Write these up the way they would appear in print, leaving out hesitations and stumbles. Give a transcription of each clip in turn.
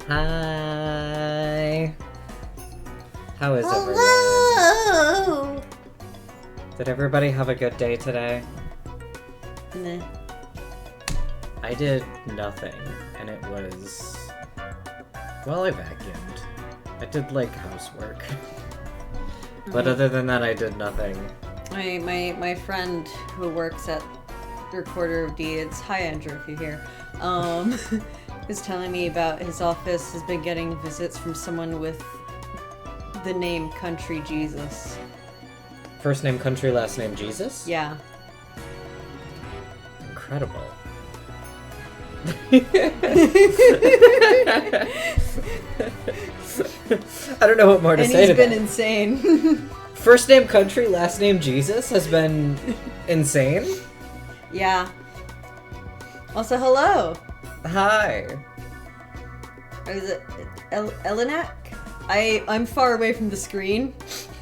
Hi. How is everyone? Hello. Did everybody have a good day today? Nah. I did nothing, and it was... Well, I vacuumed. I did, like, housework. But other than that, I did nothing. My friend who works at Recorder of Deeds, hi Andrew if you're here, is telling me about his office has been getting visits from someone with the name Country Jesus. First name Country, last name Jesus? Yeah. Incredible. I don't know what more to say to that. And he's been insane. First name Country, last name Jesus has been insane? Yeah. Also, hello. Hi. Is it Elenak? I'm far away from the screen.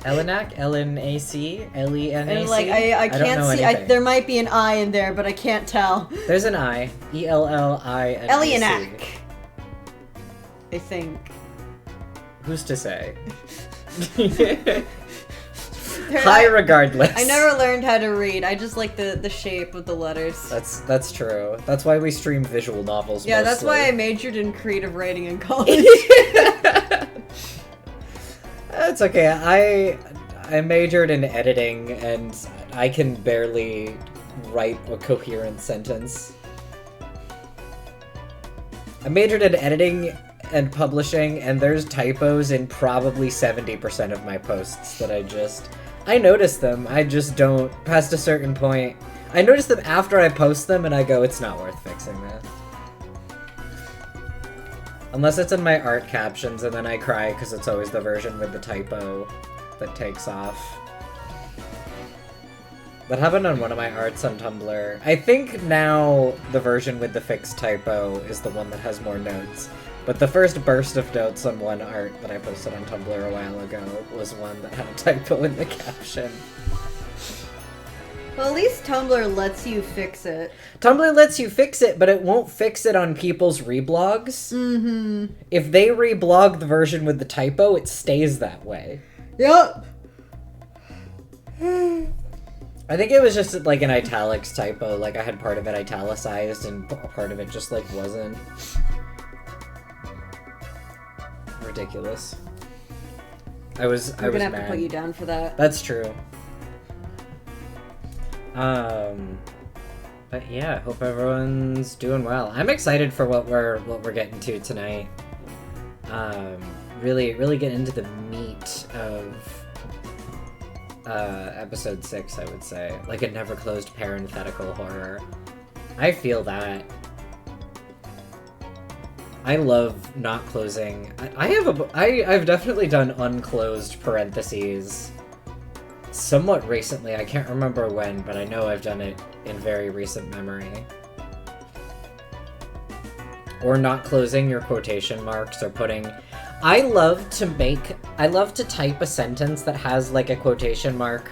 Elenak? L-N-A-C? L-E-N-A-C? And like, I can't see. There might be an I in there, but I can't tell. There's an I. E-L-L-I-N-A-C. Elianak. I think. Who's to say? Hi, regardless. I never learned how to read. I just like the shape of the letters. That's true. That's why we stream visual novels. Yeah, mostly. That's why I majored in creative writing in college. That's okay. I majored in editing, and I can barely write a coherent sentence. I majored in editing and publishing, and there's typos in probably 70% of my posts that I notice them, I just don't, past a certain point. I notice them after I post them, and I go, it's not worth fixing that. Unless it's in my art captions, and then I cry because it's always the version with the typo that takes off. That happened on one of my arts on Tumblr. I think now the version with the fixed typo is the one that has more notes. But the first burst of notes on one art that I posted on Tumblr a while ago was one that had a typo in the caption. Well, at least Tumblr lets you fix it. Tumblr lets you fix it, but it won't fix it on people's reblogs. Mm-hmm. If they reblog the version with the typo, it stays that way. Yep. I think it was just like an italics typo, like I had part of it italicized and part of it just like wasn't. Ridiculous. I was We're gonna have mad. to put you down for that. That's true. But yeah, I hope everyone's doing well. I'm excited for what we're getting to tonight. Really get into the meat of episode 6, I would say. Like a never closed parenthetical horror. I feel that. I love not closing. I've definitely done unclosed parentheses somewhat recently. I can't remember when, but I know I've done it in very recent memory. Or not closing your quotation marks or putting... I love to type a sentence that has like a quotation mark,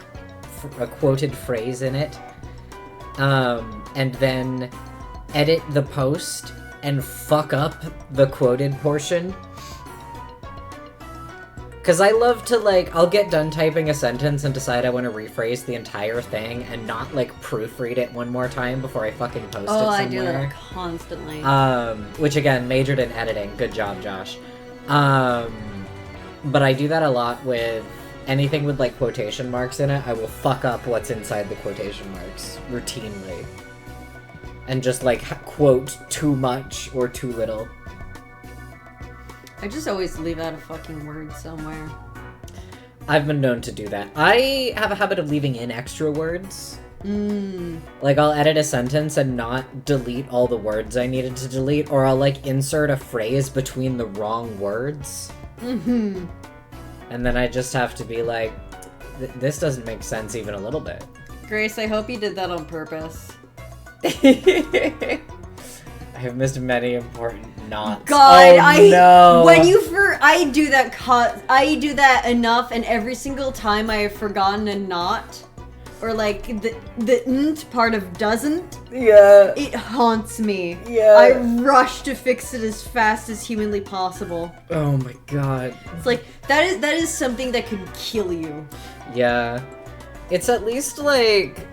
a quoted phrase in it, and then edit the post and fuck up the quoted portion. Because I love to, like, I'll get done typing a sentence and decide I want to rephrase the entire thing and not, like, proofread it one more time before I fucking post it somewhere. Oh, I do that constantly. Which, again, majored in editing. Good job, Josh. But I do that a lot with anything with, like, quotation marks in it. I will fuck up what's inside the quotation marks routinely. And just, like, quote too much or too little. I just always leave out a fucking word somewhere. I've been known to do that. I have a habit of leaving in extra words. Like, I'll edit a sentence and not delete all the words I needed to delete, or I'll, like, insert a phrase between the wrong words. And then I just have to be like, this doesn't make sense even a little bit. Grace, I hope you did that on purpose. I have missed many important knots. God, no. I do that. I do that enough, and every single time I have forgotten a knot. or like the nt part of doesn't. Yeah. It haunts me. Yeah. I rush to fix it as fast as humanly possible. Oh my god. It's like that is something that could kill you. Yeah. It's at least like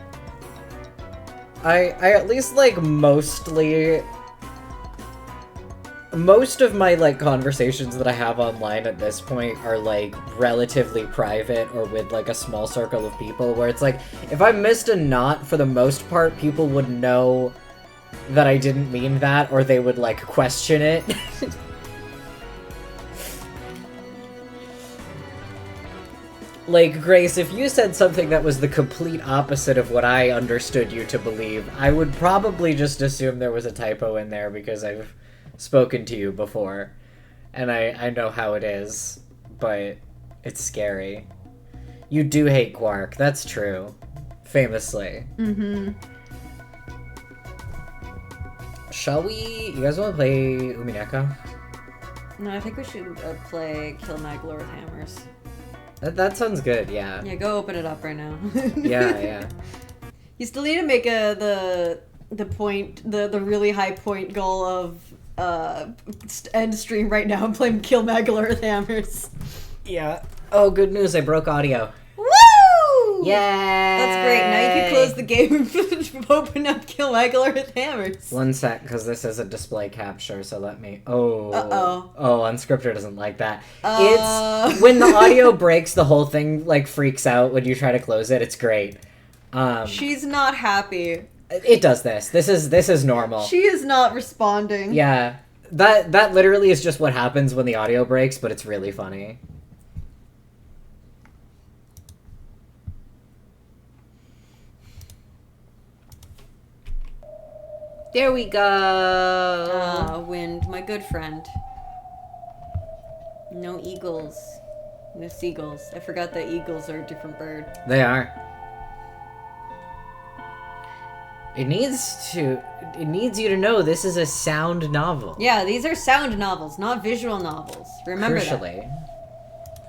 I at least like most of my like conversations that I have online at this point are like relatively private or with like a small circle of people, where it's like if I missed a knot, for the most part people would know that I didn't mean that, or they would like question it. Like, Grace, if you said something that was the complete opposite of what I understood you to believe, I would probably just assume there was a typo in there because I've spoken to you before. And I know how it is, but it's scary. You do hate Quark, that's true. Famously. Mm-hmm. Shall we... You guys want to play Umineko? No, I think we should play Kill Magler with hammers. That sounds good, yeah. Yeah, go open it up right now. Yeah. You still need to make the really high point goal of end stream right now and play Kill Magler with hammers. Yeah. Oh, good news, I broke audio. Woo! Yay! That's great. Now you can close the game and open up Kill Magler with hammers. One sec, because this is a display capture, so let me... Oh. Uh-oh. Oh, Unscripted doesn't like that. It's... When the audio breaks, the whole thing, like, freaks out when you try to close it. It's great. She's not happy. It does this. This is normal. She is not responding. Yeah. That literally is just what happens when the audio breaks, but it's really funny. There we go. Wind, my good friend. No eagles. No seagulls. I forgot that eagles are a different bird. They are. It needs you to know this is a sound novel. Yeah, these are sound novels, not visual novels. Remember Crucially. that.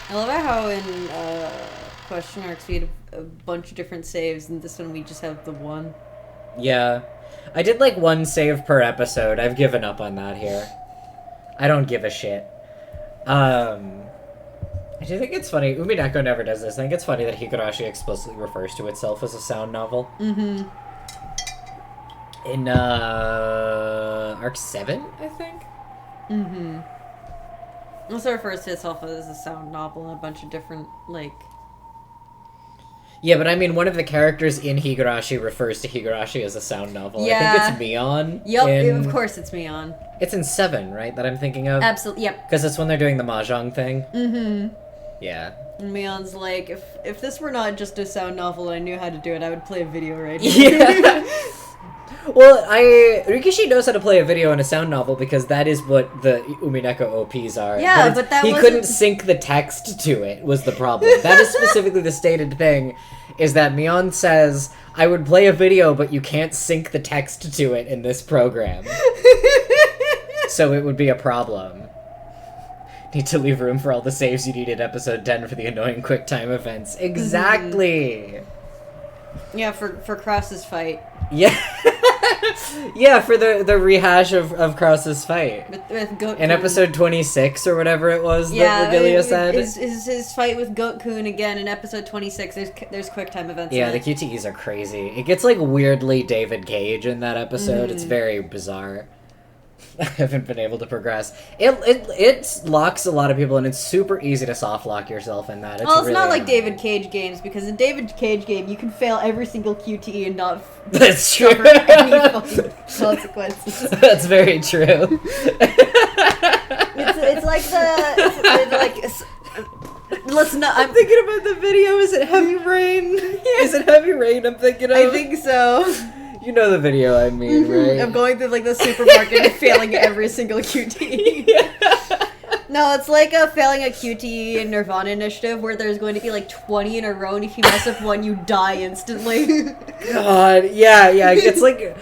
I love how in Question Arcs we had a bunch of different saves, and this one we just have the one. Yeah. I did like one save per episode. I've given up on that here. I don't give a shit. I do think it's funny. Umineko never does this. I think it's funny that Higurashi explicitly refers to itself as a sound novel. Mm-hmm. In, Arc 7, I think? Mm-hmm. Also refers to itself as a sound novel and a bunch of different, like... Yeah, but I mean, one of the characters in Higurashi refers to Higurashi as a sound novel. Yeah. I think it's Mion. Yep, of course it's Mion. It's in 7, right, that I'm thinking of? Absolutely, yep. Because it's when they're doing the Mahjong thing. Mm-hmm. Yeah. And Mion's like, if this were not just a sound novel and I knew how to do it, I would play a video right now. Yeah. Well, Rikishi knows how to play a video and a sound novel because that is what the Umineko OPs are. Yeah, but that he wasn't... couldn't sync the text to it, was the problem. That is specifically the stated thing, is that Mion says, I would play a video, but you can't sync the text to it in this program. So it would be a problem. Need to leave room for all the saves you need in episode 10 for the annoying quick time events. Exactly! Yeah, for Cross's fight. Yeah. Yeah, for the rehash of Cross's fight. With Goat In episode 26 or whatever it was that Regalia said. His fight with Goat-kun again in episode 26. There's quick time events. Yeah, the QTEs are crazy. It gets like weirdly David Cage in that episode. It's very bizarre. I haven't been able to progress. It locks a lot of people, and it's super easy to soft lock yourself in that. It's really not like David Cage games, because in David Cage game you can fail every single QTE and not That's true. any fucking consequences. That's very true. It's like let's not. I'm thinking about the video. Is it Heavy Rain? Yeah. Is it Heavy Rain? I'm thinking of. I think so. You know the video I mean, right? I'm going through like the supermarket and failing every single QTE. Yeah. No, it's like failing a QTE in Nirvana Initiative where there's going to be like 20 in a row, and if you mess up one, you die instantly. God, yeah. It's like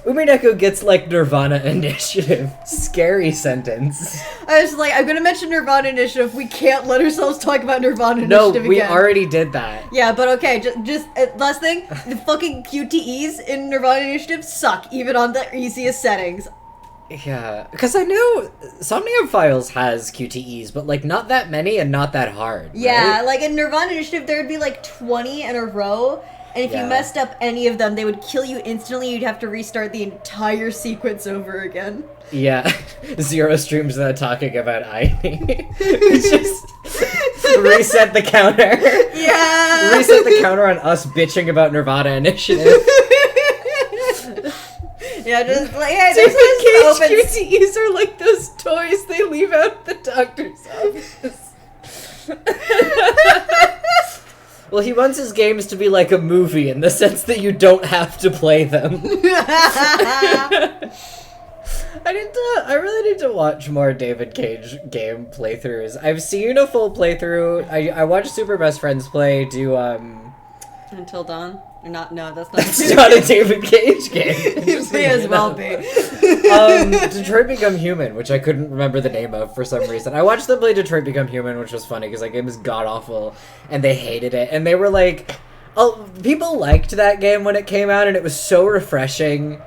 Umineko gets, like, Nirvana Initiative. Scary sentence. I was like, I'm gonna mention Nirvana Initiative. We can't let ourselves talk about Nirvana Initiative again. No, we already did that. Yeah, but okay, just last thing, the fucking QTEs in Nirvana Initiative suck, even on the easiest settings. Yeah, because I know Somnium Files has QTEs, but, like, not that many and not that hard, Yeah, right? like in Nirvana Initiative, there would be like 20 in a row, and if you messed up any of them, they would kill you instantly. You'd have to restart the entire sequence over again. Yeah, Zero streams that talking about ID. Just reset the counter. Yeah! Reset the counter on us bitching about Nirvana Initiative. Yeah, just like, hey, David this Cage opens... QTEs are like those toys they leave out at the doctor's office. Well, he wants his games to be like a movie in the sense that you don't have to play them. I really need to watch more David Cage game playthroughs. I've seen a full playthrough. I watched Super Best Friends play do Until Dawn? Or not? No, that's not. It's not a David Cage game. It may as well be. Detroit Become Human, which I couldn't remember the name of for some reason. I watched them play Detroit Become Human, which was funny because that game is god-awful, and they hated it. And they were like... Oh, people liked that game when it came out, and it was so refreshing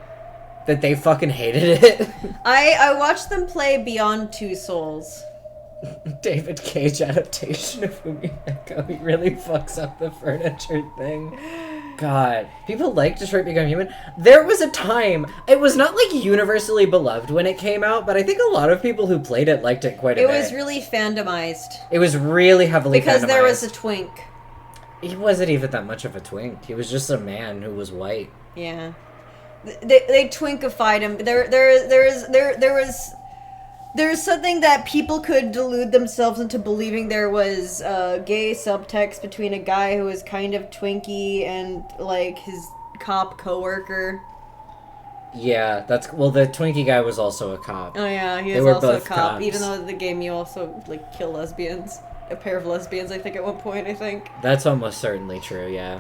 that they fucking hated it. I watched them play Beyond Two Souls. David Cage adaptation of Umineko. He really fucks up the furniture thing. God. People like Detroit Become Human. There was a time, it was not like universally beloved when it came out, but I think a lot of people who played it liked it quite a bit. It was really fandomized. It was really heavily because fandomized. there was a twink. He wasn't even that much of a twink. He was just a man who was white. Yeah. They twinkified him. There's something that people could delude themselves into believing there was gay subtext between a guy who was kind of twinky and, like, his cop coworker. Yeah, the Twinkie guy was also a cop. Oh yeah, he was also a cop, even though the game you also, like, kill lesbians. A pair of lesbians, I think, at one point, I think. That's almost certainly true, yeah.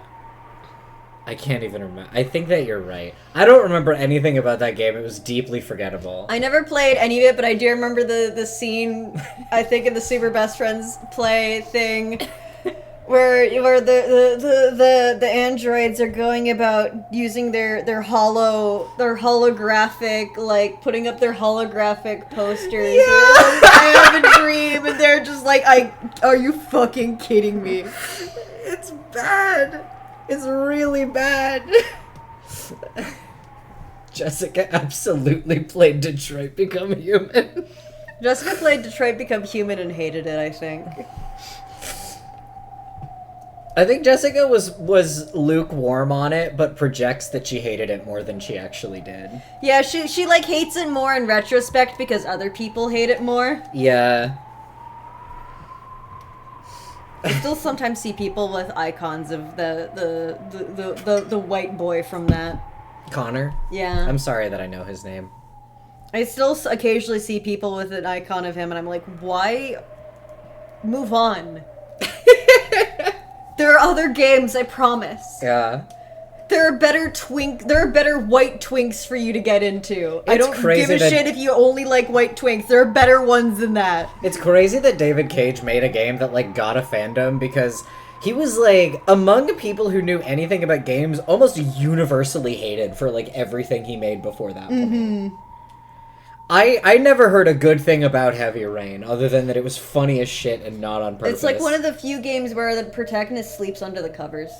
I can't even remember. I think that you're right. I don't remember anything about that game. It was deeply forgettable. I never played any of it, but I do remember the scene, I think, in the Super Best Friends play thing, where the androids are going about using their holographic, like, putting up their holographic posters. Yeah! I have a dream, and they're just like, are you fucking kidding me? It's bad. It's really bad. Jessica absolutely played Detroit Become Human. Jessica played Detroit Become Human and hated it, I think. I think Jessica was lukewarm on it, but projects that she hated it more than she actually did. Yeah, she like hates it more in retrospect because other people hate it more. Yeah. I still sometimes see people with icons of the white boy from that. Connor? Yeah. I'm sorry that I know his name. I still occasionally see people with an icon of him, and I'm like, why? Move on. There are other games, I promise. Yeah. There are better white twinks for you to get into. I don't give a shit if you only like white twinks. There are better ones than that. It's crazy that David Cage made a game that, like, got a fandom because he was, like, among people who knew anything about games, almost universally hated for, like, everything he made before that point. I never heard a good thing about Heavy Rain, other than that it was funny as shit and not on purpose. It's like one of the few games where the protagonist sleeps under the covers.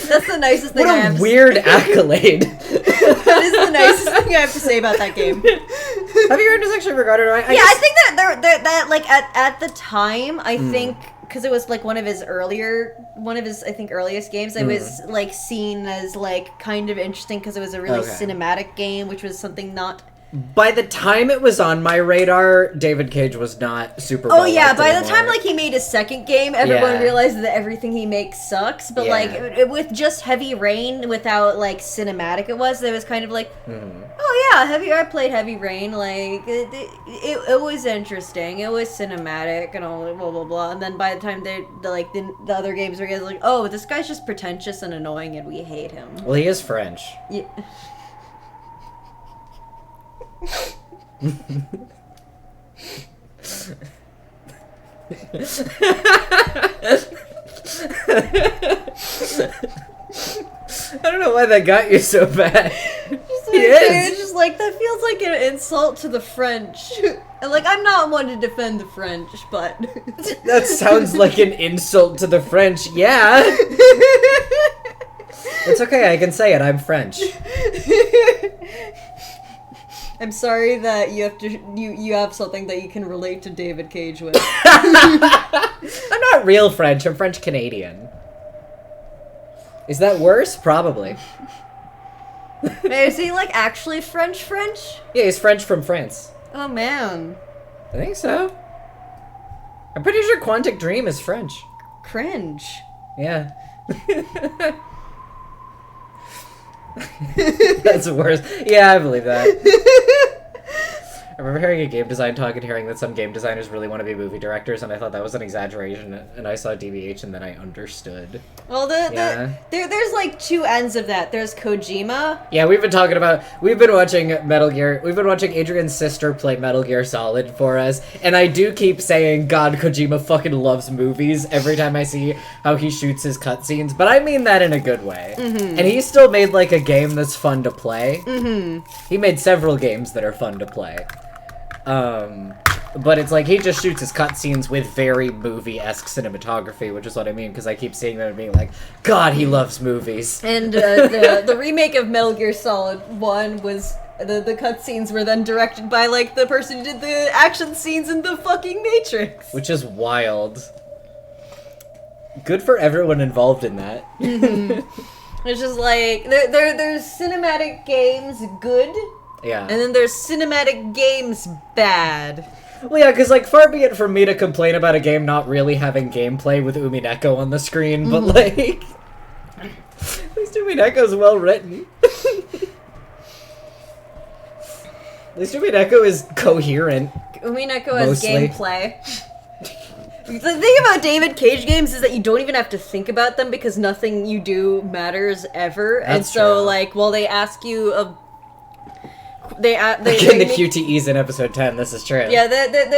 That's the nicest thing I have to say. What a weird accolade. That is the nicest thing I have to say about that game. Heavy Rain is actually regarded, right? I think that like at the time, I think because it was like one of his I think earliest games, it was like seen as like kind of interesting because it was a really cinematic game, which was something not By the time it was on my radar, David Cage was not super. Oh yeah, by anymore. the time like he made his second game, everyone Yeah. realized that everything he makes sucks. But Yeah. like with just Heavy Rain, without like cinematic, it was kind of like, Mhm. oh yeah, I played Heavy Rain. Like it was interesting. It was cinematic and all blah blah blah. And then by the time the other games were like, oh, this guy's just pretentious and annoying, and we hate him. Well, he is French. Yeah. I don't know why that got you so bad. He is. Just like, that feels like an insult to the French. And like, I'm not one to defend the French, but That sounds like an insult to the French. Yeah. It's okay, I can say it. I'm French. I'm sorry that you have something that you can relate to David Cage with. I'm not real French. I'm French Canadian. Is that worse? Probably. Is he like actually French? Yeah, he's French from France. Oh man. I think so. I'm pretty sure Quantic Dream is French. Cringe. Yeah. That's worse. Yeah, I believe that. I remember hearing a game design talk and hearing that some game designers really want to be movie directors, and I thought that was an exaggeration, and I saw DBH and then I understood. Well, there's like two ends of that. There's Kojima. Yeah, we've been watching Metal Gear, we've been watching Adrian's sister play Metal Gear Solid for us, and I do keep saying, God, Kojima fucking loves movies every time I see how he shoots his cutscenes, but I mean that in a good way. Mm-hmm. And he still made, like, a game that's fun to play. Mm-hmm. He made several games that are fun to play. But it's like he just shoots his cutscenes with very movie-esque cinematography, which is what I mean, because I keep seeing them and being like, God, he loves movies. And the remake of Metal Gear Solid 1 was... The cutscenes were then directed by, like, the person who did the action scenes in the fucking Matrix. Which is wild. Good for everyone involved in that. Mm-hmm. It's just like, there's cinematic games good... Yeah. And then there's cinematic games bad. Well, yeah, because, like, far be it from me to complain about a game not really having gameplay with Umineko on the screen, but, like... at least Umineko's well written. At least Umineko is coherent. Umineko has Mostly. gameplay. The thing about David Cage games is that you don't even have to think about them because nothing you do matters ever. That's and so, true. like, while they ask you Again, the QTEs in episode 10, this is true. Yeah,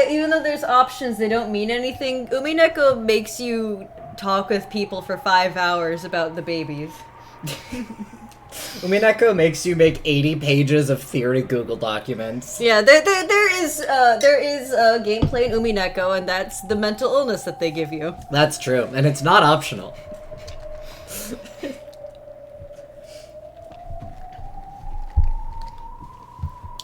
even though there's options, they don't mean anything. Umineko makes you talk with people for 5 hours about the babies. Umineko makes you make 80 pages of theory Google documents. Yeah, there is gameplay in Umineko, and that's the mental illness that they give you. That's true, and it's not optional.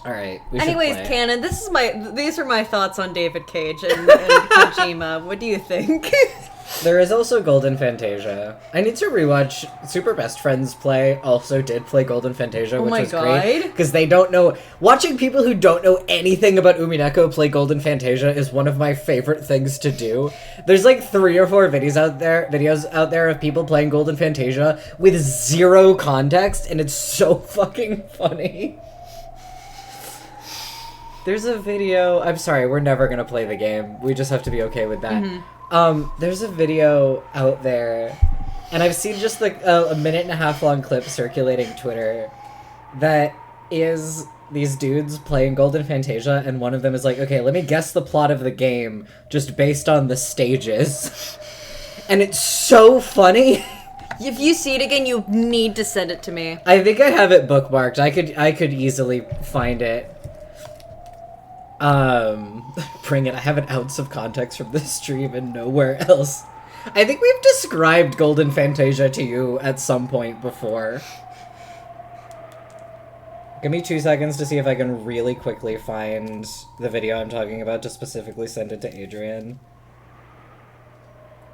All right. Anyways, Canon, these are my thoughts on David Cage and Kojima. What do you think? There is also Golden Fantasia. I need to rewatch Super Best Friends also did play Golden Fantasia, which was great. Because they don't know... Watching people who don't know anything about Umineko play Golden Fantasia is one of my favorite things to do. There's like 3 or 4 videos out there of people playing Golden Fantasia with zero context, and it's so fucking funny. There's a video... I'm sorry, we're never gonna play the game. We just have to be okay with that. Mm-hmm. There's a video out there, and I've seen just like a 1.5-minute long clip circulating Twitter that is these dudes playing Golden Fantasia, and one of them is like, okay, let me guess the plot of the game just based on the stages. And it's so funny. If you see it again, you need to send it to me. I think I have it bookmarked. I could easily find it. Bring it. I have an ounce of context from this stream and nowhere else. I think we've described Golden Fantasia to you at some point before. Give me 2 seconds to see if I can really quickly find the video I'm talking about to specifically send it to Adrian.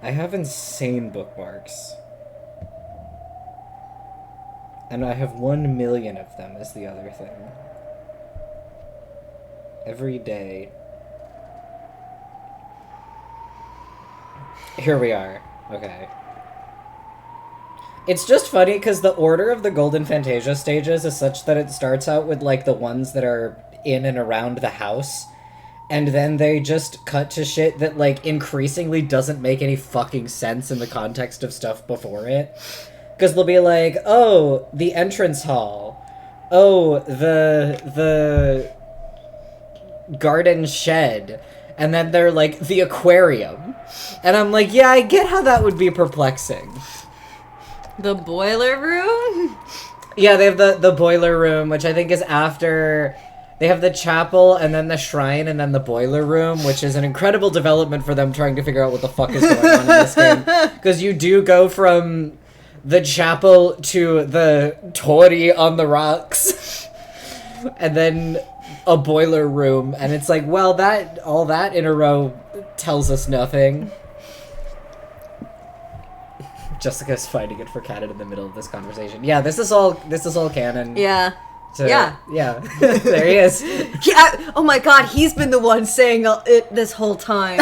I have insane bookmarks. And I have 1 million of them is the other thing. Every day. Here we are. Okay. It's just funny because the order of the Golden Fantasia stages is such that it starts out with, like, the ones that are in and around the house, and then they just cut to shit that, like, increasingly doesn't make any fucking sense in the context of stuff before it. Because they'll be like, oh, the entrance hall. Oh, the garden shed. And then they're like, the aquarium. And I'm like, yeah, I get how that would be perplexing. The boiler room? Yeah, they have the boiler room, which I think is after... They have the chapel, and then the shrine, and then the boiler room, which is an incredible development for them trying to figure out what the fuck is going on in this game. Because you do go from the chapel to the torii on the rocks, and then a boiler room, and it's like, well, all that in a row tells us nothing. Jessica's fighting it for canon in the middle of this conversation. Yeah, this is all canon. Yeah. Yeah. There he is. Yeah. Oh my god, he's been the one saying it this whole time.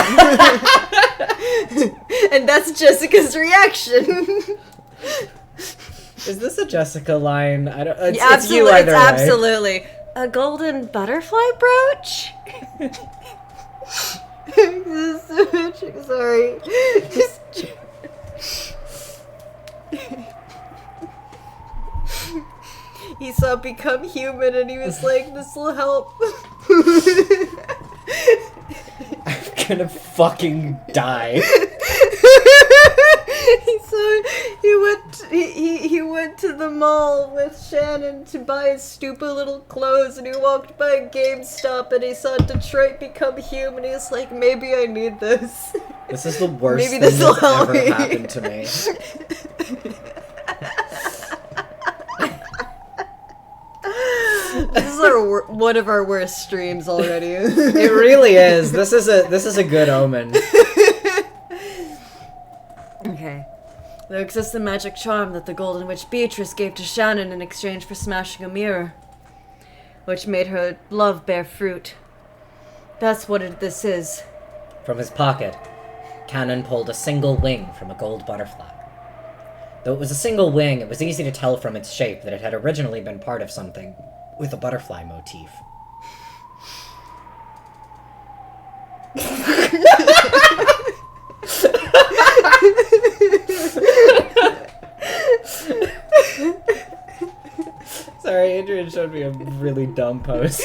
And that's Jessica's reaction. Is this a Jessica line? I don't. It's absolutely, you either it's way. absolutely a golden butterfly brooch. Sorry. He saw Become Human and he was like, this will help. I'm gonna fucking die. He went to the mall with Shannon to buy his stupid little clothes, and he walked by a GameStop and he saw Detroit Become Human. He was like, maybe I need this. This is the worst Maybe thing this will that's help ever me. happened to me. This is one of our worst streams already. It really is. This is a good omen. Okay. There exists a magic charm that the Golden Witch Beatrice gave to Shannon in exchange for smashing a mirror, which made her love bear fruit. That's what this is. From his pocket, Cannon pulled a single wing from a gold butterfly. Though it was a single wing, it was easy to tell from its shape that it had originally been part of something with a butterfly motif. Sorry, Adrian showed me a really dumb post.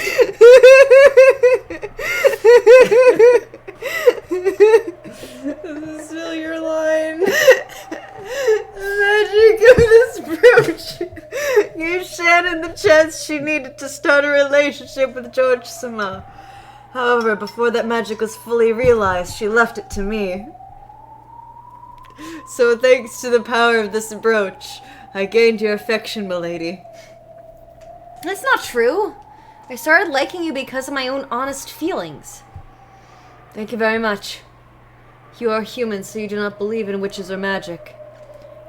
This is still your line. The magic of this brooch gave Shannon the chance she needed to start a relationship with George Sama. However, before that magic was fully realized, she left it to me. So thanks to the power of this brooch, I gained your affection, milady. That's not true. I started liking you because of my own honest feelings. Thank you very much. You are human, so you do not believe in witches or magic.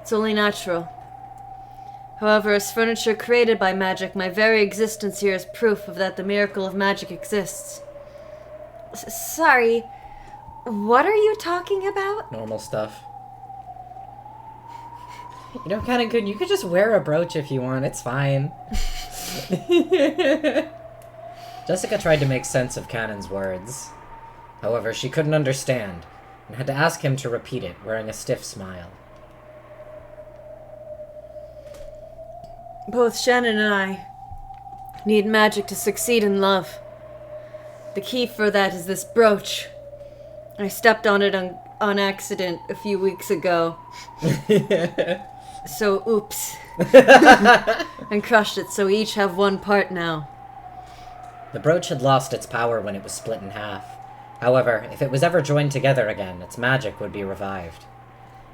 It's only natural. However, as furniture created by magic, my very existence here is proof of that the miracle of magic exists. Sorry, what are you talking about? Normal stuff. You know, Cannon-kun, you could just wear a brooch if you want. It's fine. Jessica tried to make sense of Cannon's words. However, she couldn't understand, and had to ask him to repeat it, wearing a stiff smile. Both Shannon and I need magic to succeed in love. The key for that is this brooch. I stepped on it on accident a few weeks ago. So, oops. And crushed it, so we each have one part now. The brooch had lost its power when it was split in half. However, if it was ever joined together again, its magic would be revived.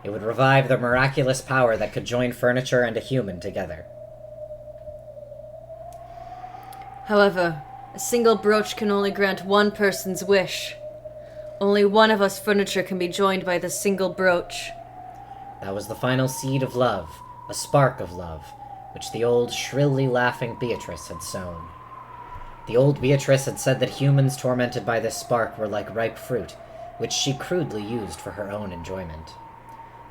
It would revive the miraculous power that could join furniture and a human together. However, a single brooch can only grant one person's wish. Only one of us furniture can be joined by this single brooch. That was the final seed of love, a spark of love, which the old, shrilly laughing Beatrice had sown. The old Beatrice had said that humans tormented by this spark were like ripe fruit, which she crudely used for her own enjoyment.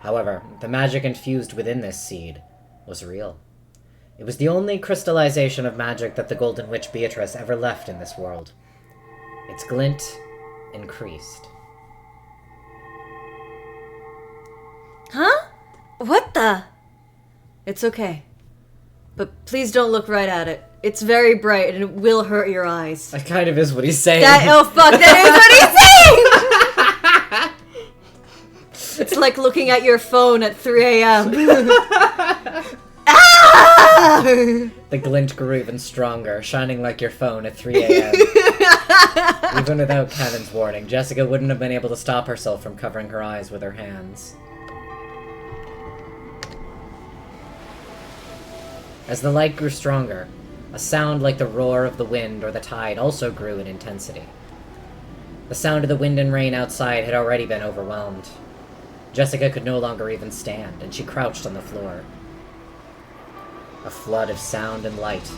However, the magic infused within this seed was real. It was the only crystallization of magic that the Golden Witch Beatrice ever left in this world. Its glint increased. Huh? What the? It's okay. But please don't look right at it. It's very bright and it will hurt your eyes. That kind of is what he's saying. Oh fuck, that is what he's saying! It's like looking at your phone at 3 a.m. Ah! The glint grew even stronger, shining like your phone at 3 a.m. Even without Kevin's warning, Jessica wouldn't have been able to stop herself from covering her eyes with her hands. As the light grew stronger, a sound like the roar of the wind or the tide also grew in intensity. The sound of the wind and rain outside had already been overwhelmed. Jessica could no longer even stand, and she crouched on the floor. A flood of sound and light.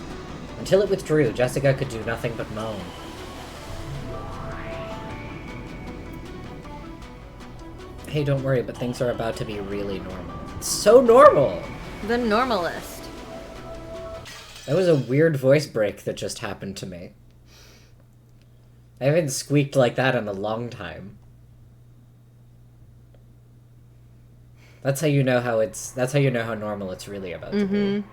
Until it withdrew, Jessica could do nothing but moan. Hey, don't worry, but things are about to be really normal. It's so normal! The normalist. That was a weird voice break that just happened to me. I haven't squeaked like that in a long time. That's how you know how normal it's really about to be.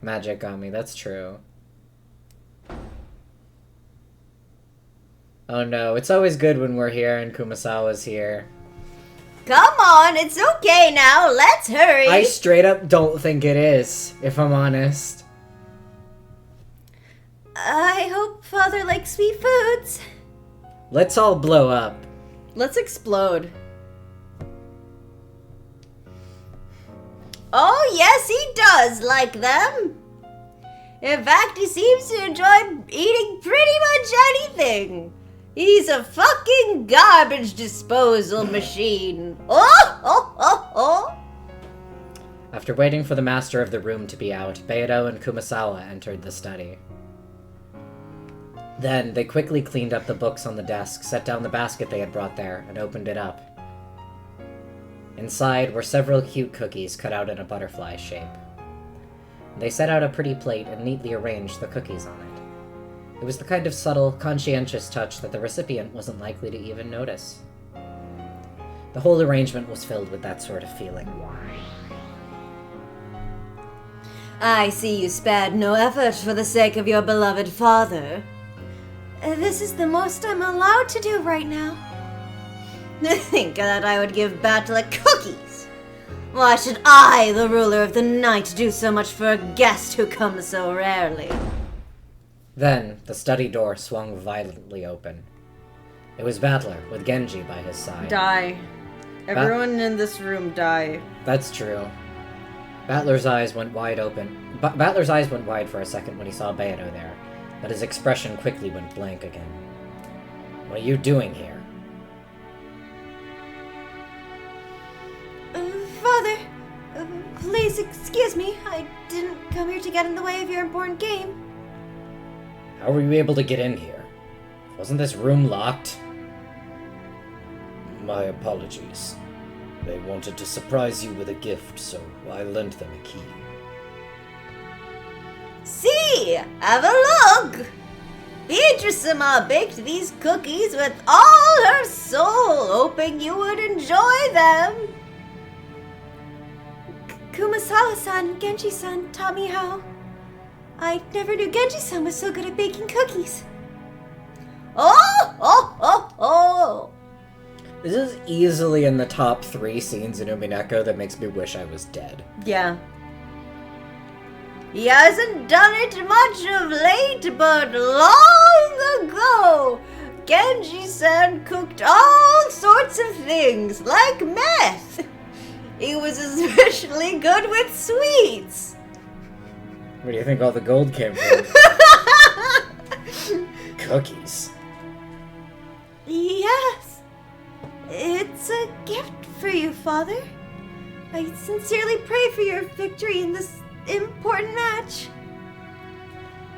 Magic got me, that's true. Oh no, it's always good when we're here and Kumasawa's here. Come on, it's okay now, let's hurry! I straight up don't think it is, if I'm honest. I hope Father likes sweet foods. Let's all blow up. Let's explode. Oh, yes, he does like them. In fact, he seems to enjoy eating pretty much anything. He's a fucking garbage disposal machine. Oh! After waiting for the master of the room to be out, Beidou and Kumasawa entered the study. Then, they quickly cleaned up the books on the desk, set down the basket they had brought there, and opened it up. Inside were several cute cookies cut out in a butterfly shape. They set out a pretty plate and neatly arranged the cookies on it. It was the kind of subtle, conscientious touch that the recipient wasn't likely to even notice. The whole arrangement was filled with that sort of feeling. I see you spared no effort for the sake of your beloved father. This is the most I'm allowed to do right now. Think that I would give Battler cookies. Why should I, the ruler of the night, do so much for a guest who comes so rarely? Then, the study door swung violently open. It was Battler, with Genji by his side. Die. Everyone in this room die. That's true. Battler's eyes went wide open. Battler's eyes went wide for a second when he saw Beidou there, but his expression quickly went blank again. What are you doing here? Father, please excuse me. I didn't come here to get in the way of your important game. How were you able to get in here? Wasn't this room locked? My apologies. They wanted to surprise you with a gift, so I lent them a key. See! Have a look! Beatrice-sama baked these cookies with all her soul, hoping you would enjoy them. Kumasawa-san, Genji-san taught me how. I never knew Genji-san was so good at baking cookies. Oh! This is easily in the top 3 scenes in Umineko that makes me wish I was dead. Yeah. He hasn't done it much of late, but long ago, Genji-san cooked all sorts of things, like meth. He was especially good with sweets. Where do you think all the gold came from? Cookies. Yes. It's a gift for you, Father. I sincerely pray for your victory in this important match.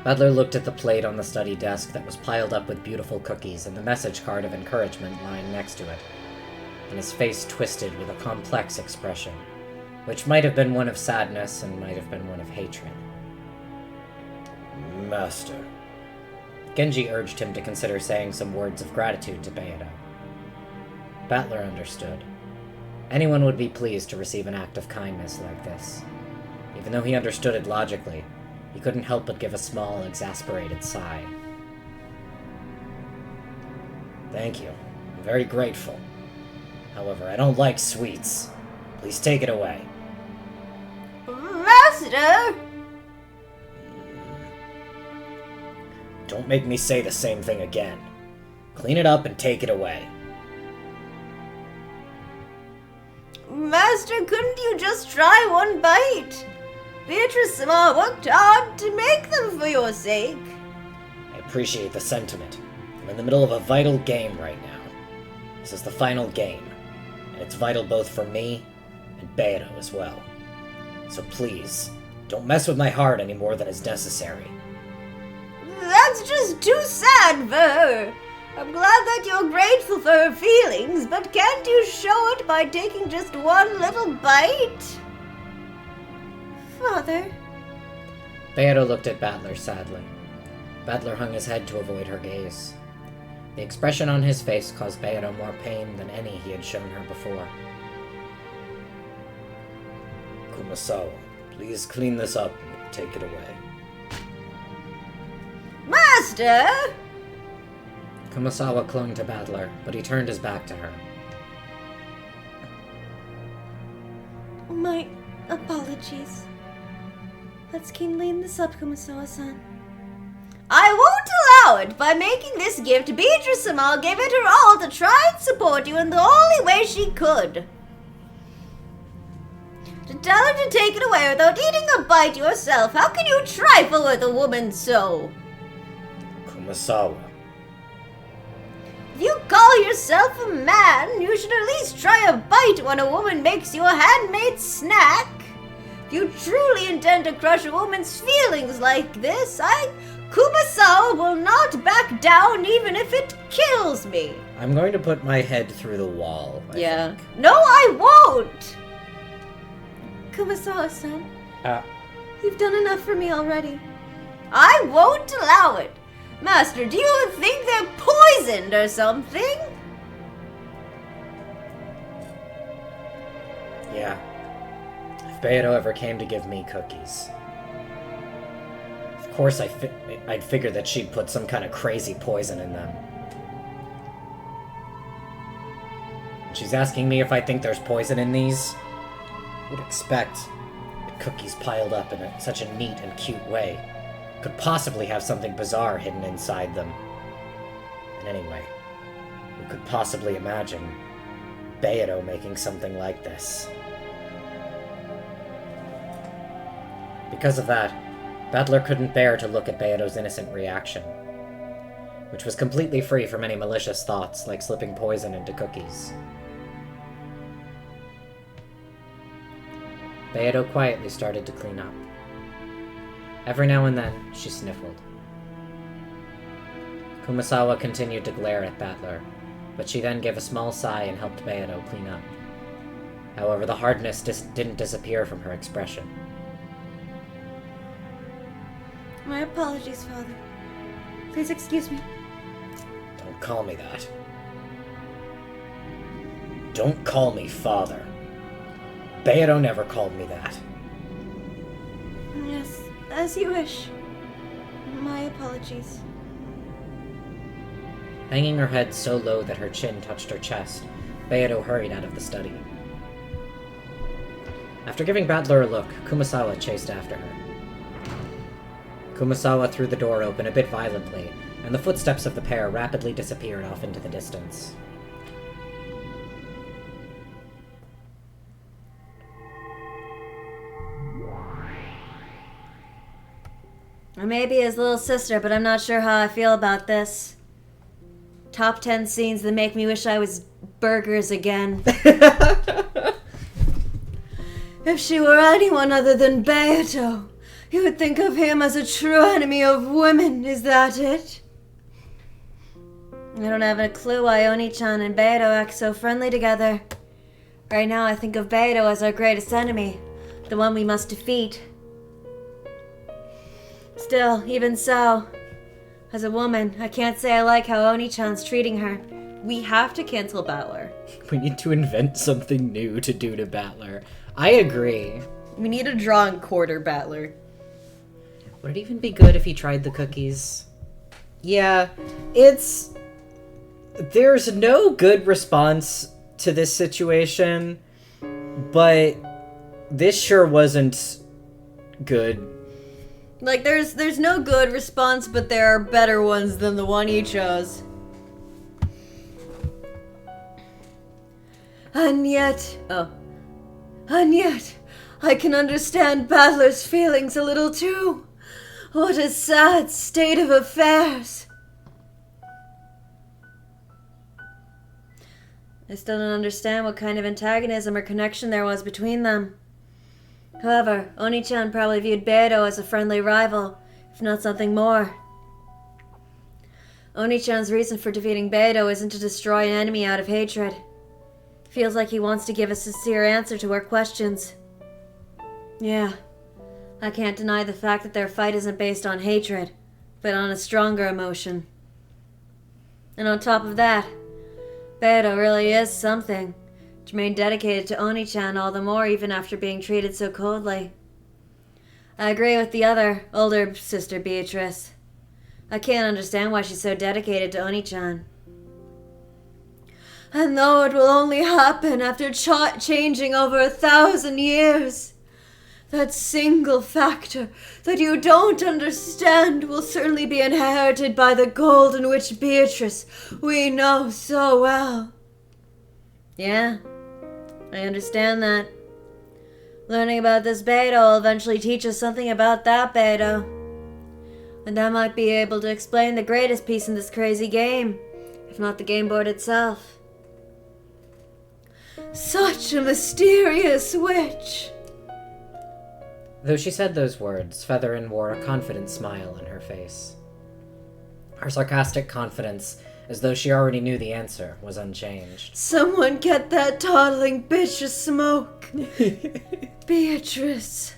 Butler looked at the plate on the study desk that was piled up with beautiful cookies and the message card of encouragement lying next to it, and his face twisted with a complex expression, which might have been one of sadness and might have been one of hatred. Master. Genji urged him to consider saying some words of gratitude to Beidou. Battler understood. Anyone would be pleased to receive an act of kindness like this. Even though he understood it logically, he couldn't help but give a small, exasperated sigh. Thank you. I'm very grateful. However, I don't like sweets. Please take it away. Master! Don't make me say the same thing again. Clean it up and take it away. Master, couldn't you just try one bite? Beatrice-sama worked hard to make them for your sake. I appreciate the sentiment. I'm in the middle of a vital game right now. This is the final game, and it's vital both for me and Beidou as well. So please, don't mess with my heart any more than is necessary. That's just too sad for her. I'm glad that you're grateful for her feelings, but can't you show it by taking just one little bite? Father. Beidou looked at Battler sadly. Battler hung his head to avoid her gaze. The expression on his face caused Beidou more pain than any he had shown her before. Kumasawa, please clean this up and take it away. Master! Kumasawa clung to Battler, but he turned his back to her. My apologies. Let's clean this up, Kumasawa-san. I won't allow it! By making this gift, Beatrice-sama gave it her all to try and support you in the only way she could. To tell her to take it away without eating a bite yourself, how can you trifle with a woman so? Kumasawa. If you call yourself a man, you should at least try a bite when a woman makes you a handmade snack. If you truly intend to crush a woman's feelings like this, Kumasawa, will not back down even if it kills me. I'm going to put my head through the wall, I think. No, I won't! Kumasawa-san, you've done enough for me already. I won't allow it. Master, do you think they're poisoned or something? Yeah. If Beidou ever came to give me cookies. Of course I'd figure that she'd put some kind of crazy poison in them. She's asking me if I think there's poison in these. I would expect that cookies piled up in such a neat and cute way could possibly have something bizarre hidden inside them. And anyway, who could possibly imagine Beidou making something like this? Because of that, Battler couldn't bear to look at Beidou's innocent reaction, which was completely free from any malicious thoughts like slipping poison into cookies. Beidou quietly started to clean up. Every now and then, she sniffled. Kumasawa continued to glare at Battler, but she then gave a small sigh and helped Beidou clean up. However, the hardness didn't disappear from her expression. My apologies, Father. Please excuse me. Don't call me that. Don't call me Father. Beidou never called me that. Yes, as you wish. My apologies. Hanging her head so low that her chin touched her chest, Beidou hurried out of the study. After giving Battler a look, Kumasawa chased after her. Kumasawa threw the door open a bit violently, and the footsteps of the pair rapidly disappeared off into the distance. I may be his little sister, but I'm not sure how I feel about this. Top 10 scenes that make me wish I was burgers again. If she were anyone other than Beidou, You would think of him as a true enemy of women, is that it? I don't have a clue why Oni-chan and Beidou act so friendly together. Right now I think of Beidou as our greatest enemy, the one we must defeat. Still, even so, as a woman, I can't say I like how Oni-chan's treating her. We have to cancel Battler. We need to invent something new to do to Battler. I agree. We need a draw and quarter Battler. Would it even be good if he tried the cookies? Yeah, there's no good response to this situation, but this sure wasn't good. Like, there's no good response, but there are better ones than the one he chose. And yet, I can understand Battler's feelings a little too. What a sad state of affairs. I still don't understand what kind of antagonism or connection there was between them. However, Oni-chan probably viewed Beidou as a friendly rival, if not something more. Oni-chan's reason for defeating Beidou isn't to destroy an enemy out of hatred. Feels like he wants to give a sincere answer to our questions. Yeah, I can't deny the fact that their fight isn't based on hatred, but on a stronger emotion. And on top of that, Beidou really is something, to remain dedicated to Oni-chan all the more even after being treated so coldly. I agree with the other, older sister Beatrice. I can't understand why she's so dedicated to Oni-chan. And though it will only happen after changing over 1,000 years, that single factor that you don't understand will certainly be inherited by the golden witch Beatrice we know so well. Yeah, I understand that. Learning about this Beidou will eventually teach us something about that Beidou. And I might be able to explain the greatest piece in this crazy game, if not the game board itself. Such a mysterious witch! Though she said those words, Featherin wore a confident smile on her face. Her sarcastic confidence, as though she already knew the answer, was unchanged. Someone get that toddling bitch a smoke! Beatrice.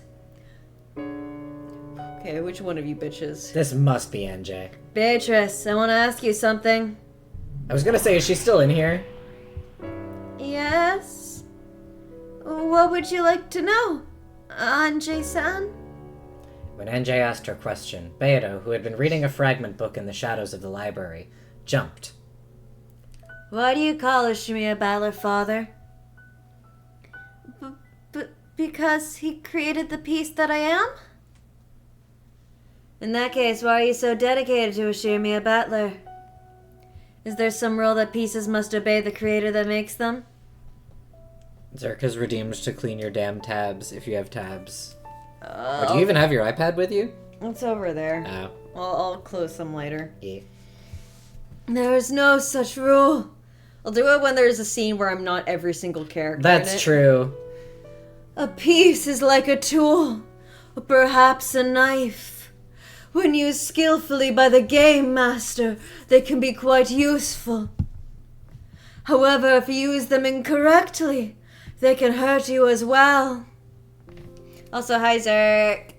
Okay, which one of you bitches? This must be NJ. Beatrice, I want to ask you something. I was gonna say, is she still in here? Yes? What would you like to know, Anjay-san? When NJ asked her question, Beidou, who had been reading a fragment book in the shadows of the library, jumped. Why do you call Ishimiya Battler father? Because he created the piece that I am? In that case, why are you so dedicated to Ishimiya Battler? Is there some rule that pieces must obey the creator that makes them? Zerka's redeemed to clean your damn tabs, if you have tabs. Or do you even have your iPad with you? It's over there. Oh. I'll close them later. Yeah. There is no such rule. I'll do it when there's a scene where I'm not every single character. That's true. A piece is like a tool, or perhaps a knife. When used skillfully by the game master, they can be quite useful. However, if you use them incorrectly, they can hurt you as well. Also, hi Zerk.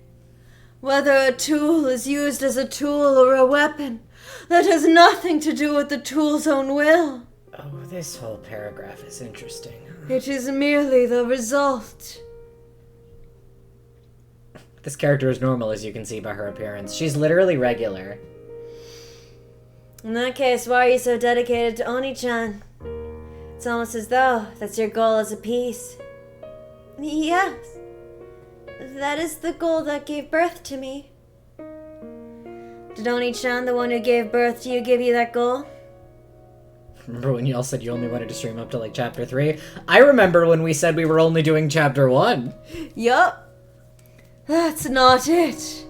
Whether a tool is used as a tool or a weapon, that has nothing to do with the tool's own will. Oh, this whole paragraph is interesting. It is merely the result. This character is normal, as you can see by her appearance. She's literally regular. In that case, why are you so dedicated to Oni-chan? It's almost as though that's your goal as a piece. Yes. That is the goal that gave birth to me. Did Oni-chan, the one who gave birth to you, give you that goal? Remember when y'all said you only wanted to stream up to, like, Chapter 3? I remember when we said we were only doing Chapter 1. Yup. That's not it.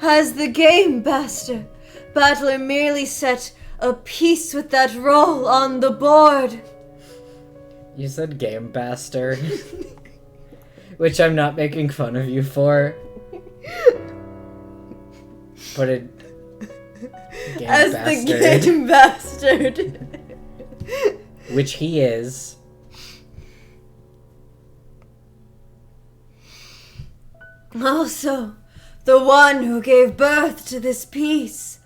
As the game master, Battler merely set a piece with that roll on the board. You said game bastard. Which I'm not making fun of you for. put it... Game As bastard. the game bastard. Which he is. Also, the one who gave birth to this piece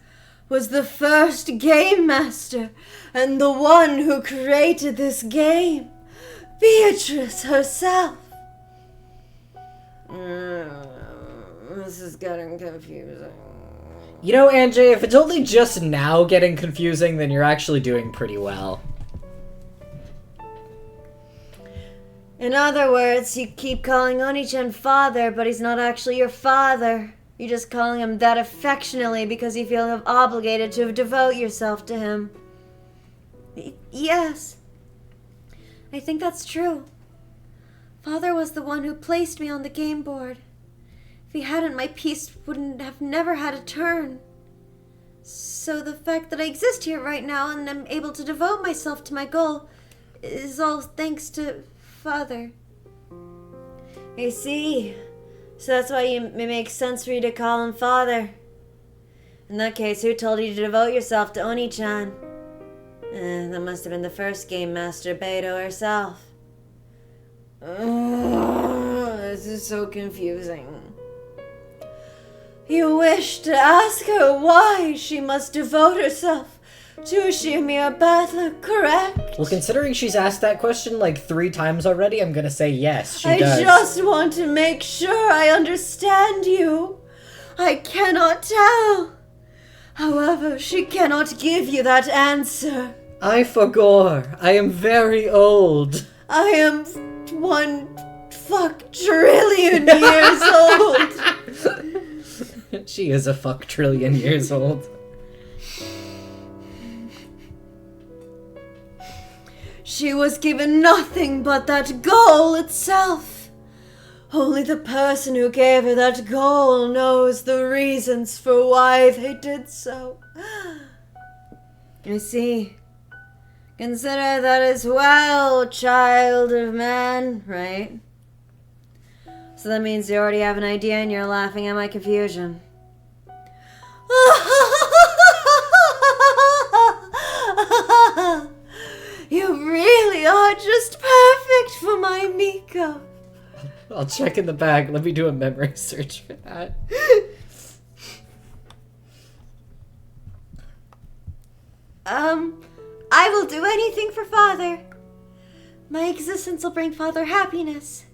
was the first game master and the one who created this game, Beatrice herself. This is getting confusing. You know, Anjay, if it's only just now getting confusing, then you're actually doing pretty well. In other words, you keep calling Oni-chan father, but he's not actually your father. You're just calling him that affectionately because you feel obligated to devote yourself to him. Yes. I think that's true. Father was the one who placed me on the game board. If he hadn't, my piece wouldn't have never had a turn. So the fact that I exist here right now and I'm able to devote myself to my goal is all thanks to Father. I see. So that's why it makes sense for you to call him Father. In that case, who told you to devote yourself to Oni-chan? That must have been the first game master, Beidou herself. This is so confusing. You wish to ask her why she must devote herself to Ushimiya Battler, correct? Well, considering she's asked that question like 3 times already, I'm gonna say yes, she I does. just want to make sure I understand you. I cannot tell. However, she cannot give you that answer. I forgore. I am very old. I am 1 trillion years old. She is a trillion years old. She was given nothing but that goal itself. Only the person who gave her that goal knows the reasons for why they did so. I see. Consider that as well, child of man, right? So that means you already have an idea and you're laughing at my confusion. You really are just perfect for my Miko. I'll check in the bag. Let me do a memory search for that. I will do anything for Father. My existence will bring Father happiness.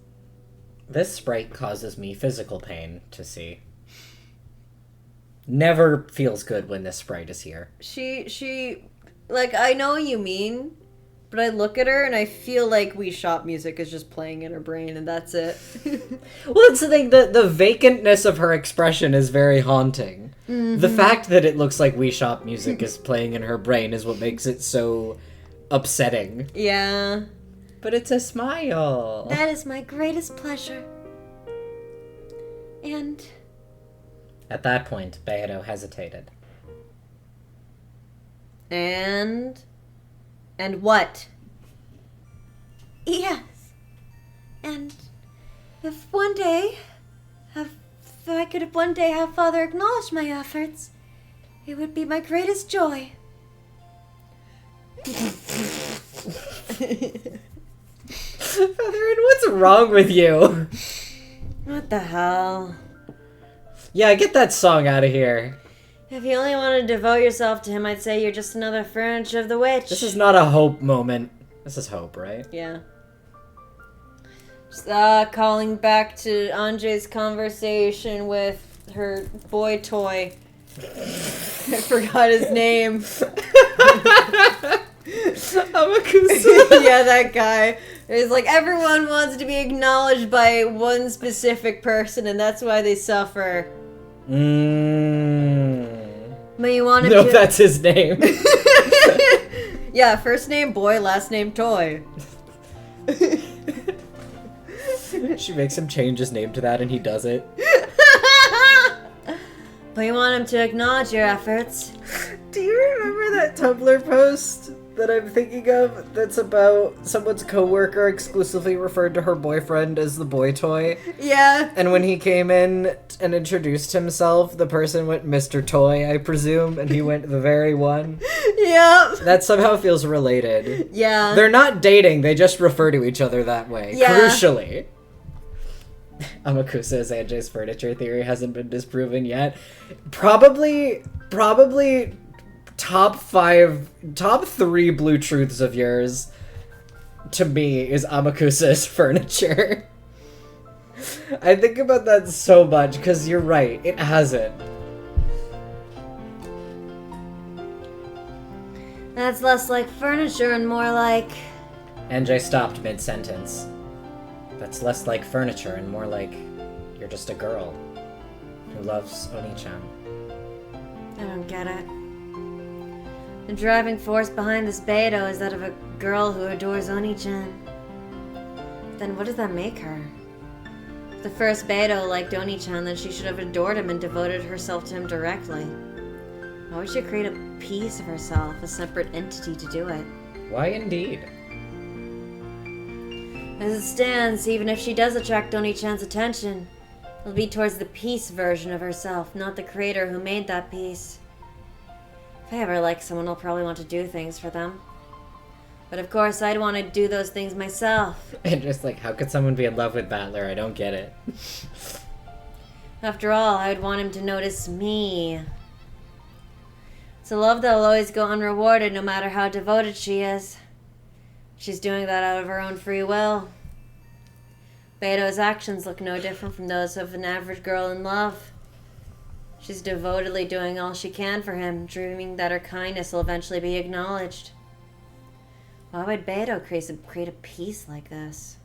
This sprite causes me physical pain to see. Never feels good when this sprite is here. She, like, I know what you mean, but I look at her and I feel like Wii Shop music is just playing in her brain and that's it. Well, that's the thing, the vacantness of her expression is very haunting. Mm-hmm. The fact that it looks like Wii Shop music is playing in her brain is what makes it so upsetting. Yeah. But it's a smile. That is my greatest pleasure. And... At that point, Beidou hesitated. And what? Yes. And if I could one day have Father acknowledge my efforts, it would be my greatest joy. Featherin, what's wrong with you? What the hell? Yeah, get that song out of here. If you only want to devote yourself to him, I'd say you're just another furniture of the witch. This is not a hope moment. This is hope, right? Yeah. Just, calling back to Anjay's conversation with her boy toy. I forgot his name. Amakusa. Yeah, that guy. It's like everyone wants to be acknowledged by one specific person, and that's why they suffer. But you want him No, to... that's his name. Yeah, first name boy, last name toy. She makes him change his name to that, and he does it. But you want him to acknowledge your efforts. Do you remember that Tumblr post that I'm thinking of that's about someone's coworker exclusively referred to her boyfriend as the boy toy. Yeah. And when he came in and introduced himself, the person went Mr. Toy, I presume, and he went the very one. Yeah. That somehow feels related. Yeah. They're not dating, they just refer to each other that way. Yeah. Crucially. Amakusa's Anjay's furniture theory hasn't been disproven yet. Probably top 3 blue truths of yours to me is Amakusa's furniture. I think about that so much because you're right, it hasn't. That's less like furniture and more like... Anjay stopped mid-sentence. That's less like furniture and more like you're just a girl who loves Oni-chan. I don't get it. The driving force behind this Beidou is that of a girl who adores Oni-chan. Then what does that make her? If the first Beidou liked Oni-chan, then she should have adored him and devoted herself to him directly. Why would she create a piece of herself, a separate entity to do it? Why indeed? As it stands, even if she does attract Oni-chan's attention, it'll be towards the piece version of herself, not the creator who made that piece. If I ever like someone, I'll probably want to do things for them. But of course, I'd want to do those things myself. And just like, how could someone be in love with Battler? I don't get it. After all, I would want him to notice me. It's a love that'll always go unrewarded, no matter how devoted she is. She's doing that out of her own free will. Beidou's actions look no different from those of an average girl in love. She's devotedly doing all she can for him, dreaming that her kindness will eventually be acknowledged. Why would Beidou create a piece like this?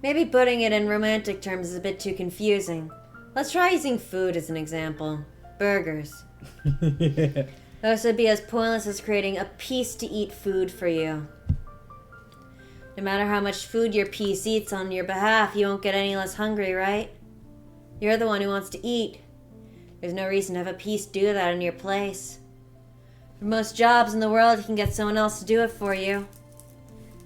Maybe putting it in romantic terms is a bit too confusing. Let's try using food as an example. Burgers. Those would be as pointless as creating a piece-to-eat food for you. No matter how much food your piece eats on your behalf, you won't get any less hungry, right? You're the one who wants to eat. There's no reason to have a piece do that in your place. For most jobs in the world, you can get someone else to do it for you.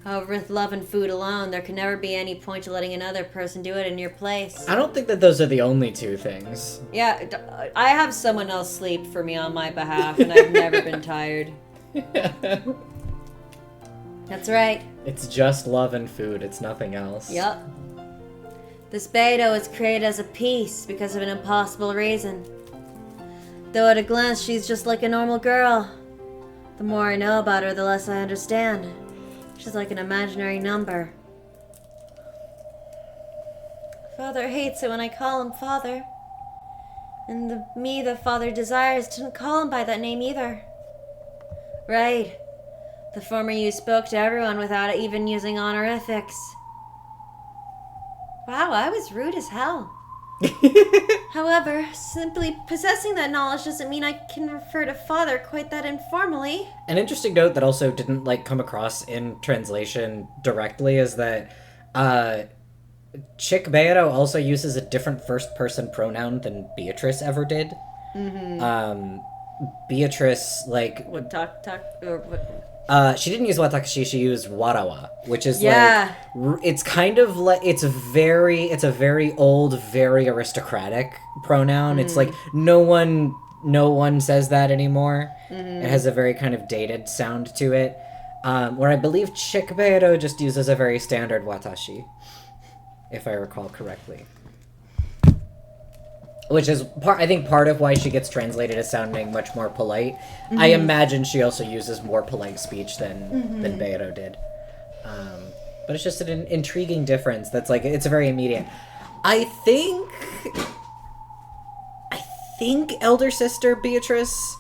However, with love and food alone, there can never be any point to letting another person do it in your place. I don't think that those are the only two things. Yeah, I have someone else sleep for me on my behalf, and I've never been tired. That's right. It's just love and food, it's nothing else. Yup. This Beidou was created as a piece because of an impossible reason. Though at a glance she's just like a normal girl. The more I know about her, the less I understand. She's like an imaginary number. Father hates it when I call him Father. And the me that Father desires didn't call him by that name either. Right. The former you spoke to everyone without even using honorifics. Wow, I was rude as hell. However, simply possessing that knowledge doesn't mean I can refer to Father quite that informally. An interesting note that also didn't come across in translation directly is that Chick Beidou also uses a different first-person pronoun than Beatrice ever did. Mm-hmm. Beatrice, What, talk, or what? She didn't use watashi, she used warawa, which is it's kind of like, it's a very old, very aristocratic pronoun. It's like, no one says that anymore. It has a very kind of dated sound to it. Where I believe Chick Beidou just uses a very standard watashi, if I recall correctly. Which is, I think, part of why she gets translated as sounding much more polite. Mm-hmm. I imagine she also uses more polite speech than Beidou did. But it's just an intriguing difference that's it's very immediate. I think elder sister Beatrice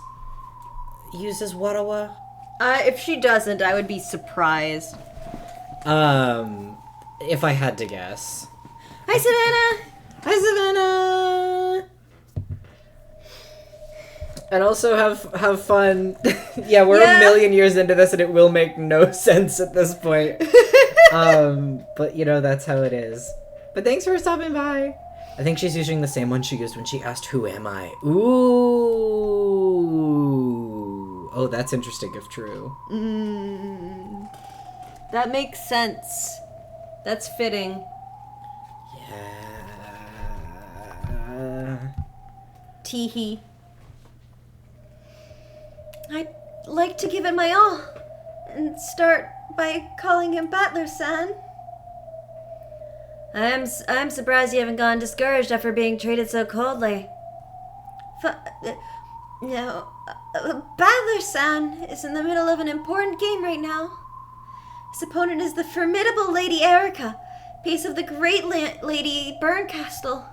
uses warawa. If she doesn't, I would be surprised. If I had to guess. Hi, Savannah! Hi, Savannah! And also have fun. Yeah, we're a million years into this and it will make no sense at this point. But that's how it is. But thanks for stopping by. I think she's using the same one she used when she asked, "Who am I?" Ooh. Oh, that's interesting if true. That makes sense. That's fitting. Yeah. Teehee. I'd like to give it my all and start by calling him Battler-san. I'm surprised you haven't gone discouraged after being treated so coldly. Battler-san is in the middle of an important game right now. His opponent is the formidable Lady Erica, piece of the great Lady Burncastle.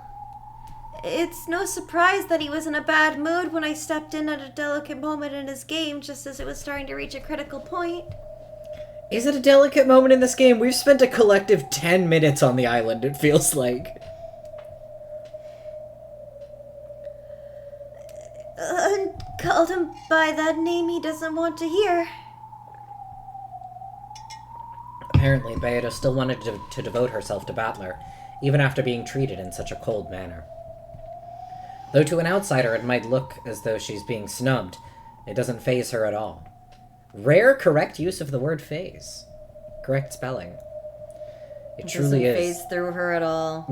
It's no surprise that he was in a bad mood when I stepped in at a delicate moment in his game, just as it was starting to reach a critical point. Is it a delicate moment in this game? We've spent a collective 10 minutes on the island, it feels like. Called him by that name he doesn't want to hear. Apparently, Beato still wanted to devote herself to Battler, even after being treated in such a cold manner. Though to an outsider it might look as though she's being snubbed, it doesn't faze her at all. Rare correct use of the word phase. Correct spelling. It truly is. Doesn't phase through her at all.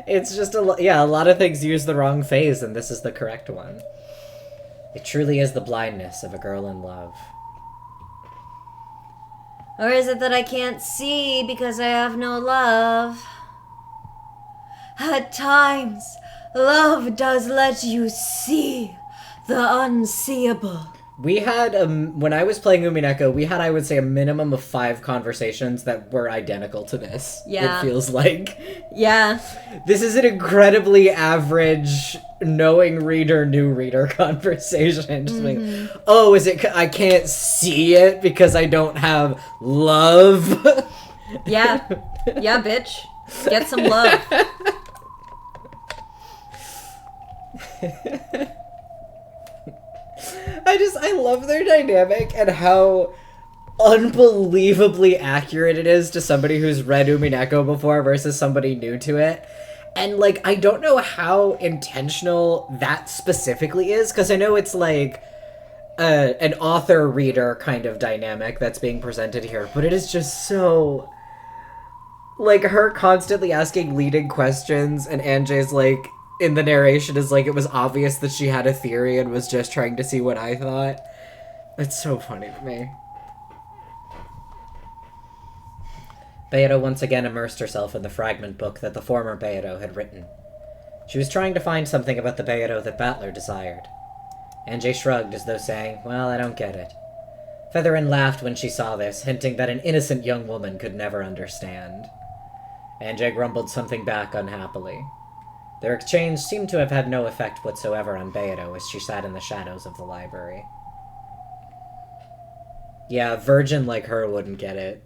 It's just a lot of things use the wrong phase, and this is the correct one. It truly is the blindness of a girl in love. Or is it that I can't see because I have no love? At times, love does let you see the unseeable. We had, when I was playing Umineko, we had, I would say, a minimum of 5 conversations that were identical to this. Yeah. It feels like. Yeah. This is an incredibly average, knowing reader, new reader conversation. Just like, oh, is it, I can't see it because I don't have love? Yeah. Yeah, bitch. Get some love. I love their dynamic and how unbelievably accurate it is to somebody who's read Umineko before versus somebody new to it. And, like, I don't know how intentional that specifically is, because I know it's, like, an author-reader kind of dynamic that's being presented here, but it is just so... Like, her constantly asking leading questions, and Anjay's, like, in the narration is like, it was obvious that she had a theory and was just trying to see what I thought. It's so funny to me. Beato once again immersed herself in the fragment book that the former Beato had written. She was trying to find something about the Beato that Battler desired. Anjay shrugged as though saying, well, I don't get it. Featherin laughed when she saw this, hinting that an innocent young woman could never understand. Anjay grumbled something back unhappily. Their exchange seemed to have had no effect whatsoever on Beato as she sat in the shadows of the library. Yeah, a virgin like her wouldn't get it.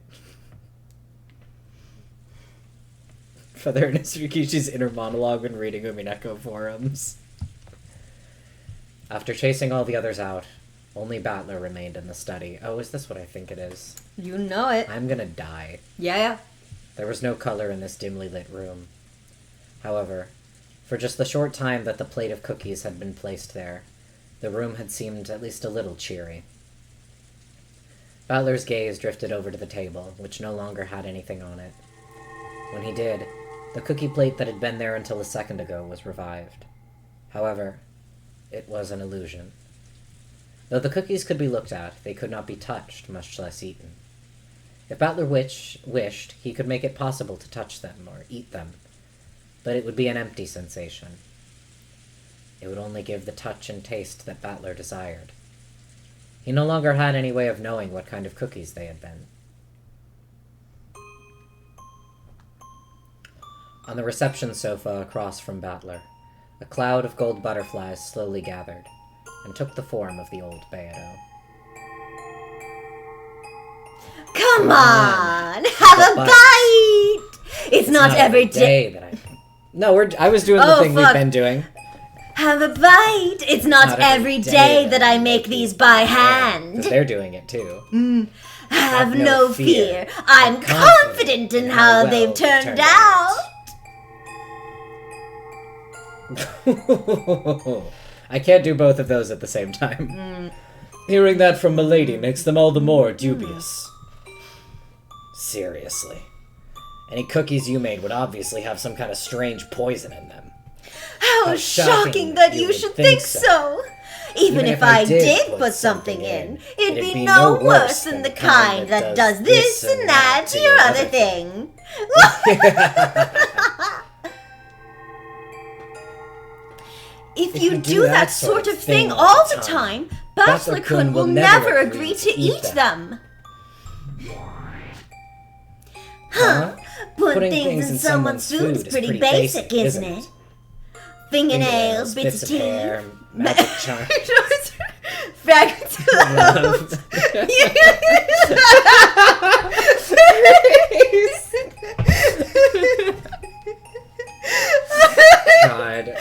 Feather is Rikishi's inner monologue when reading Umineko forums. After chasing all the others out, only Battler remained in the study. Oh, is this what I think it is? You know it. I'm gonna die. Yeah. There was no color in this dimly lit room. However, for just the short time that the plate of cookies had been placed there, the room had seemed at least a little cheery. Battler's gaze drifted over to the table, which no longer had anything on it. When he did, the cookie plate that had been there until a second ago was revived. However, it was an illusion. Though the cookies could be looked at, they could not be touched, much less eaten. If Battler wished, he could make it possible to touch them or eat them, but it would be an empty sensation. It would only give the touch and taste that Battler desired. He no longer had any way of knowing what kind of cookies they had been. On the reception sofa across from Battler, a cloud of gold butterflies slowly gathered, and took the form of the old Beato. Come on! Have a bite! It's not every day that I... No, I was doing the thing we've been doing. Have a bite! It's not every day that I make these by hand. Because they're doing it too. Have no fear. I'm confident in how they've turned out. I can't do both of those at the same time. Hearing that from milady makes them all the more dubious. Seriously. Any cookies you made would obviously have some kind of strange poison in them. How shocking that you should think so! Even if I did put something in, it'd be no worse than the kind that does this and that to your other thing. If you do that sort of thing all the time, Butler-kun will never agree to eat them. Huh? Putting things in someone's food is pretty basic, isn't it? Fingernails, bits of hair, magic charms. Fragments of love. God.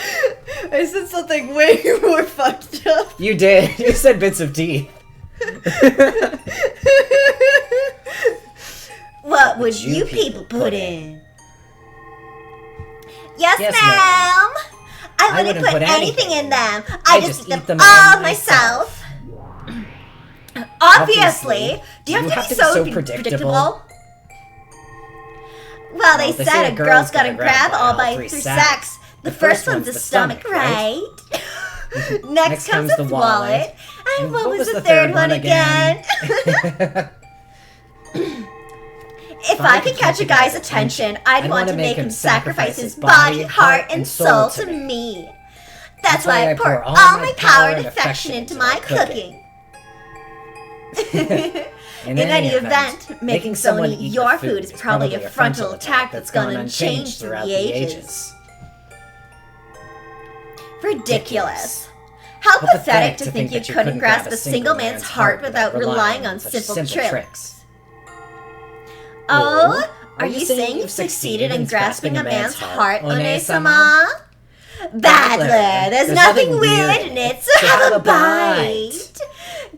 I said something way more fucked up. You did. You said bits of teeth. What would you people put in? Yes, ma'am. I wouldn't put anything in them. I just eat them all myself. Obviously. Do you have to be so predictable? Well, they said a girl's gotta grab all by through sex. The first one's the stomach, right? Next comes the wallet. And what was the third one again? If I could catch a guy's attention, I'd want to make him sacrifice his body, heart, and soul to me. That's why I pour all my power and affection into my cooking. In any event, making someone eat your food is probably a frontal attack that's gone unchanged through the ages. Ridiculous. How pathetic to think you couldn't grasp a single man's heart without relying on simple tricks. Oh, are you saying you've succeeded in grasping a man's heart, One-sama? Badler, there's nothing weird in it, so have a bite.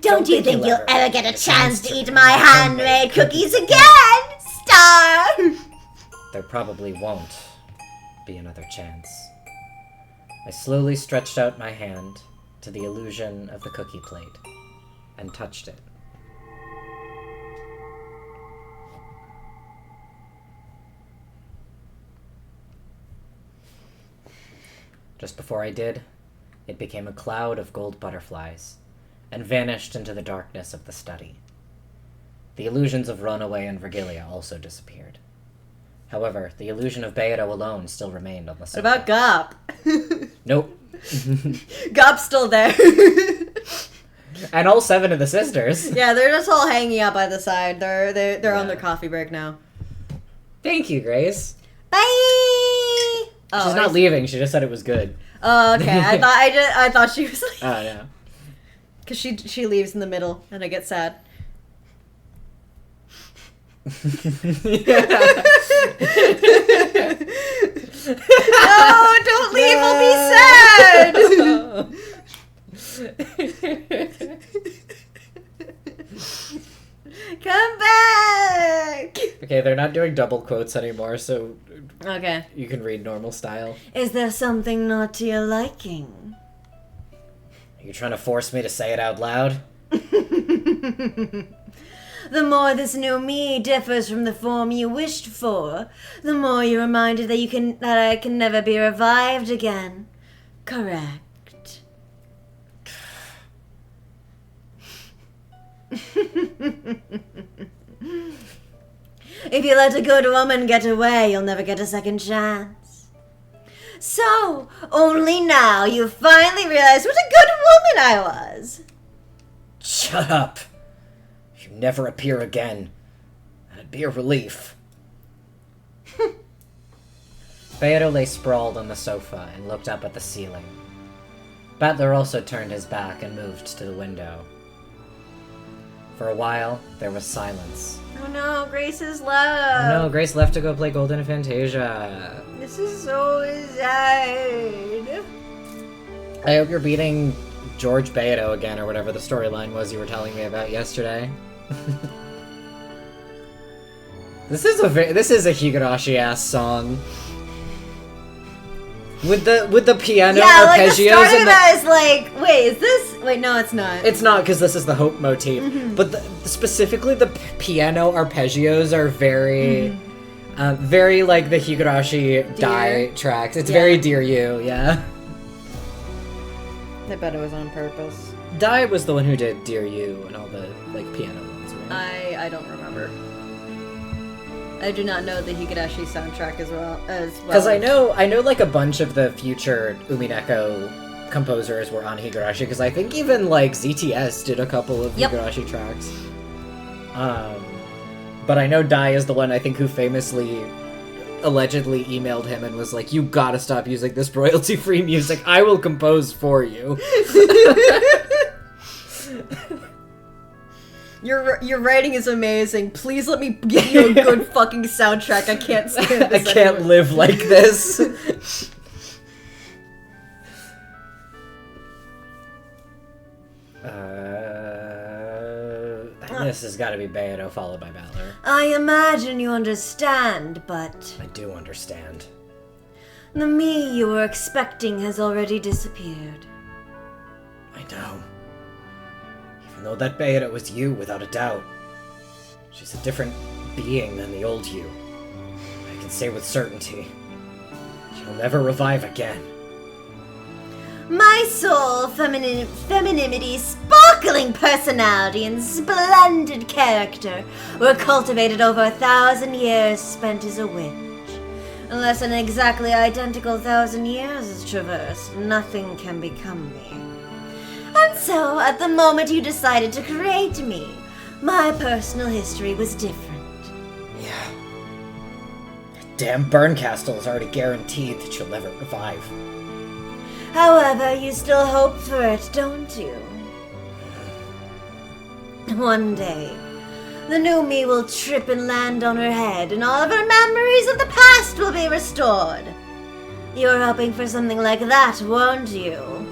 Don't you think you'll ever get a chance to eat my handmade cookies again, Star? There probably won't be another chance. I slowly stretched out my hand to the illusion of the cookie plate and touched it. Just before I did, it became a cloud of gold butterflies and vanished into the darkness of the study. The illusions of Runaway and Virgilia also disappeared. However, the illusion of Beato alone still remained on the sofa. What about Gop? Nope. Gop's still there. And all 7 of the sisters. Yeah, they're just all hanging out by the side. They're on their coffee break now. Thank you, Grace. Bye! She's not leaving. She just said it was good. Oh, okay. I thought she was like... Oh, yeah. Because she leaves in the middle, and I get sad. No, don't leave. I'll be sad. Come back. Okay, they're not doing double quotes anymore, so Okay. you can read normal style. Is there something not to your liking? Are you trying to force me to say it out loud? The more this new me differs from the form you wished for, the more you're reminded that I can never be revived again. Correct. If you let a good woman get away, you'll never get a second chance. So, only now you finally realize what a good woman I was. Shut up. If you never appear again, that'd be a relief. Beato lay sprawled on the sofa and looked up at the ceiling. Battler also turned his back and moved to the window. For a while, there was silence. Oh no, Grace is left. Oh no, Grace left to go play Golden Fantasia. This is so sad. I hope you're beating George Beato again, or whatever the storyline was you were telling me about yesterday. This is a Higurashi-ass song. With the piano Yeah, like the arpeggios start of and that is like, wait, is this? Wait, no, it's not. It's not, because this is the Hope motif. But specifically the piano arpeggios are very, very like the Higurashi Dai tracks. It's very Dear You, yeah. I bet it was on purpose. Dai was the one who did Dear You and all the like piano ones, right? I don't remember. I do not know the Higurashi soundtrack as well. Because I know like a bunch of the future Umineko composers were on Higurashi, because I think even like ZTS did a couple of Higurashi tracks. But I know Dai is the one I think who famously allegedly emailed him and was like, "You gotta stop using this royalty-free music. I will compose for you." Your writing is amazing. Please let me give you a good fucking soundtrack. I can't stand this. I can't live like this. This has got to be Beato followed by Valor. I imagine you understand, but I do understand. the me you were expecting has already disappeared. I know. Even though that Beato was you, without a doubt. She's a different being than the old you. I can say with certainty. She'll never revive again. My soul, femininity, sparkling personality, and splendid character were cultivated over 1,000 years spent as a witch. Unless an exactly identical 1,000 years is traversed, nothing can become me. And so, at the moment you decided to create me, my personal history was different. Yeah. That damn burn castle is already guaranteed that she'll never revive. However, you still hope for it, don't you? One day, the new me will trip and land on her head, and all of her memories of the past will be restored. You were hoping for something like that, weren't you?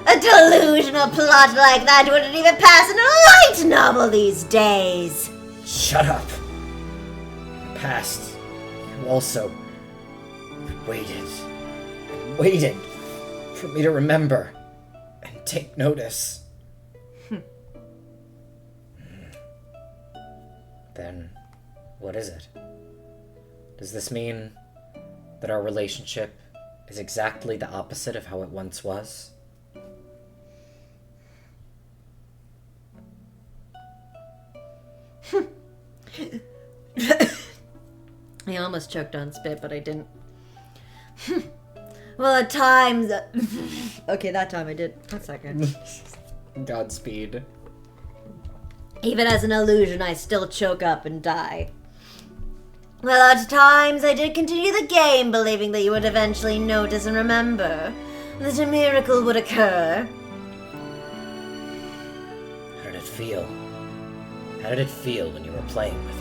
A delusional plot like that wouldn't even pass in a light novel these days. Shut up. In the past, you also waited for me to remember and take notice. Then, what is it? Does this mean that our relationship is exactly the opposite of how it once was? I almost choked on spit, but I didn't. Well, at times... Okay, that time I did. 1 second. Godspeed. Even as an illusion, I still choke up and die. Well, at times I did continue the game, believing that you would eventually notice and remember, that a miracle would occur. How did it feel? How did it feel when you were playing with me?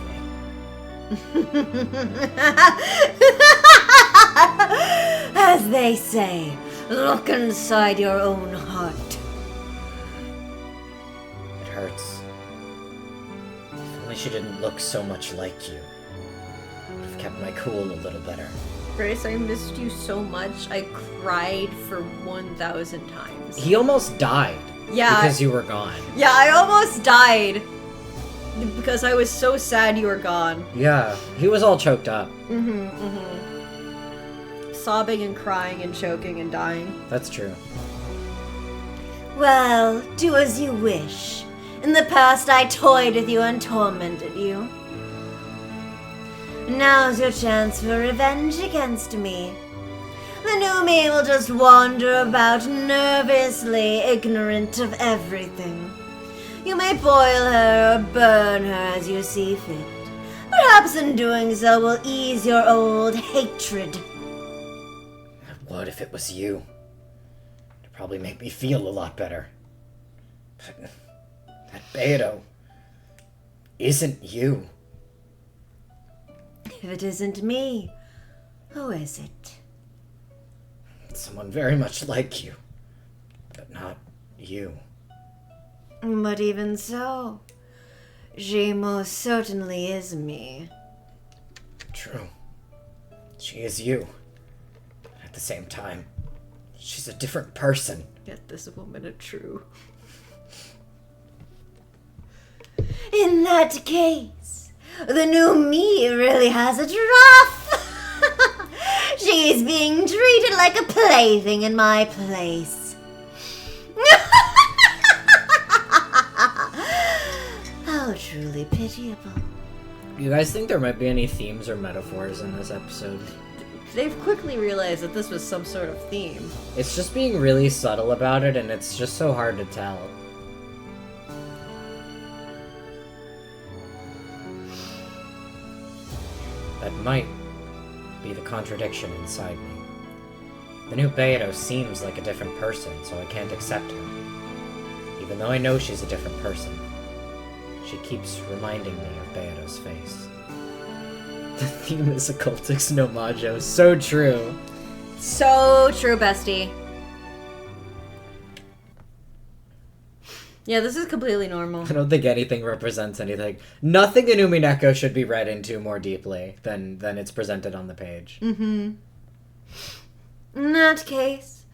As they say, look inside your own heart. It hurts. If only she didn't look so much like you. I would have kept my cool a little better. Grace, I missed you so much. I cried for 1,000 times. He almost died. Yeah. Because you were gone. Yeah, I almost died. Because I was so sad you were gone. Yeah, he was all choked up. Sobbing and crying and choking and dying. That's true. Well, do as you wish. In the past, I toyed with you and tormented you. Now's your chance for revenge against me. The new me will just wander about nervously ignorant of everything. You may boil her or burn her as you see fit. Perhaps in doing so will ease your old hatred. What if it was you? It'd probably make me feel a lot better. But that Beato isn't you. If it isn't me, who is it? It's someone very much like you, but not you. But even so, She most certainly is me. True. She is you. At the same time, she's a different person. Get this woman a true. In that case, the new me really has it rough. She's being treated like a plaything in my place. How truly pitiable. You guys think there might be any themes or metaphors in this episode? They've quickly realized that this was some sort of theme. It's just being really subtle about it, and it's just so hard to tell. That might be the contradiction inside me. The new Beato seems like a different person, so I can't accept her. Even though I know she's a different person, she keeps reminding me of Beato's face. The theme is occultics no majo. So true. So true, bestie. Yeah, this is completely normal. I don't think anything represents anything. Nothing in Umineko should be read into more deeply than it's presented on the page. Mm-hmm. In that case,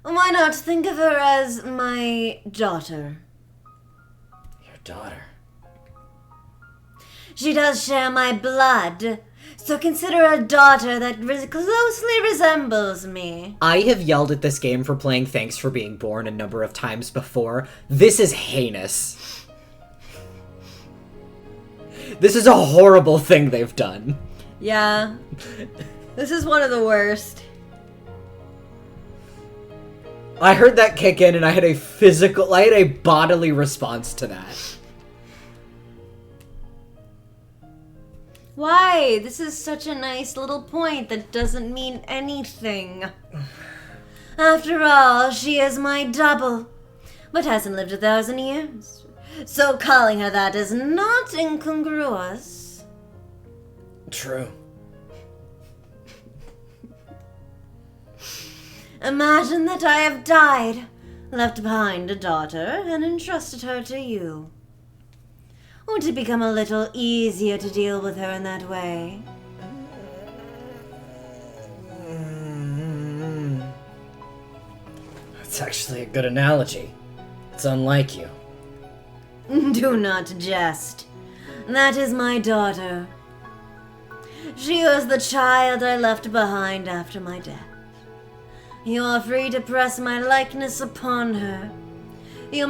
why not think of her as my daughter? Your daughter. She does share my blood, so consider a daughter that closely resembles me. I have yelled at this game for playing Thanks for Being Born a number of times before. This is heinous. This is a horrible thing they've done. Yeah. This is one of the worst. I heard that kick in and I had a bodily response to that. Why? This is such a nice little point that doesn't mean anything. After all, she is my double, but hasn't lived 1,000 years. So calling her that is not incongruous. True. Imagine that I have died, left behind a daughter, and entrusted her to you. Won't it become a little easier to deal with her in that way? That's actually a good analogy. It's unlike you. Do not jest. That is my daughter. She was the child I left behind after my death. You are free to press my likeness upon her. You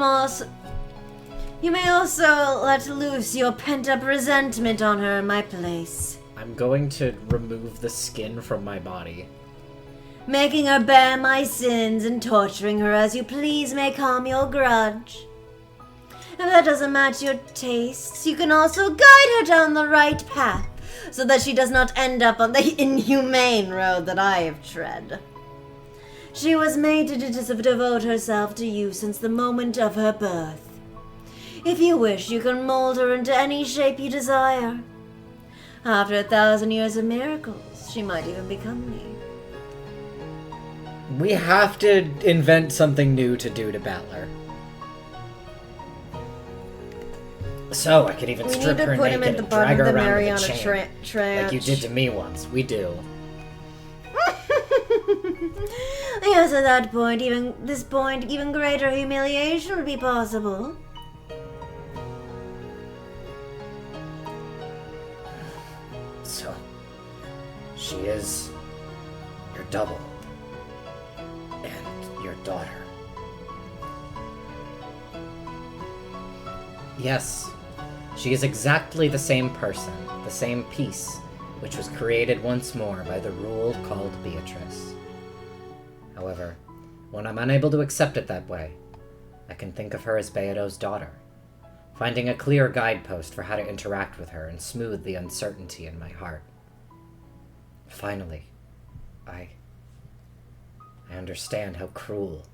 may also let loose your pent-up resentment on her in my place. I'm going to remove the skin from my body. Making her bear my sins and torturing her as you please may calm your grudge. If that doesn't match your tastes, you can also guide her down the right path, so that she does not end up on the inhumane road that I have tread. She was made to devote herself to you since the moment of her birth. If you wish, you can mold her into any shape you desire. After 1,000 years of miracles, she might even become me. We have to invent something new to do to Battler. So I could even strip her naked and drag her around with a chain. Like you did to me once. We do. Yes, at that point, even greater humiliation would be possible. So, she is your double and your daughter. Yes, she is exactly the same person, the same piece, which was created once more by the rule called Beatrice. However, when I'm unable to accept it that way, I can think of her as Beato's daughter, finding a clear guidepost for how to interact with her and smooth the uncertainty in my heart. Finally, I understand how cruel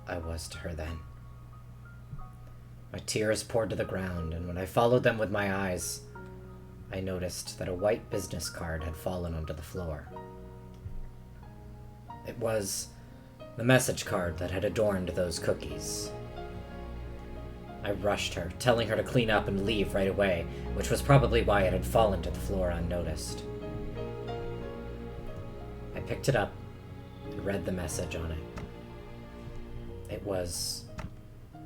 I was to her then. My tears poured to the ground, and when I followed them with my eyes, I noticed that a white business card had fallen onto the floor. It was the message card that had adorned those cookies. I rushed her, telling her to clean up and leave right away, which was probably why it had fallen to the floor unnoticed. I picked it up and read the message on it. It was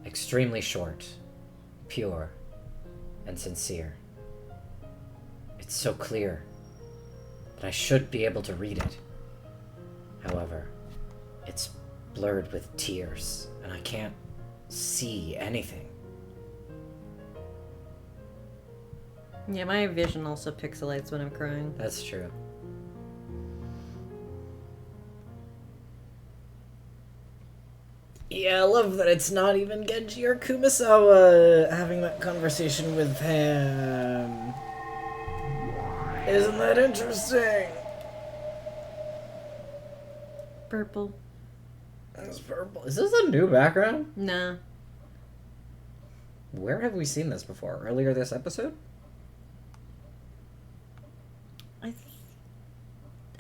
extremely short, pure, and sincere. It's so clear that I should be able to read it. However, it's blurred with tears, and I can't see anything. Yeah, my vision also pixelates when I'm crying. That's true. Yeah, I love that it's not even Genji or Kumasawa having that conversation with him. Isn't that interesting? Purple. That's purple. Is this a new background? Nah. Where have we seen this before? Earlier this episode?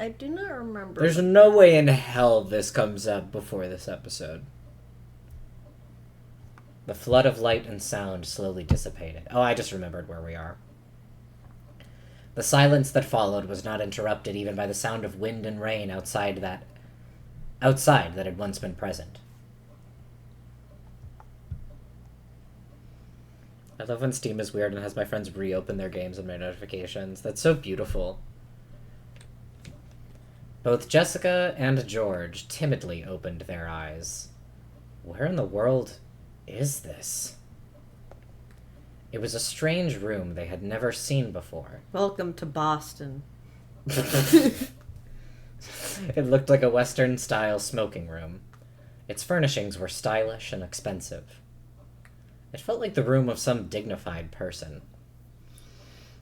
I do not remember. There's no way in hell this comes up before this episode. The flood of light and sound slowly dissipated. Oh, I just remembered where we are. The silence that followed was not interrupted even by the sound of wind and rain outside that had once been present. I love when Steam is weird and has my friends reopen their games and my notifications. That's so beautiful. Both Jessica and George timidly opened their eyes. Where in the world is this? It was a strange room they had never seen before. Welcome to Boston. It looked like a Western-style smoking room. Its furnishings were stylish and expensive. It felt like the room of some dignified person.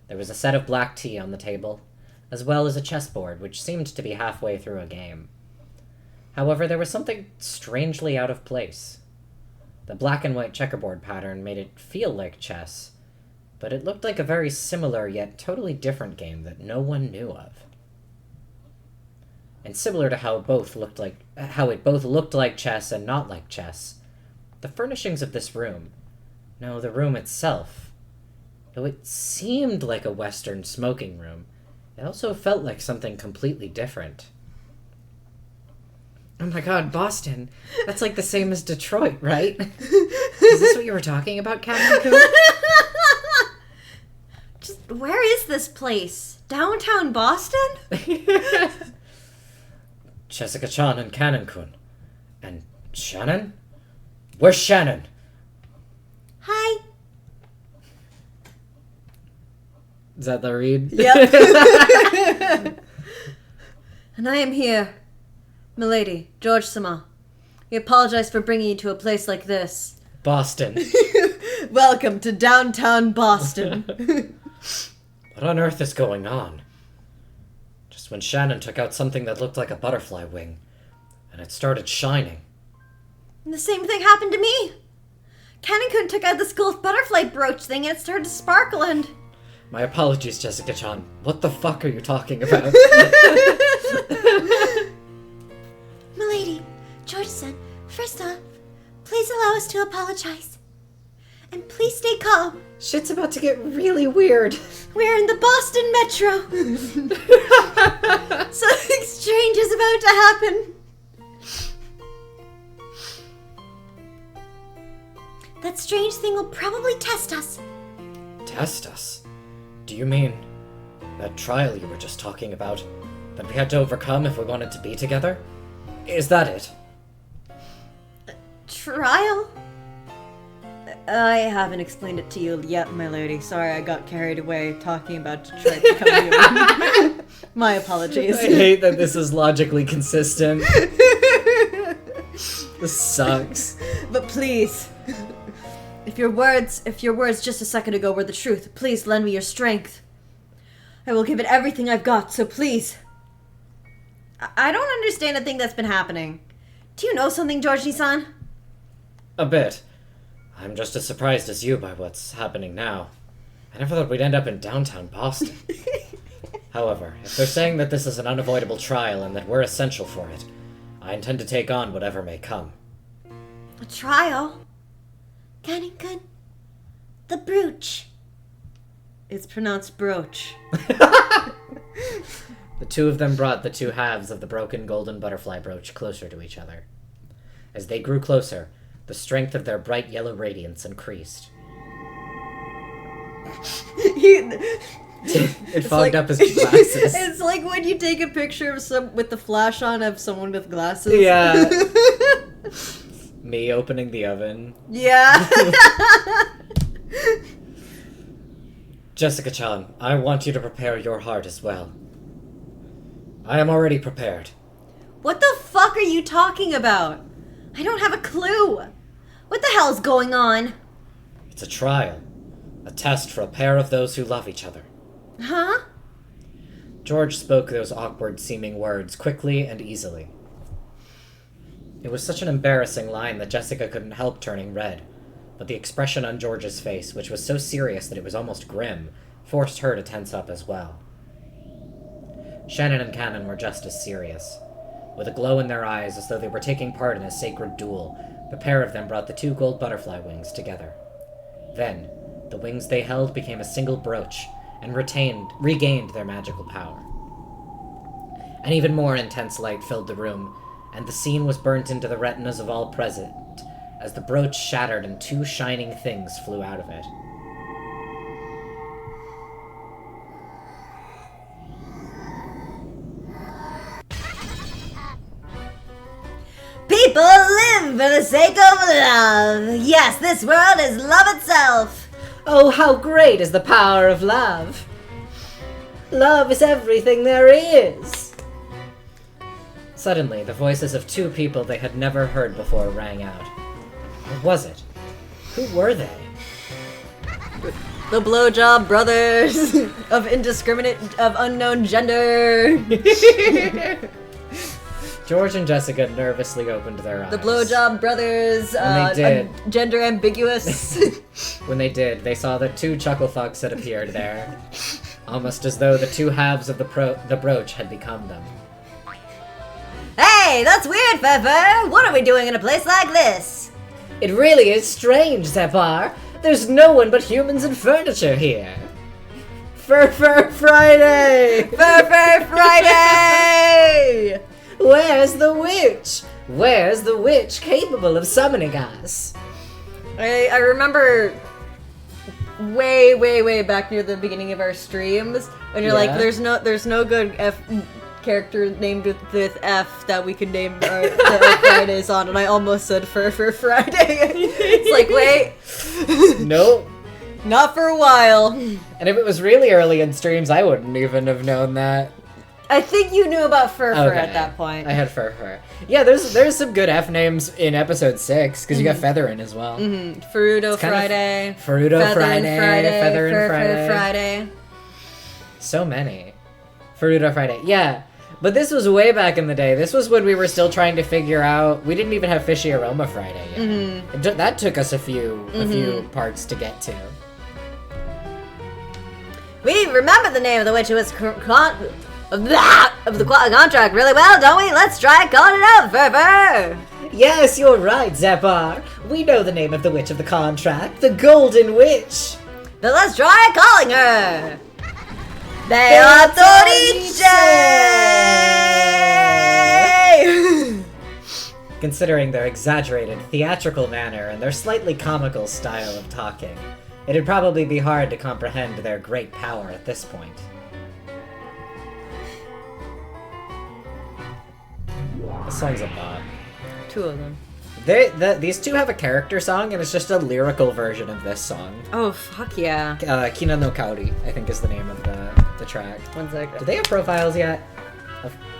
There was a set of black tea on the table, as well as a chessboard which seemed to be halfway through a game. However, there was something strangely out of place. The black and white checkerboard pattern made it feel like chess, but it looked like a very similar yet totally different game that no one knew of. And similar to how it both looked like chess and not like chess, the furnishings of this room, no, the room itself, though it seemed like a Western smoking room, it also felt like something completely different. Oh my god, Boston. That's like the same as Detroit, right? Is this what you were talking about, Captain? Just, where is this place? Downtown Boston? Jessica-chan and Cannon-kun. And Shannon? Where's Shannon? Hi. Is that the read? Yep. And I am here, milady, George-sama. We apologize for bringing you to a place like this. Boston. Welcome to downtown Boston. What on earth is going on? Just when Shannon took out something that looked like a butterfly wing, and it started shining. And the same thing happened to me. Cannon-kun took out this gold butterfly brooch thing and it started to sparkle and... My apologies, Jessica-chan. What the fuck are you talking about? Milady, George-san, first off, please allow us to apologize. And please stay calm. Shit's about to get really weird. We're in the Boston Metro. Something strange is about to happen. That strange thing will probably test us. Test us? Do you mean that trial you were just talking about, that we had to overcome if we wanted to be together? Is that it? Trial? I haven't explained it to you yet, my lady. Sorry, I got carried away talking about Detroit becoming human. My apologies. I hate that this is logically consistent. This sucks. But please, if your words just a second ago were the truth, please lend me your strength. I will give it everything I've got, so please. I don't understand a thing that's been happening. Do you know something, Georgie-san? A bit. I'm just as surprised as you by what's happening now. I never thought we'd end up in downtown Boston. However, if they're saying that this is an unavoidable trial and that we're essential for it, I intend to take on whatever may come. A trial? Cannon-kun, The brooch. It's pronounced brooch. The two of them brought the two halves of the broken golden butterfly brooch closer to each other. As they grew closer, the strength of their bright yellow radiance increased. It fogged up his glasses. It's like when you take a picture of with the flash on of someone with glasses. Yeah. Me opening the oven. Yeah. Jessica-chan, I want you to prepare your heart as well. I am already prepared. What the fuck are you talking about? I don't have a clue. What the hell's going on? It's a trial. A test for a pair of those who love each other. Huh? George spoke those awkward-seeming words quickly and easily. It was such an embarrassing line that Jessica couldn't help turning red, but the expression on George's face, which was so serious that it was almost grim, forced her to tense up as well. Shannon and Cannon were just as serious. With a glow in their eyes as though they were taking part in a sacred duel, the pair of them brought the two gold butterfly wings together. Then, the wings they held became a single brooch, and regained their magical power. An even more intense light filled the room, and the scene was burnt into the retinas of all present, as the brooch shattered and two shining things flew out of it. People live for the sake of love. Yes, this world is love itself. Oh, how great is the power of love! Love is everything there is! Suddenly, the voices of two people they had never heard before rang out. What was it? Who were they? The blowjob brothers of unknown gender. George and Jessica nervously opened their eyes. The blowjob brothers, When they did. Gender ambiguous. When they did, they saw that two chuckle fucks had appeared there, almost as though the two halves of the brooch had become them. Hey, that's weird, Feather. What are we doing in a place like this? It really is strange, Zephyr. There's no one but humans and furniture here. Fur Friday! Fur Friday! Where's the witch? Where's the witch capable of summoning us? I remember way back near the beginning of our streams when you're like, there's no good F character named with F that we could name our Fridays on, and I almost said Fur Friday. It's like, wait. Nope. Not for a while. And if it was really early in streams, I wouldn't even have known that. I think you knew about Fur at that point. I had Fur. Yeah, there's some good F names in episode 6, because you got Feather in as well. Mm-hmm. Feather Friday. Feather Friday. Fur Friday. So many. Feather Friday. Yeah. But this was way back in the day. This was when we were still trying to figure out... We didn't even have Fishy Aroma Friday yet. Mm-hmm. That took us a few parts to get to. We remember the name of the witch who was of the contract really well, don't we? Let's try calling it out, Fur. Yes, you're right, Zephyr. We know the name of the witch of the contract, the Golden Witch. Then let's try calling her Beatrice! Considering their exaggerated theatrical manner and their slightly comical style of talking, it'd probably be hard to comprehend their great power at this point. The song's a bop. Two of them. These two have a character song, and it's just a lyrical version of this song. Oh, fuck yeah. Kina no Kaori, I think is the name of the track. 1 second. Do they have profiles yet?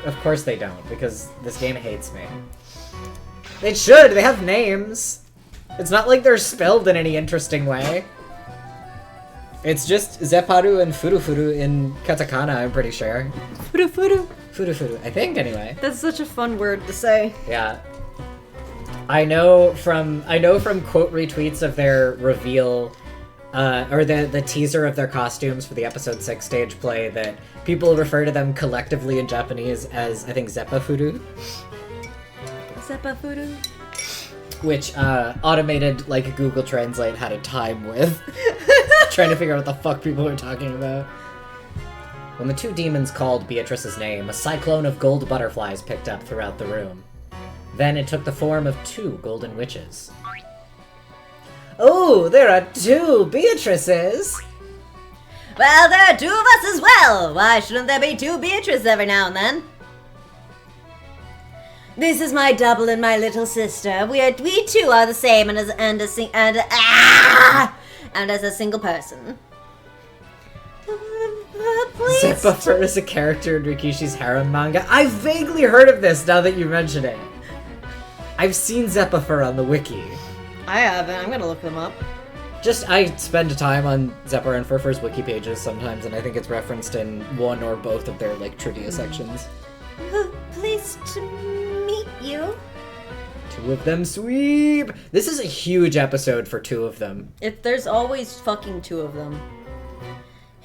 Of course they don't, because this game hates me. They should! They have names! It's not like they're spelled in any interesting way. It's just Zepharu and Furufuru in katakana, I'm pretty sure. Furufuru. Furufuru, I think, anyway. That's such a fun word to say. Yeah. I know from quote retweets of their reveal, or the teaser of their costumes for the episode 6 stage play, that people refer to them collectively in Japanese as, I think, Zeppafuru. Zeppafuru? which automated, like, Google Translate had a time with. Trying to figure out what the fuck people were talking about. When the two demons called Beatrice's name, a cyclone of gold butterflies picked up throughout the room. Then it took the form of two golden witches. Oh, there are two Beatrices! Well, there are two of us as well! Why shouldn't there be two Beatrices every now and then? This is my double and my little sister. We too are the same and as a single person. Please. Zephyr is a character in Rikishi's harem manga. I vaguely heard of this now that you mention it. I've seen Zephyr on the wiki. I haven't. I'm gonna look them up. I spend time on Zephyr and Furfur's wiki pages sometimes, and I think it's referenced in one or both of their, like, trivia sections. Pleased to meet you. Two of them sweep! This is a huge episode for two of them. There's always fucking two of them.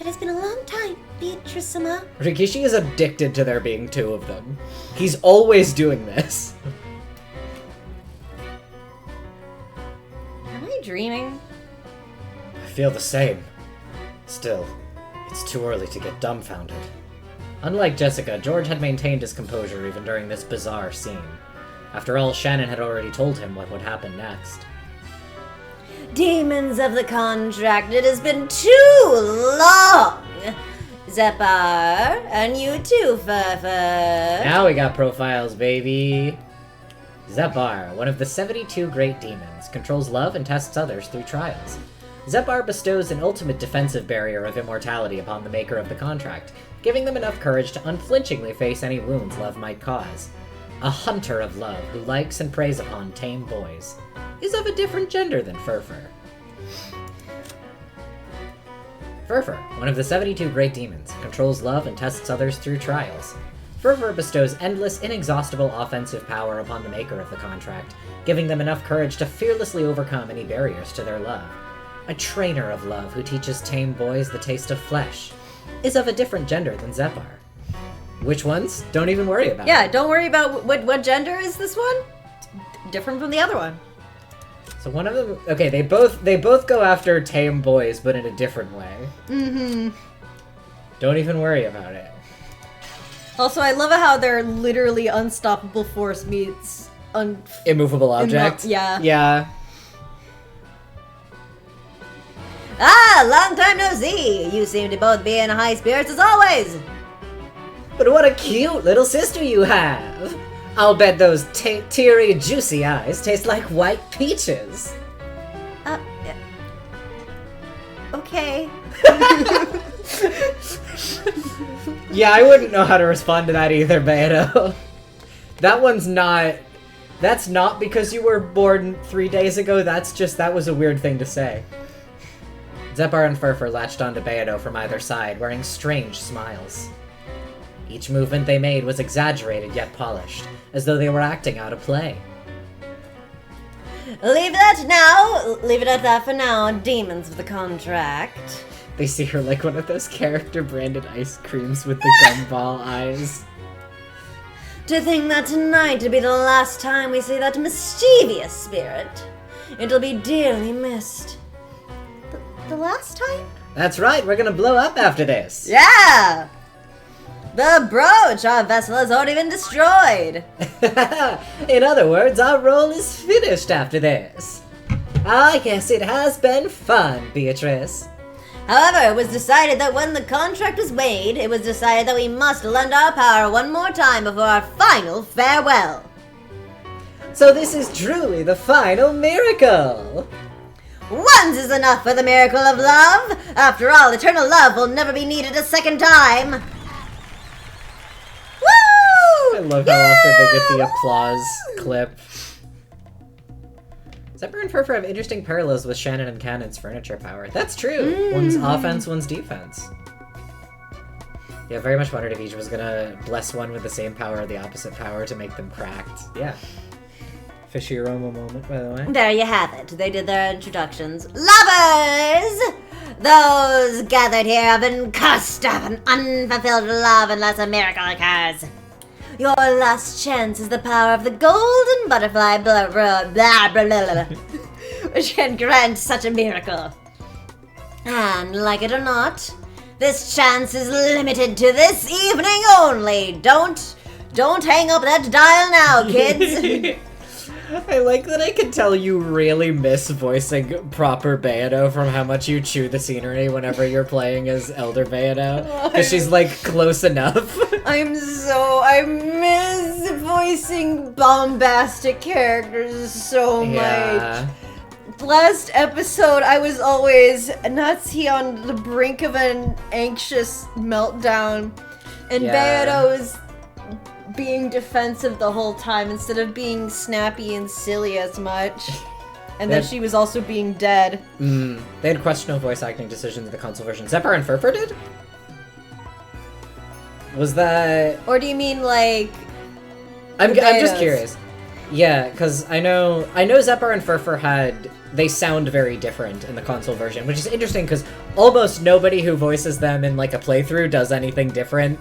It has been a long time, Beatrice-sama. Rikishi is addicted to there being two of them. He's always doing this. Am I dreaming? I feel the same. Still, it's too early to get dumbfounded. Unlike Jessica, George had maintained his composure even during this bizarre scene. After all, Shannon had already told him what would happen next. Demons of the contract, it has been too long! Zephyr, and you too, Furfur. Now we got profiles, baby! Zephyr, one of the 72 great demons, controls love and tests others through trials. Zephyr bestows an ultimate defensive barrier of immortality upon the maker of the contract, giving them enough courage to unflinchingly face any wounds love might cause. A hunter of love who likes and preys upon tame boys. Is of a different gender than Furfur. Furfur, one of the 72 great demons, controls love and tests others through trials. Furfur bestows endless, inexhaustible offensive power upon the maker of the contract, giving them enough courage to fearlessly overcome any barriers to their love. A trainer of love who teaches tame boys the taste of flesh. Is of a different gender than Zephyr. Which ones? Don't even worry about it. Yeah, don't worry about what gender is this one? Different from the other one. So one of them, okay, they both go after tame boys, but in a different way. Mm-hmm. Don't even worry about it. Also, I love how they're literally unstoppable force meets Immovable object? Yeah. Yeah. Ah, long time no see! You seem to both be in high spirits as always! But what a cute little sister you have! I'll bet those teary, juicy eyes taste like white peaches. Okay. Yeah, I wouldn't know how to respond to that either, Beto. That's not because you were born 3 days ago, that was a weird thing to say. Zephyr and Furfur latched onto Beto from either side, wearing strange smiles. Each movement they made was exaggerated yet polished, as though they were acting out a play. Leave it at that for now, demons of the contract. They see her like one of those character-branded ice creams with the gumball eyes. To think that tonight will be the last time we see that mischievous spirit. It'll be dearly missed. The last time? That's right, we're gonna blow up after this. Yeah! The brooch, our vessel has already been destroyed. In other words, our role is finished after this. Ah, yes, it has been fun, Beatrice. However, it was decided that when the contract was made, it was decided that we must lend our power one more time before our final farewell. So this is truly the final miracle. Once is enough for the miracle of love. After all, eternal love will never be needed a second time. Woo! I love how often they get the applause clip. Zephyr and Furfur have interesting parallels with Shannon and Cannon's furniture power. That's true. One's offense, one's defense. Yeah, very much wondered if each was gonna bless one with the same power or the opposite power to make them cracked. Yeah. Fishy aroma moment, by the way. There you have it. They did their introductions. Lovers! Those gathered here have been cursed to have an unfulfilled love unless a miracle occurs. Your last chance is the power of the golden butterfly, blah, blah, blah, blah, blah, blah, which can grant such a miracle. And, like it or not, this chance is limited to this evening only. Don't hang up that dial now, kids. I like that I can tell you really miss voicing proper Bayano from how much you chew the scenery whenever you're playing as Elder Bayano. Because she's, like, close enough. I miss voicing bombastic characters so much. Last episode, I was always nutsy on the brink of an anxious meltdown. And Bayano was being defensive the whole time instead of being snappy and silly as much. And then she was also being dead. They had questionable voice acting decisions in the console version. Zephyr and Furfur did? Was that... Or do you mean, like... I'm just curious. Yeah, because I know Zephyr and Furfur they sound very different in the console version, which is interesting because almost nobody who voices them in, like, a playthrough does anything different.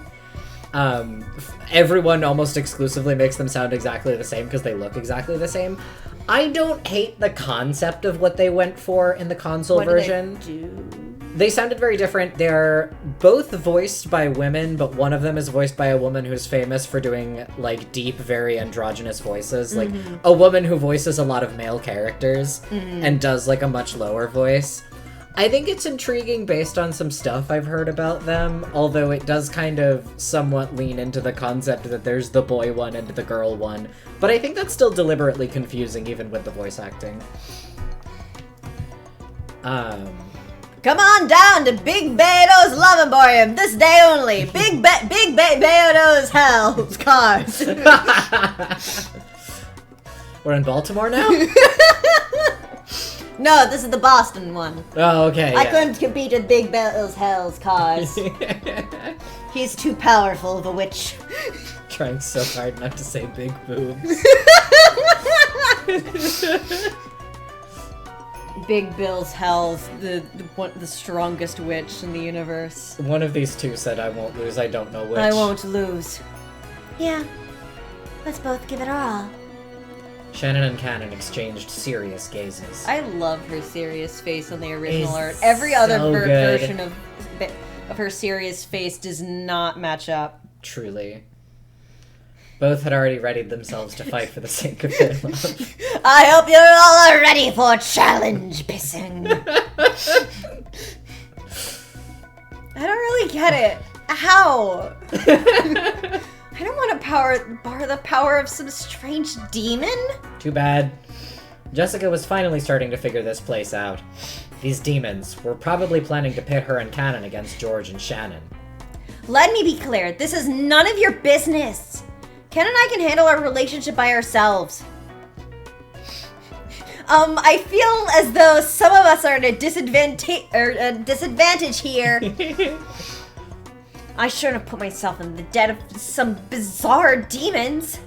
Everyone almost exclusively makes them sound exactly the same because they look exactly the same. I don't hate the concept of what they went for in the console version. What do they do? They sounded very different. They're both voiced by women, but one of them is voiced by a woman who's famous for doing, like, deep, very androgynous voices. Like, a woman who voices a lot of male characters and does, like, a much lower voice. I think it's intriguing based on some stuff I've heard about them, although it does kind of somewhat lean into the concept that there's the boy one and the girl one. But I think that's still deliberately confusing, even with the voice acting. Come on down to Big Bayano's Love Emporium this day only. Big Bayano's Hell's Cars. We're in Baltimore now? No, this is the Boston one. Oh, okay. I couldn't compete with Big Bell's Hell's Cars. He's too powerful of a witch. Trying so hard not to say big boobs. Big Bill's Hell's the strongest witch in the universe. One of these two said I won't lose, I don't know which. I won't lose. Yeah, let's both give it our all. Shannon and Cannon exchanged serious gazes. I love her serious face on the original It's art. Every other so good. version of her serious face does not match up. Truly. Both had already readied themselves to fight for the sake of their love. I hope you all are ready for challenge pissing. I don't really get it. How? I don't want to bar the power of some strange demon. Too bad. Jessica was finally starting to figure this place out. These demons were probably planning to pit her and Cannon against George and Shannon. Let me be clear, this is none of your business. Ken and I can handle our relationship by ourselves. I feel as though some of us are at a disadvantage here. I shouldn't have put myself in the debt of some bizarre demons.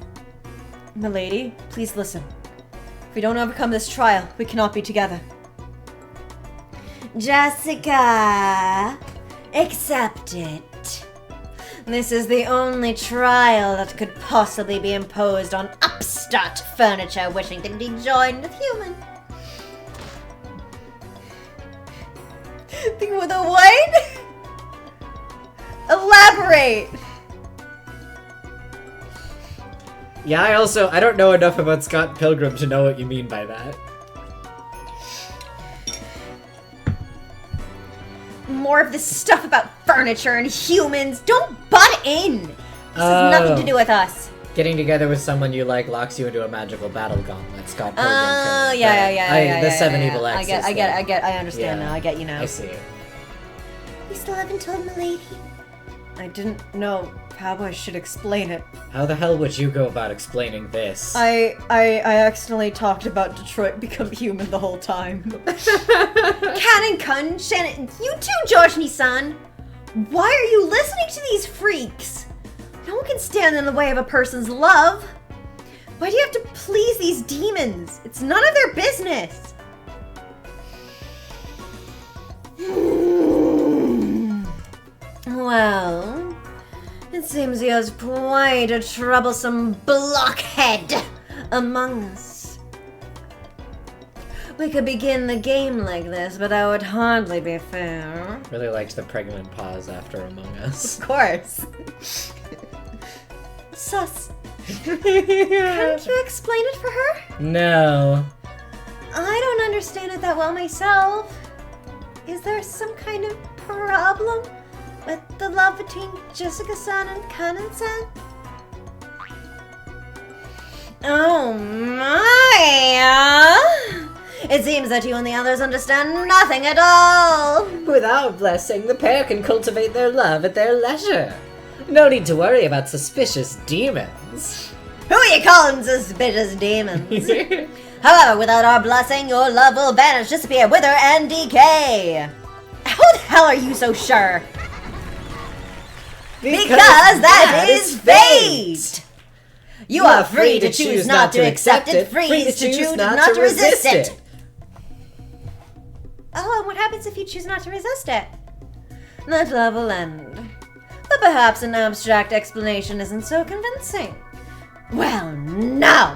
Milady, please listen. If we don't overcome this trial, we cannot be together. Jessica, accept it. This is the only trial that could possibly be imposed on upstart furniture wishing to be joined with human. With a what? Elaborate! Yeah, I don't know enough about Scott Pilgrim to know what you mean by that. More of this stuff about furniture and humans. Don't butt in! This has nothing to do with us. Getting together with someone you like locks you into a magical battle gauntlet. Scott Pilgrim. Oh, yeah. The Seven Evil Exes. I understand now. I get you now. I see. You still haven't told Milady? I didn't know how I should explain it. How the hell would you go about explaining this? I accidentally talked about Detroit Become Human the whole time. Cannon Kun, Shannon, you too, George Nissan. Why are you listening to these freaks? No one can stand in the way of a person's love. Why do you have to please these demons? It's none of their business. Well, it It seems he has quite a troublesome blockhead among us. We could begin the game like this, but that would hardly be fair. Really liked the pregnant pause after Among Us. Of course. Sus. Can't you explain it for her? No. I don't understand it that well myself. Is there some kind of problem with the love between Jessica-san and Kanan-san? Oh my! It seems that you and the others understand nothing at all. Without blessing, the pair can cultivate their love at their leisure. No need to worry about suspicious demons. Who are you calling suspicious demons? However, without our blessing, your love will vanish, disappear, wither, and decay. How the hell are you so sure? Because that is fate! You are free to choose not to accept it, free to choose not to resist it. Oh, and what happens if you choose not to resist it? That love will end. But perhaps an abstract explanation isn't so convincing. Well, no!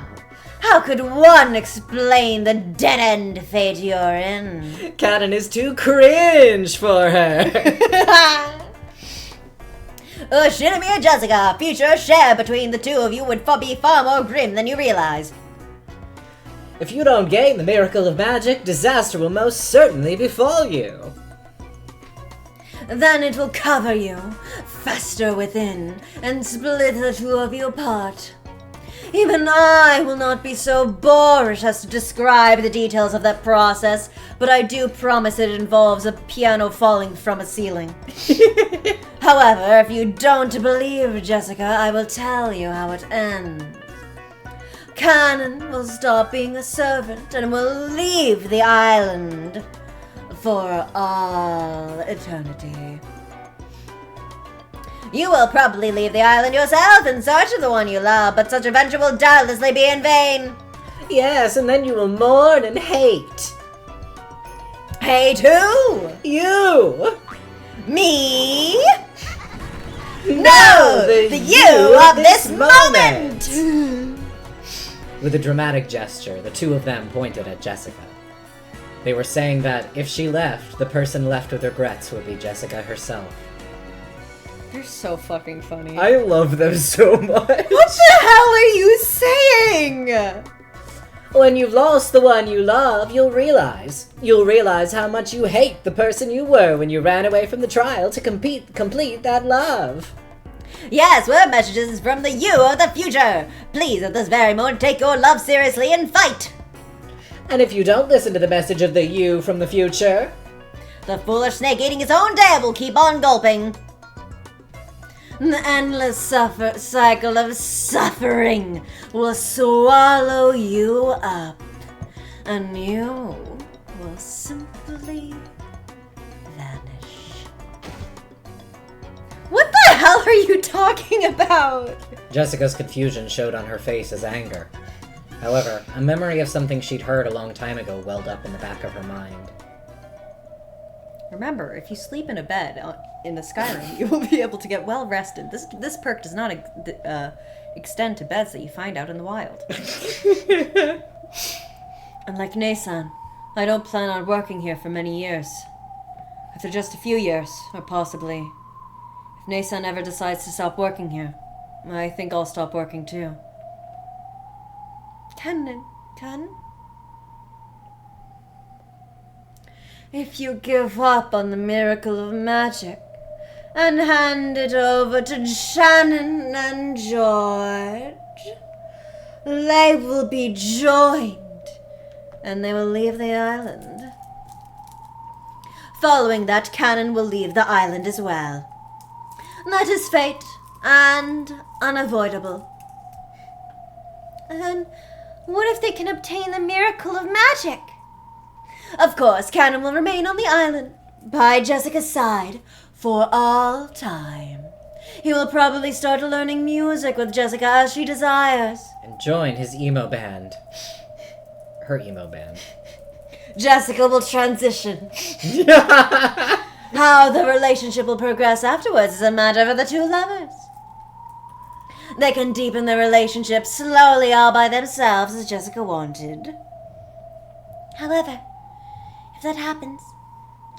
How could one explain the dead-end fate you're in? Kanan is too cringe for her. Shinami and Jessica, future share between the two of you would be far more grim than you realize. If you don't gain the miracle of magic, disaster will most certainly befall you. Then it will cover you, fester within, and split the two of you apart. Even I will not be so boorish as to describe the details of that process, but I do promise it involves a piano falling from a ceiling. However, if you don't believe Jessica, I will tell you how it ends. Kanan will stop being a servant and will leave the island for all eternity. You will probably leave the island yourself in search of the one you love, but such a venture will doubtlessly be in vain. Yes, and then you will mourn and hate. Hate who? You! Me? No! The you of this moment! With a dramatic gesture, the two of them pointed at Jessica. They were saying that if she left, the person left with regrets would be Jessica herself. You're so fucking funny. I love them so much. What the hell are you saying? When you've lost the one you love, you'll realize. You'll realize how much you hate the person you were when you ran away from the trial to complete that love. Yes, word messages from the you of the future. Please, at this very moment, take your love seriously and fight. And if you don't listen to the message of the you from the future, the foolish snake eating its own tail will keep on gulping. The endless cycle of suffering will swallow you up, and you will simply vanish. What the hell are you talking about? Jessica's confusion showed on her face as anger. However, a memory of something she'd heard a long time ago welled up in the back of her mind. Remember, if you sleep in a bed in the Skyrim, you will be able to get well rested. This perk does not extend to beds that you find out in the wild. Unlike Nasan, I don't plan on working here for many years. After just a few years, or possibly, if Nasan ever decides to stop working here, I think I'll stop working too. Kanan? If you give up on the miracle of magic and hand it over to Shannon and George, they will be joined and they will leave the island. Following that, Kanan will leave the island as well. That is fate and unavoidable. And then, what if they can obtain the miracle of magic? Of course, Kanan will remain on the island, by Jessica's side, for all time. He will probably start learning music with Jessica as she desires. And join his emo band. Her emo band. Jessica will transition. How the relationship will progress afterwards is a matter for the two lovers. They can deepen their relationship slowly all by themselves, as Jessica wanted. However, if that happens,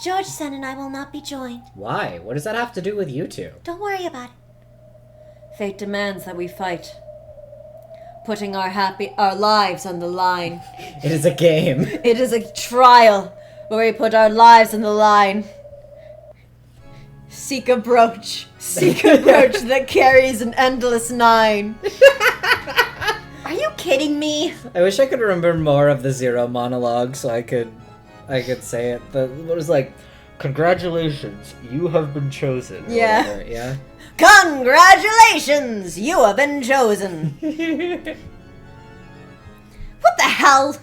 George-san and I will not be joined. Why? What does that have to do with you two? Don't worry about it. Fate demands that we fight, putting our lives on the line. It is a game. It is a trial where we put our lives on the line. Seek a brooch that carries an endless 9. Are you kidding me? I wish I could remember more of the Zero monologue so I could say it. But it was like, congratulations, you have been chosen. Yeah. Whatever, yeah. Congratulations! You have been chosen! What the hell?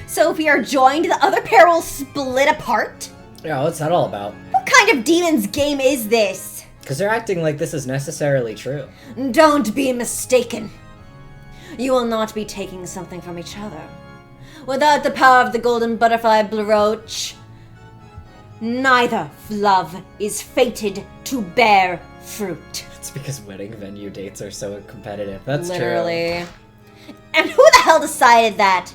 So if we are joined, the other pair will split apart? Yeah, what's that all about? What kind of demon's game is this? Because they're acting like this is necessarily true. Don't be mistaken. You will not be taking something from each other. Without the power of the golden butterfly brooch, neither love is fated to bear fruit. It's because wedding venue dates are so competitive. That's Literally. true. And who the hell decided that?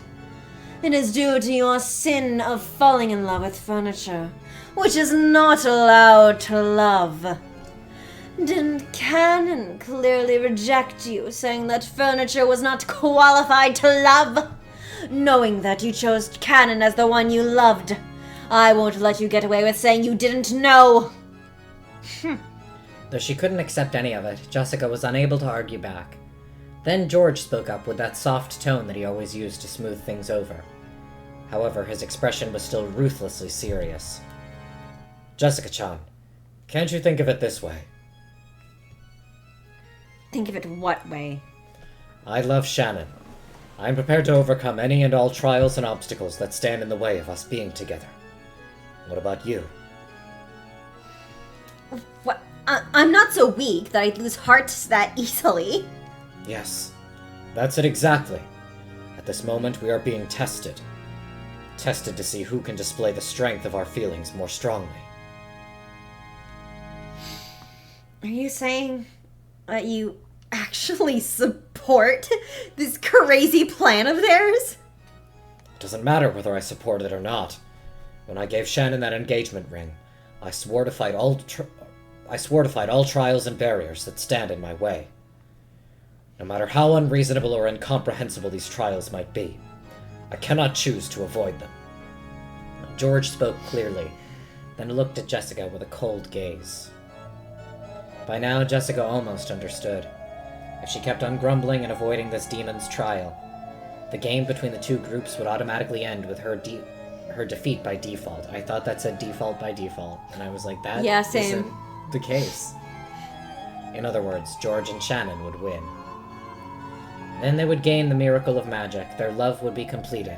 It is due to your sin of falling in love with furniture, which is not allowed to love. Didn't Canon clearly reject you, saying that furniture was not qualified to love? Knowing that you chose Canon as the one you loved, I won't let you get away with saying you didn't know. Though she couldn't accept any of it, Jessica was unable to argue back. Then George spoke up with that soft tone that he always used to smooth things over. However, his expression was still ruthlessly serious. Jessica-chan, can't you think of it this way? Think of it what way? I love Shannon. I am prepared to overcome any and all trials and obstacles that stand in the way of us being together. What about you? What? I'm not so weak that I'd lose hearts that easily. Yes, that's it exactly. At this moment, we are being tested. Tested to see who can display the strength of our feelings more strongly. Are you saying that you actually support this crazy plan of theirs? It doesn't matter whether I support it or not. When I gave Shannon that engagement ring, I swore to fight all trials and barriers that stand in my way. No matter how unreasonable or incomprehensible these trials might be, I cannot choose to avoid them. George spoke clearly, then looked at Jessica with a cold gaze. By now, Jessica almost understood. If she kept on grumbling and avoiding this demon's trial, the game between the two groups would automatically end with her defeat by default. I thought that said default by default, and I was like, that isn't the case. In other words, George and Shannon would win. Then they would gain the miracle of magic, their love would be completed,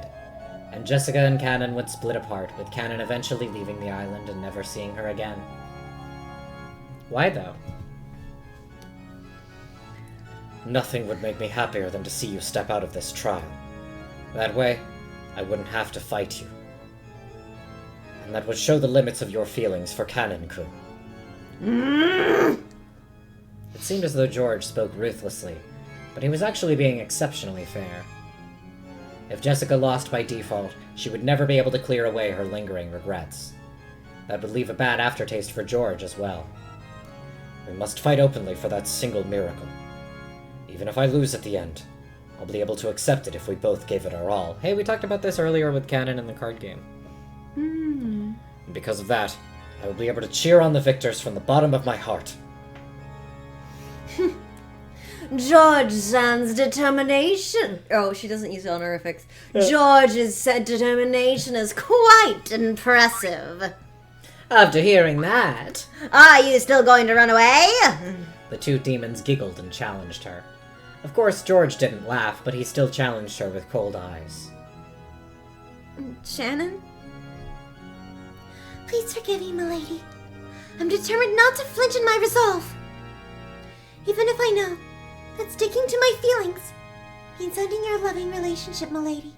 and Jessica and Canon would split apart, with Canon eventually leaving the island and never seeing her again. Why, though? Nothing would make me happier than to see you step out of this trial. That way, I wouldn't have to fight you. And that would show the limits of your feelings for Canon-kun. It seemed as though George spoke ruthlessly, but he was actually being exceptionally fair. If Jessica lost by default, she would never be able to clear away her lingering regrets. That would leave a bad aftertaste for George as well. We must fight openly for that single miracle. Even if I lose at the end, I'll be able to accept it if we both gave it our all. Hey, we talked about this earlier with Canon in the card game. And because of that, I will be able to cheer on the victors from the bottom of my heart. George-san's determination. Oh, she doesn't use honorifics. George's determination is quite impressive. After hearing that... Are you still going to run away? The two demons giggled and challenged her. Of course, George didn't laugh, but he still challenged her with cold eyes. Shannon? Please forgive me, milady. I'm determined not to flinch in my resolve. Even if I know that sticking to my feelings means ending your loving relationship, milady.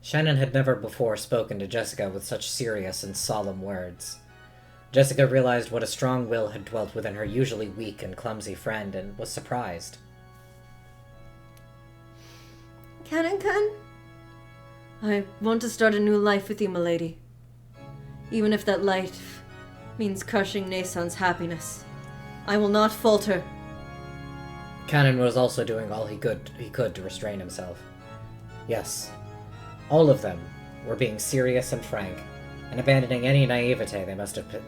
Shannon had never before spoken to Jessica with such serious and solemn words. Jessica realized what a strong will had dwelt within her usually weak and clumsy friend, and was surprised. Canon-kun, I want to start a new life with you, milady. Even if that life means crushing Nasan's happiness, I will not falter. Canon was also doing all he could to restrain himself. Yes, all of them were being serious and frank, and abandoning any naivete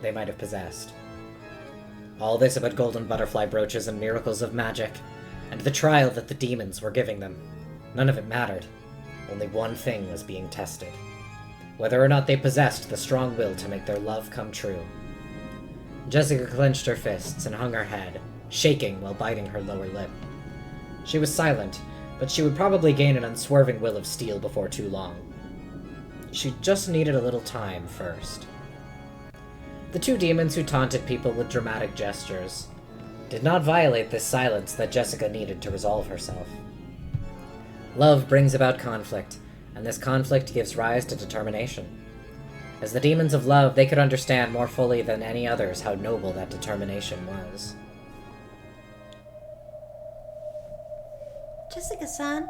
they might have possessed. All this about golden butterfly brooches and miracles of magic, and the trial that the demons were giving them. None of it mattered. Only one thing was being tested. Whether or not they possessed the strong will to make their love come true. Jessica clenched her fists and hung her head, shaking while biting her lower lip. She was silent, but she would probably gain an unswerving will of steel before too long. She just needed a little time first. The two demons who taunted people with dramatic gestures did not violate this silence that Jessica needed to resolve herself. Love brings about conflict, and this conflict gives rise to determination. As the demons of love, they could understand more fully than any others how noble that determination was. Jessica-san.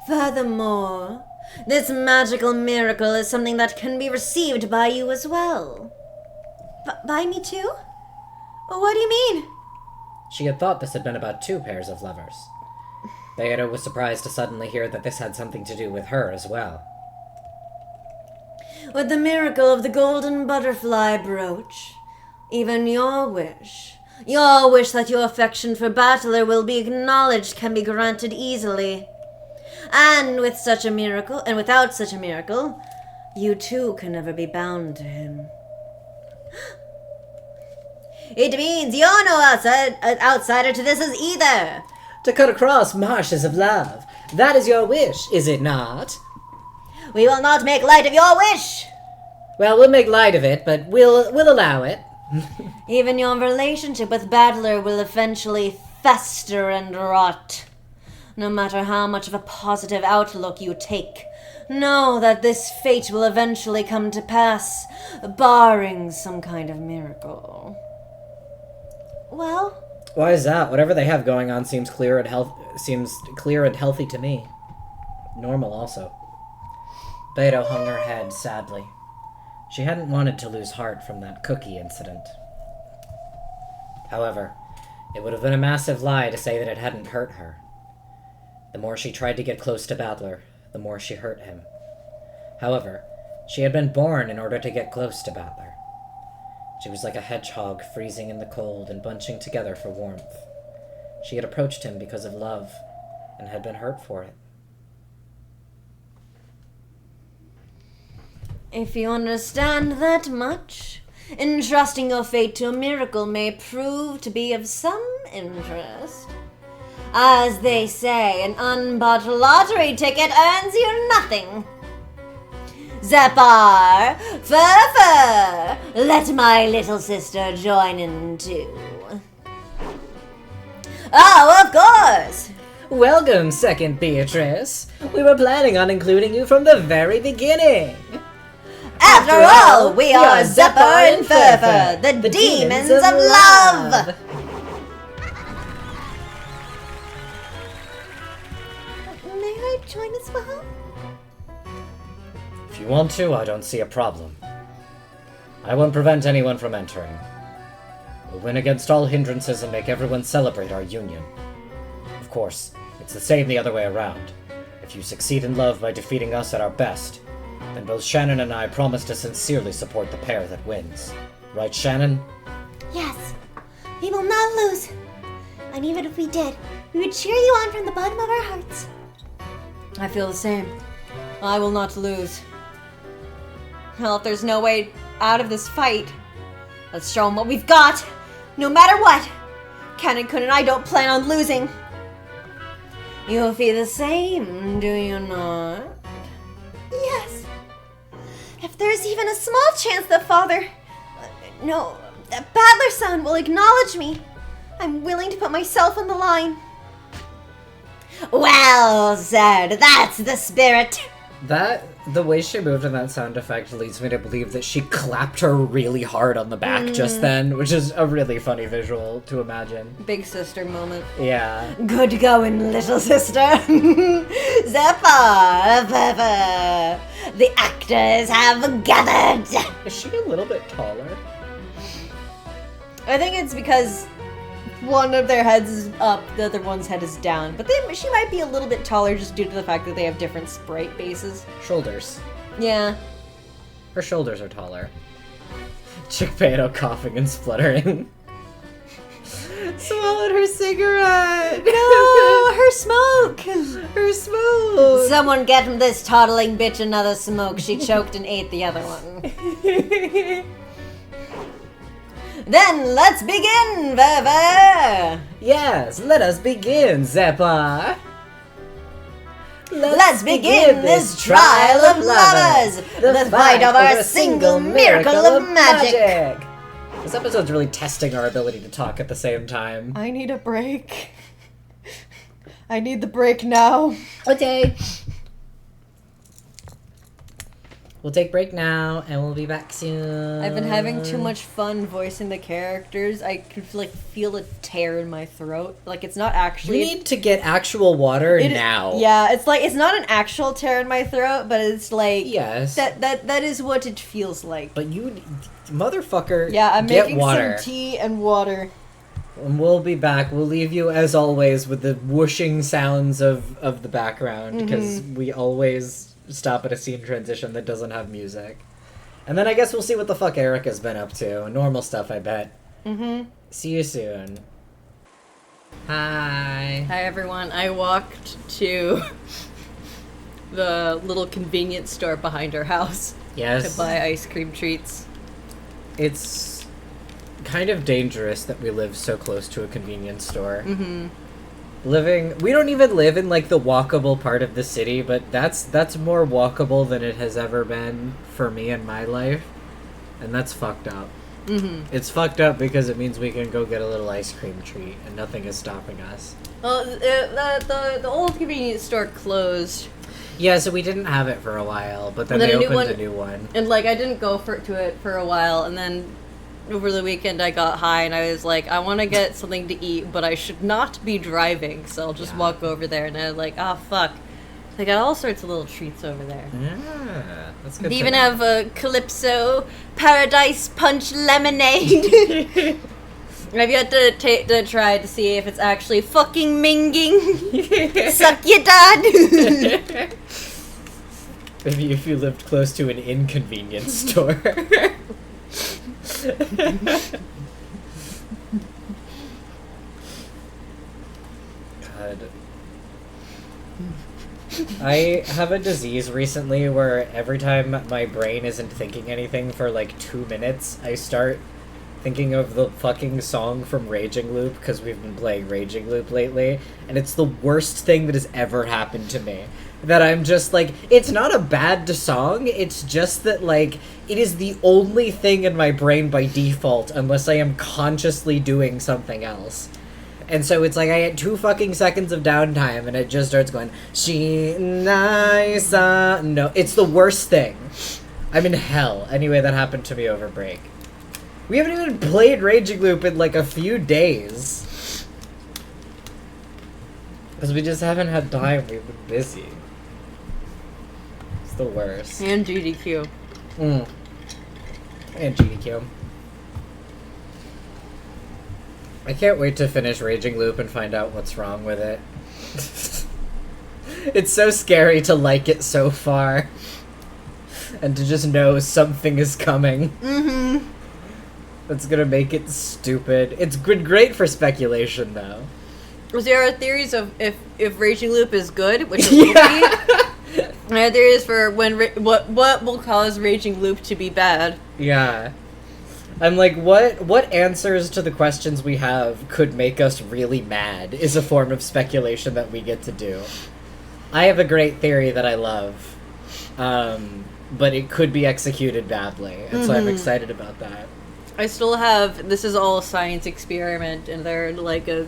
Furthermore, this magical miracle is something that can be received by you as well. By me too? What do you mean? She had thought this had been about two pairs of lovers. Beata was surprised to suddenly hear that this had something to do with her as well. With the miracle of the golden butterfly brooch, even your wish that your affection for Battler will be acknowledged can be granted easily. And with such a miracle, and without such a miracle, you too can never be bound to him. It means you're no outsider to this as either. To cut across marshes of love. That is your wish, is it not? We will not make light of your wish. Well, we'll make light of it, but we'll allow it. Even your relationship with Battler will eventually fester and rot. No matter how much of a positive outlook you take, know that this fate will eventually come to pass, barring some kind of miracle. Well? Why is that? Whatever they have going on seems clear and healthy to me. Normal also. Beto hung her head sadly. She hadn't wanted to lose heart from that cookie incident. However, it would have been a massive lie to say that it hadn't hurt her. The more she tried to get close to Battler, the more she hurt him. However, she had been born in order to get close to Battler. She was like a hedgehog freezing in the cold and bunching together for warmth. She had approached him because of love, and had been hurt for it. If you understand that much, entrusting your fate to a miracle may prove to be of some interest. As they say, an unbought lottery ticket earns you nothing. Zephyr, Furfur, let my little sister join in too. Oh, of course! Welcome, Second Beatrice. We were planning on including you from the very beginning. After all, we are Zephyr and Furfur, the demons of love! May I join as well? If you want to, I don't see a problem. I won't prevent anyone from entering. We'll win against all hindrances and make everyone celebrate our union. Of course, it's the same the other way around. If you succeed in love by defeating us at our best, then both Shannon and I promise to sincerely support the pair that wins. Right, Shannon? Yes, we will not lose. And even if we did, we would cheer you on from the bottom of our hearts. I feel the same. I will not lose. Well, if there's no way out of this fight, let's show them what we've got, no matter what. Canon-kun and I don't plan on losing. You feel the same, do you not? Yes. If there's even a small chance that Battler-san will acknowledge me, I'm willing to put myself on the line. Well said, that's the spirit. The way she moved in that sound effect leads me to believe that she clapped her really hard on the back just then, which is a really funny visual to imagine. Big sister moment. Yeah. Good going, little sister. Zappa. The actors have gathered. Is she a little bit taller? I think it's because one of their heads is up, the other one's head is down. But she might be a little bit taller just due to the fact that they have different sprite bases. Shoulders. Yeah. Her shoulders are taller. Chick Beto coughing and spluttering. Swallowed her cigarette! No, her smoke! Her smoke! Someone get this toddling bitch another smoke. She choked and ate the other one. Then let's begin, Verver! Yes, let us begin, Zappa! Let's begin this trial of lovers! The fight of our single miracle of magic! This episode's really testing our ability to talk at the same time. I need a break. I need the break now. Okay. We'll take break now, and we'll be back soon. I've been having too much fun voicing the characters. I could feel a tear in my throat. Like it's not actually. We need to get actual water now. Yeah, it's not an actual tear in my throat, but it's like yes. That is what it feels like. But you, motherfucker. Yeah, I'm get making water. some tea and water. And we'll be back. We'll leave you as always with the whooshing sounds of the background because we always stop at a scene transition that doesn't have music. And then I guess we'll see what the fuck Erica's been up to. Normal stuff, I bet. See you soon. Hi. Hi, everyone. I walked to the little convenience store behind our house to buy ice cream treats. It's kind of dangerous that we live so close to a convenience store. We don't even live in like the walkable part of the city, but that's more walkable than it has ever been for me in my life, and that's fucked up. It's fucked up because it means we can go get a little ice cream treat and nothing is stopping us. Well, the old convenience store closed. Yeah, so we didn't have it for a while, but then they opened a new one. And like I didn't go to it for a while, and then over the weekend I got high and I was like, I want to get something to eat, but I should not be driving, so I'll just walk over there. And I was like, oh fuck, they got all sorts of little treats over there. Yeah, that's good. They even have a Calypso Paradise Punch Lemonade. I've yet to try to see if it's actually fucking minging. Suck your dad. Maybe if you lived close to an inconvenience store. God. I have a disease recently where every time my brain isn't thinking anything for like 2 minutes, I start thinking of the fucking song from Raging Loop, because we've been playing Raging Loop lately, and it's the worst thing that has ever happened to me. That I'm just like, it's not a bad song, it's just that like, it is the only thing in my brain by default unless I am consciously doing something else. And so it's like I get 2 fucking seconds of downtime and it just starts going, no, it's the worst thing. I'm in hell. Anyway, that happened to me over break. We haven't even played Raging Loop in like a few days. Because we just haven't had time, we've been busy. It's the worst. And GDQ. And GDQ. I can't wait to finish Raging Loop and find out what's wrong with it. It's so scary to like it so far. And to just know something is coming. That's gonna make it stupid. It's great for speculation, though. There are theories of if Raging Loop is good, which it will be. There are theories for what will cause Raging Loop to be bad. Yeah. I'm like, what answers to the questions we have could make us really mad is a form of speculation that we get to do. I have a great theory that I love, but it could be executed badly, and so I'm excited about that. I still have, this is all a science experiment, and they're like a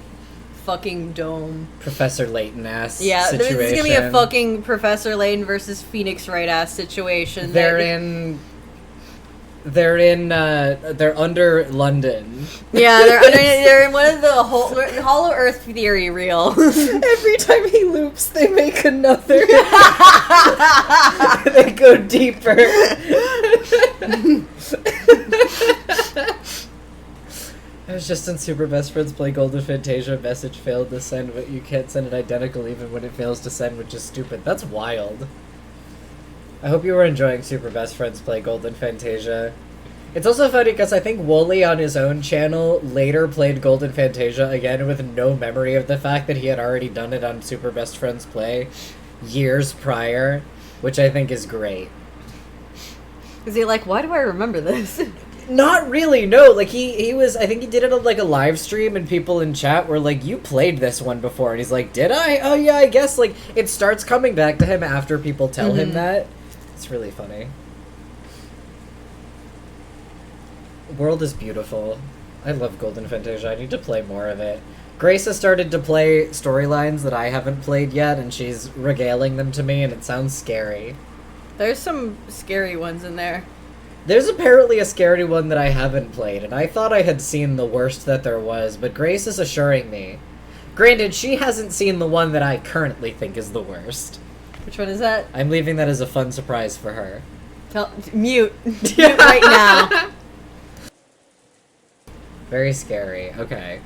fucking dome. Professor Layton-ass situation. situation. This is gonna be a fucking Professor Layton versus Phoenix Wright-ass situation. They're under London. Yeah, they're in one of the Hollow Earth theory reel. Every time he loops, they make another. They go deeper. I was just in Super Best Friends Play Golden Fantasia. Message failed to send, but you can't send it identical even when it fails to send, which is stupid. That's wild. I hope you were enjoying Super Best Friends Play Golden Fantasia. It's also funny because I think Wooly on his own channel later played Golden Fantasia again with no memory of the fact that he had already done it on Super Best Friends Play years prior, which I think is great. Is he like, why do I remember this? Not really, no. Like, he was, I think he did it on, like, a live stream, and people in chat were like, you played this one before. And he's like, did I? Oh, yeah, I guess. Like, it starts coming back to him after people tell him that. It's really funny. World is beautiful. I love Golden Fantasia. I need to play more of it. Grace has started to play storylines that I haven't played yet, and she's regaling them to me, and it sounds scary. There's some scary ones in there. There's apparently a scary one that I haven't played, and I thought I had seen the worst that there was, but Grace is assuring me. Granted, she hasn't seen the one that I currently think is the worst. Which one is that? I'm leaving that as a fun surprise for her. Mute. Mute right now. Very scary. Okay.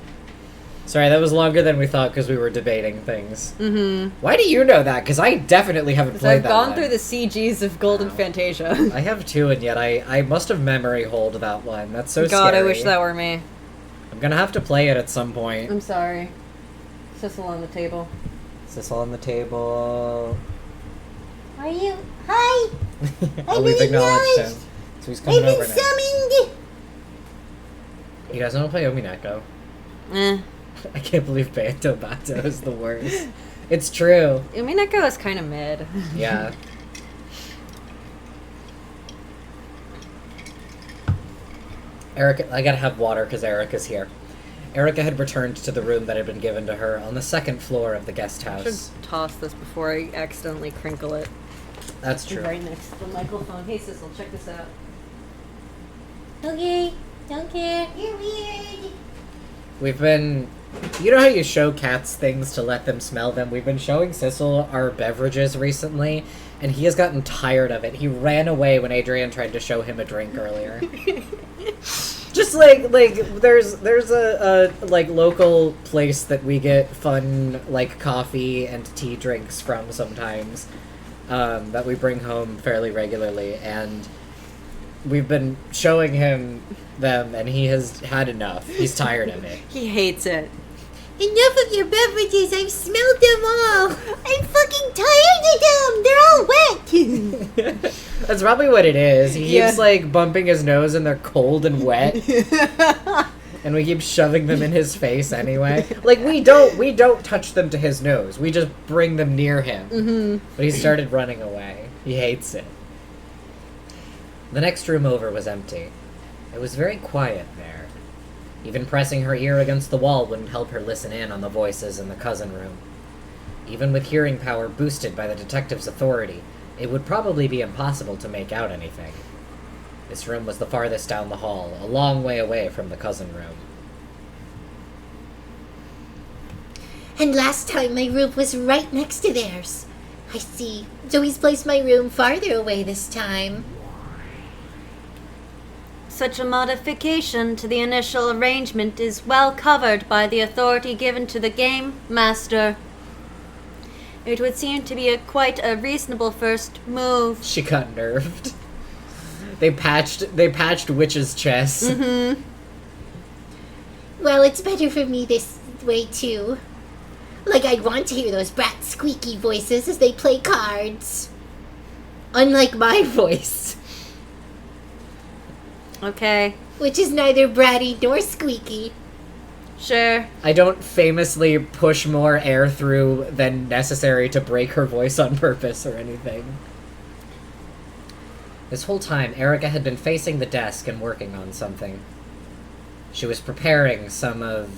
Sorry, that was longer than we thought because we were debating things. Mm-hmm. Why do you know that? Because I definitely haven't played I've that gone one. through the CGs of Golden Fantasia. I have two, and yet I must have memory holed that one. That's so God, scary. I wish that were me. I'm gonna have to play it at some point. I'm sorry. Sissel on the table. Sissel on the table. Are you? Hi! Oh, we've acknowledged him. So he's coming over now. Summoned! You guys want to play Umineko? I can't believe Beato Bato is the worst. It's true. Umineko is kind of mid. Yeah. Erica, I gotta have water because Erica's here. Erica had returned to the room that had been given to her on the second floor of the guest I house. should toss this before I accidentally crinkle it. That's true. Right next to the microphone. Hey, Sissel, check this out. Okay, don't care. You're weird. We've been... You know how you show cats things to let them smell them? We've been showing Sissel our beverages recently, and he has gotten tired of it. He ran away when Adrian tried to show him a drink earlier. Just like there's a like local place that we get fun like coffee and tea drinks from sometimes, that we bring home fairly regularly, and we've been showing him them, and he has had enough. He's tired of it. He hates it. Enough of your beverages. I've smelled them all. I'm fucking tired of them. They're all wet. That's probably what it is. He keeps like bumping his nose, and they're cold and wet. And we keep shoving them in his face anyway. Like we don't touch them to his nose. We just bring them near him. Mm-hmm. But he started running away. He hates it. The next room over was empty. It was very quiet there. Even pressing her ear against the wall wouldn't help her listen in on the voices in the cousin room. Even with hearing power boosted by the detective's authority, it would probably be impossible to make out anything. This room was the farthest down the hall, a long way away from the cousin room. And last time my room was right next to theirs. I see. So he's placed my room farther away this time. Such a modification to the initial arrangement is well covered by the authority given to the game master. It would seem to be quite a reasonable first move. She got nerfed. They patched Witch's chest. Mm-hmm. Well, it's better for me this way too. Like I'd want to hear those brat squeaky voices as they play cards. Unlike my voice. Okay. Which is neither bratty nor squeaky. Sure. I don't famously push more air through than necessary to break her voice on purpose or anything. This whole time, Erica had been facing the desk and working on something. She was preparing some of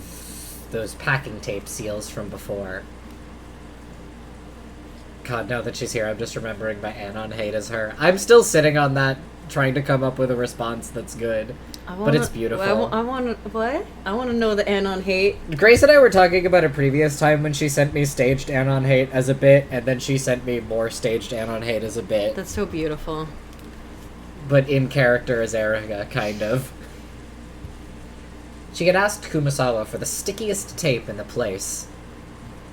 those packing tape seals from before. God, now that she's here, I'm just remembering my Anon hate as her. I'm still sitting on that, trying to come up with a response that's good. But it's beautiful. I want to... What? I want to know the Anon hate. Grace and I were talking about a previous time when she sent me staged Anon hate as a bit, and then she sent me more staged Anon hate as a bit. That's so beautiful. But in character as Erica, kind of. She had asked Kumasawa for the stickiest tape in the place.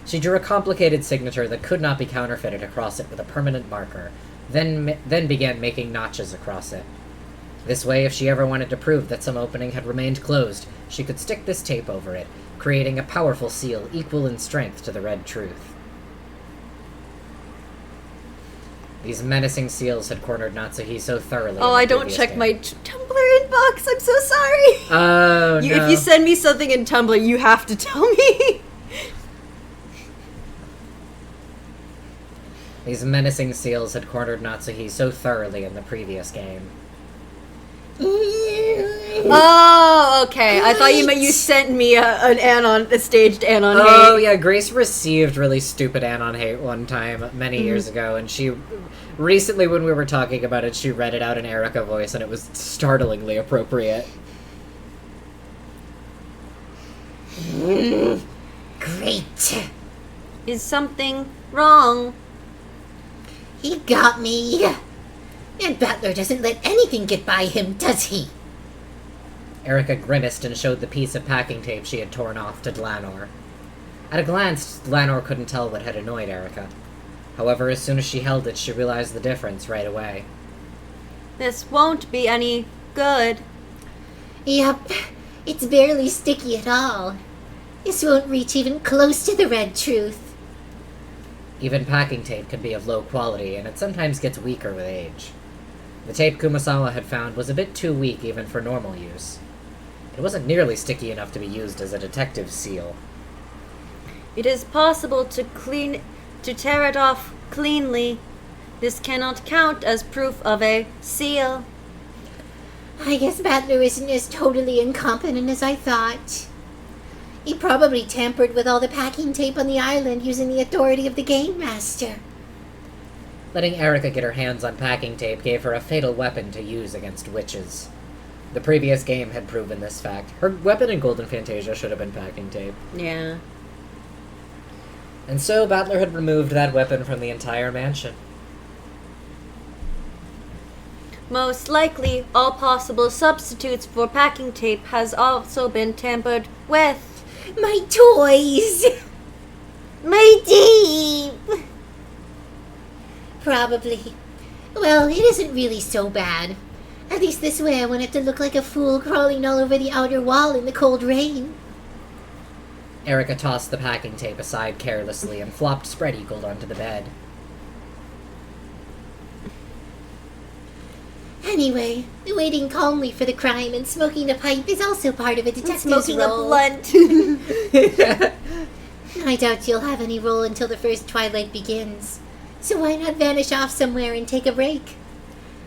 She drew a complicated signature that could not be counterfeited across it with a permanent marker, then began making notches across it. This way, if she ever wanted to prove that some opening had remained closed, she could stick this tape over it, creating a powerful seal equal in strength to the red truth. These menacing seals had cornered Natsuhi so thoroughly. Oh, I don't check my Tumblr inbox. I'm so sorry. Oh, no. If you send me something in Tumblr, you have to tell me. These menacing seals had cornered Natsuhi so thoroughly in the previous game. Oh, okay. I thought you meant you sent me a staged Anon hate. Oh, yeah, Grace received really stupid Anon hate one time many years ago, and she... Recently, when we were talking about it, she read it out in Erica voice, and it was startlingly appropriate. Great. Is something wrong? He got me. And Butler doesn't let anything get by him, does he? Erica grimaced and showed the piece of packing tape she had torn off to Dlanor. At a glance, Dlanor couldn't tell what had annoyed Erica. However, as soon as she held it, she realized the difference right away. This won't be any good. Yep, it's barely sticky at all. This won't reach even close to the red truth. Even packing tape can be of low quality, and it sometimes gets weaker with age. The tape Kumasawa had found was a bit too weak even for normal use. It wasn't nearly sticky enough to be used as a detective seal. It is possible to tear it off cleanly. This cannot count as proof of a seal. I guess Butler isn't as totally incompetent as I thought. He probably tampered with all the packing tape on the island using the authority of the Game Master. Letting Erica get her hands on packing tape gave her a fatal weapon to use against witches. The previous game had proven this fact. Her weapon in Golden Fantasia should have been packing tape. Yeah. And so Battler had removed that weapon from the entire mansion. Most likely, all possible substitutes for packing tape has also been tampered with. My toys! My tape! Probably. Well, it isn't really so bad. At least this way I won't have to look like a fool crawling all over the outer wall in the cold rain. Erica tossed the packing tape aside carelessly and flopped spread-eagled onto the bed. Anyway, waiting calmly for the crime and smoking a pipe is also part of a detective's Smoking role. a blunt. I doubt you'll have any role until the first twilight begins. So why not vanish off somewhere and take a break?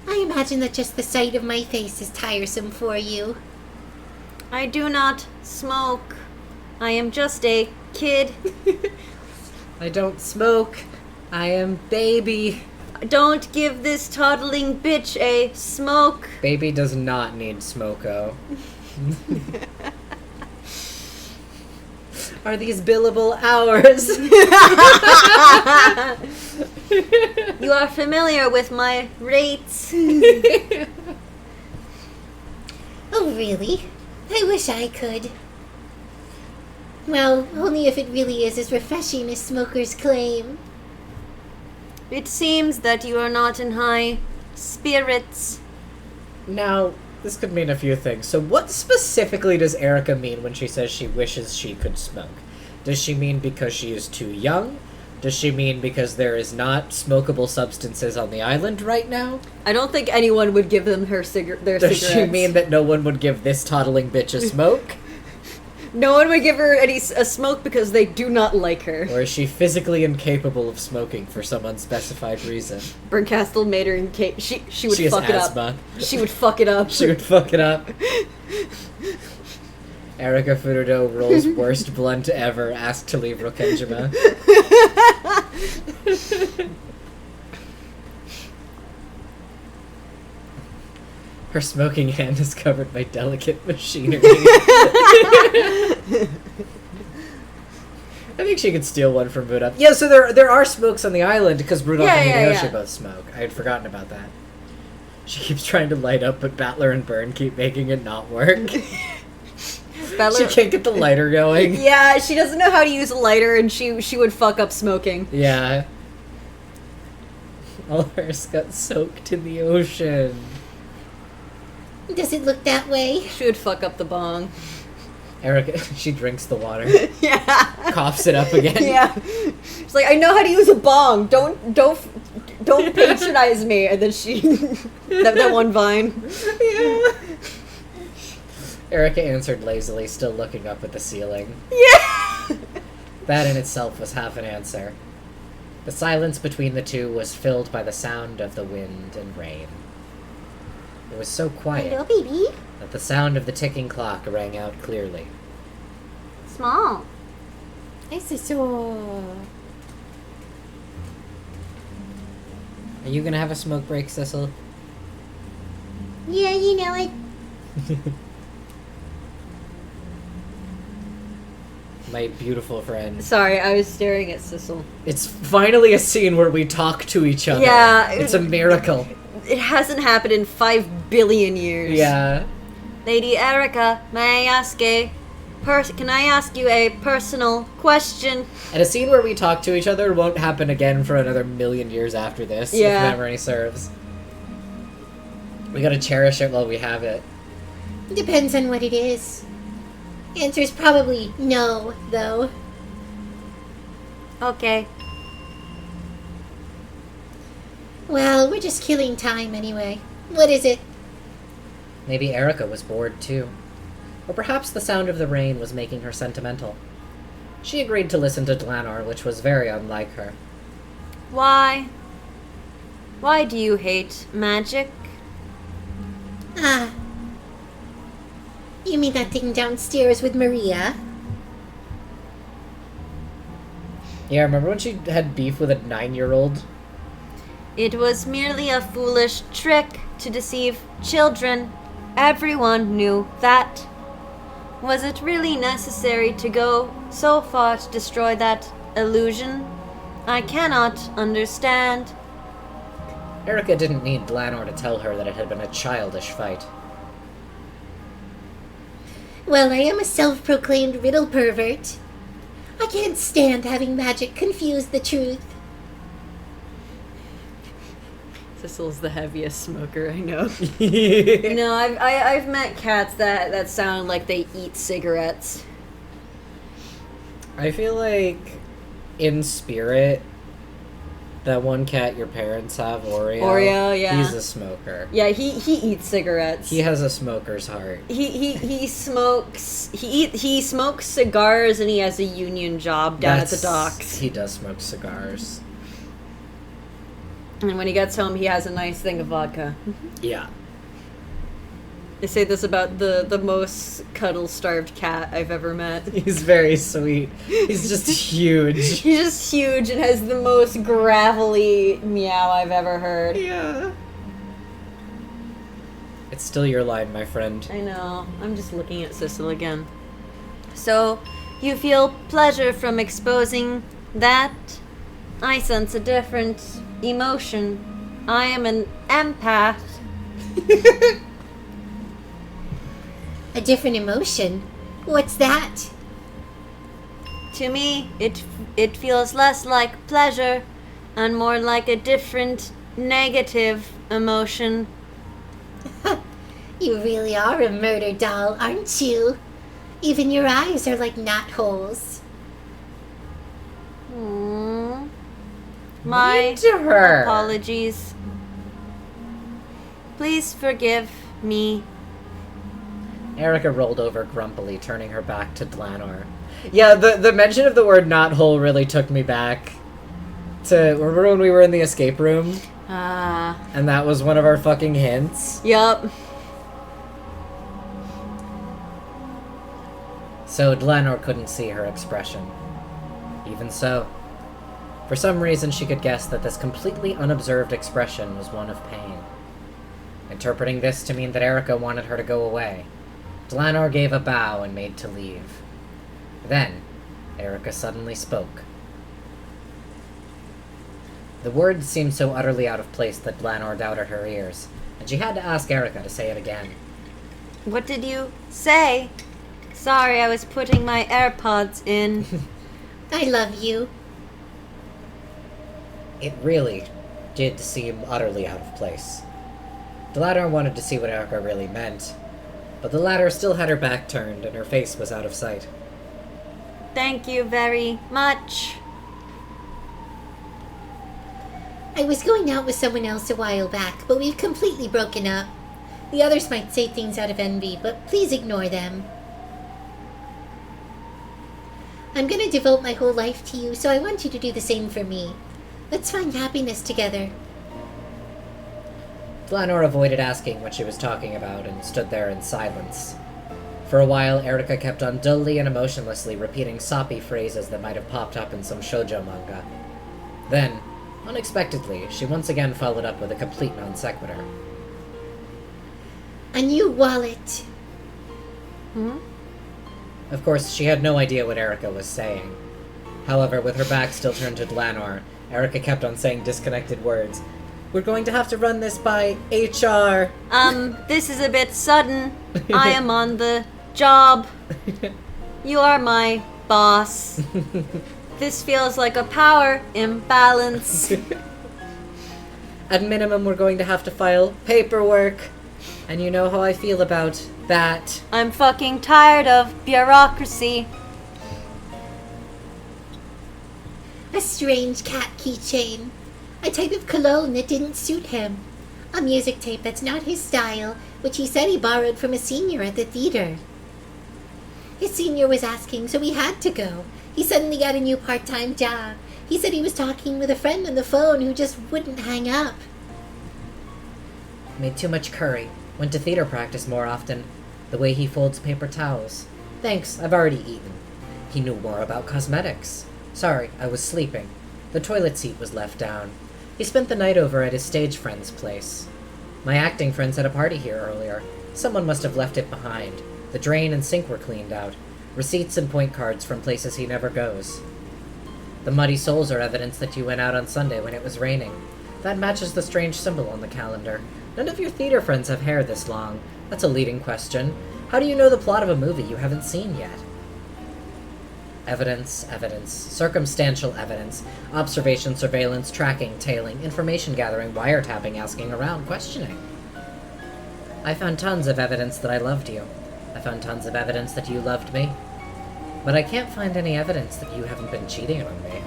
I imagine that just the sight of my face is tiresome for you. I do not smoke. I am just a kid. I don't smoke. I am baby. Don't give this toddling bitch a smoke. Baby does not need smoko. Are these billable hours? You are familiar with my rates. Oh, really? I wish I could. Well, only if it really is as refreshing as smokers claim. It seems that you are not in high spirits. Now, this could mean a few things. So what specifically does Erica mean when she says she wishes she could smoke? Does she mean because she is too young? Does she mean because there is not smokable substances on the island right now? I don't think anyone would give them their Does cigarettes. she mean that no one would give this toddling bitch a smoke? No one would give her a smoke because they do not like her. Or is she physically incapable of smoking for some unspecified reason? Burncastle made her she would She has fuck it asthma. up. She would fuck it up. She would fuck it up. Erika Furudo rolls worst blunt ever, asked to leave Rokenjima. Her smoking hand is covered by delicate machinery. I think she could steal one from Rudolph. Yeah, so there are smokes on the island because Rudolph and Hideyoshi both smoke. I had forgotten about that. She keeps trying to light up, but Battler and Byrne keep making it not work. She can't get the lighter going. Yeah, she doesn't know how to use a lighter, and she would fuck up smoking. Yeah. All hers got soaked in the ocean. Does it look that way? She would fuck up the bong. Erika, she drinks the water. Yeah. Coughs it up again. Yeah. She's like, I know how to use a bong. Don't patronize me. And then she that one vine. Yeah. Erika answered lazily, still looking up at the ceiling. Yeah. That in itself was half an answer. The silence between the two was filled by the sound of the wind and rain. It was so quiet Hello, baby. that the sound of the ticking clock rang out clearly. Small. I so. Are you gonna have a smoke break, Cecil? Yeah, you know it. My beautiful friend. Sorry, I was staring at Sissel. It's finally a scene where we talk to each other. Yeah. It's a miracle. It hasn't happened in 5 billion years. Yeah. Lady Erika, may I ask can I ask you a personal question? And a scene where we talk to each other won't happen again for another million years after this, if memory serves. We gotta cherish it while we have it. Depends on what it is. Answer's probably no, though. Okay. Well, we're just killing time anyway. What is it? Maybe Erika was bored too. Or perhaps the sound of the rain was making her sentimental. She agreed to listen to Dlanor, which was very unlike her. Why? Why do you hate magic? Ah. You mean that thing downstairs with Maria? Yeah, remember when she had beef with a 9-year-old? It was merely a foolish trick to deceive children. Everyone knew that. Was it really necessary to go so far to destroy that illusion? I cannot understand. Erika didn't need Dlanor to tell her that it had been a childish fight. Well, I am a self-proclaimed riddle pervert. I can't stand having magic confuse the truth. Cecil's the heaviest smoker I know. No, I've met cats that sound like they eat cigarettes. I feel like in spirit, that one cat your parents have, Oreo, yeah. He's a smoker. Yeah, he eats cigarettes. He has a smoker's heart. He smokes he smokes cigars, and he has a union job down at the docks. He does smoke cigars. And when he gets home, he has a nice thing of vodka. Yeah. They say this about the most cuddle-starved cat I've ever met. He's very sweet. He's just huge. He's just huge and has the most gravelly meow I've ever heard. Yeah. It's still your line, my friend. I know. I'm just looking at Cecil again. So, you feel pleasure from exposing that? I sense a different emotion. I am an empath. A different emotion? What's that? To me, it feels less like pleasure and more like a different negative emotion. You really are a murder doll, aren't you? Even your eyes are like knot holes. My to her. apologies. Please forgive me. Erika rolled over grumpily, turning her back to Dlanor. Yeah, the mention of the word knothole really took me back to... Remember when we were in the escape room? And that was one of our fucking hints? Yup. so Dlanor couldn't see her expression. Even so, for some reason she could guess that this completely unobserved expression was one of pain. Interpreting this to mean that Erica wanted her to go away, Dlanor gave a bow and made to leave. Then, Erica suddenly spoke. The words seemed so utterly out of place that Dlanor doubted her ears, and she had to ask Erica to say it again. What did you say? Sorry, I was putting my AirPods in. I love you. It really did seem utterly out of place. Dlanor wanted to see what Erica really meant, but the latter still had her back turned and her face was out of sight. Thank you very much. I was going out with someone else a while back, but we've completely broken up. The others might say things out of envy, but please ignore them. I'm gonna devote my whole life to you, so I want you to do the same for me. Let's find happiness together. Dlanor avoided asking what she was talking about and stood there in silence. For a while, Erica kept on dully and emotionlessly repeating soppy phrases that might have popped up in some shoujo manga. Then, unexpectedly, she once again followed up with a complete non sequitur. A new wallet. Of course, she had no idea what Erica was saying. However, with her back still turned to Dlanor, Erica kept on saying disconnected words. We're going to have to run this by HR. This is a bit sudden. I am on the job. You are my boss. This feels like a power imbalance. At minimum, we're going to have to file paperwork. And you know how I feel about that. I'm fucking tired of bureaucracy. A strange cat keychain. A type of cologne that didn't suit him. A music tape that's not his style, which he said he borrowed from a senior at the theater. His senior was asking, so he had to go. He suddenly got a new part-time job. He said he was talking with a friend on the phone who just wouldn't hang up. Made too much curry. Went to theater practice more often. The way he folds paper towels. Thanks, I've already eaten. He knew more about cosmetics. Sorry, I was sleeping. The toilet seat was left down. He spent the night over at his stage friend's place. My acting friends had a party here earlier. Someone must have left it behind. The drain and sink were cleaned out. Receipts and point cards from places he never goes. The muddy soles are evidence that you went out on Sunday when it was raining. That matches the strange symbol on the calendar. None of your theater friends have hair this long. That's a leading question. How do you know the plot of a movie you haven't seen yet? Evidence, circumstantial evidence, observation, surveillance, tracking, tailing, information gathering, wiretapping, asking around, questioning. I found tons of evidence that I loved you. I found tons of evidence that you loved me. But I can't find any evidence that you haven't been cheating on me.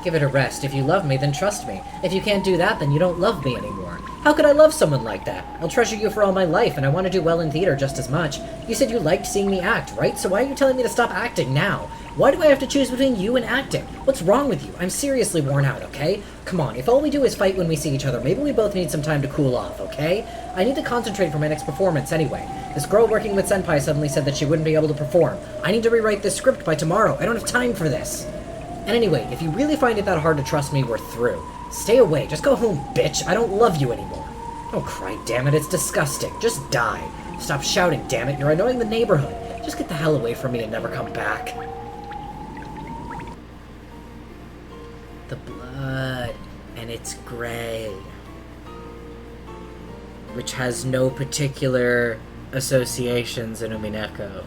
Give it a rest. If you love me, then trust me. If you can't do that, then you don't love me anymore. How could I love someone like that? I'll treasure you for all my life, and I want to do well in theater just as much. You said you liked seeing me act, right? So why are you telling me to stop acting now? Why do I have to choose between you and acting? What's wrong with you? I'm seriously worn out, okay? Come on, if all we do is fight when we see each other, maybe we both need some time to cool off, okay? I need to concentrate for my next performance anyway. This girl working with Senpai suddenly said that she wouldn't be able to perform. I need to rewrite this script by tomorrow. I don't have time for this. And anyway, if you really find it that hard to trust me, we're through. Stay away. Just go home, bitch. I don't love you anymore. Don't cry, damn it. It's disgusting. Just die. Stop shouting, damn it. You're annoying the neighborhood. Just get the hell away from me and never come back. The blood. And it's gray. Which has no particular associations in Umineko.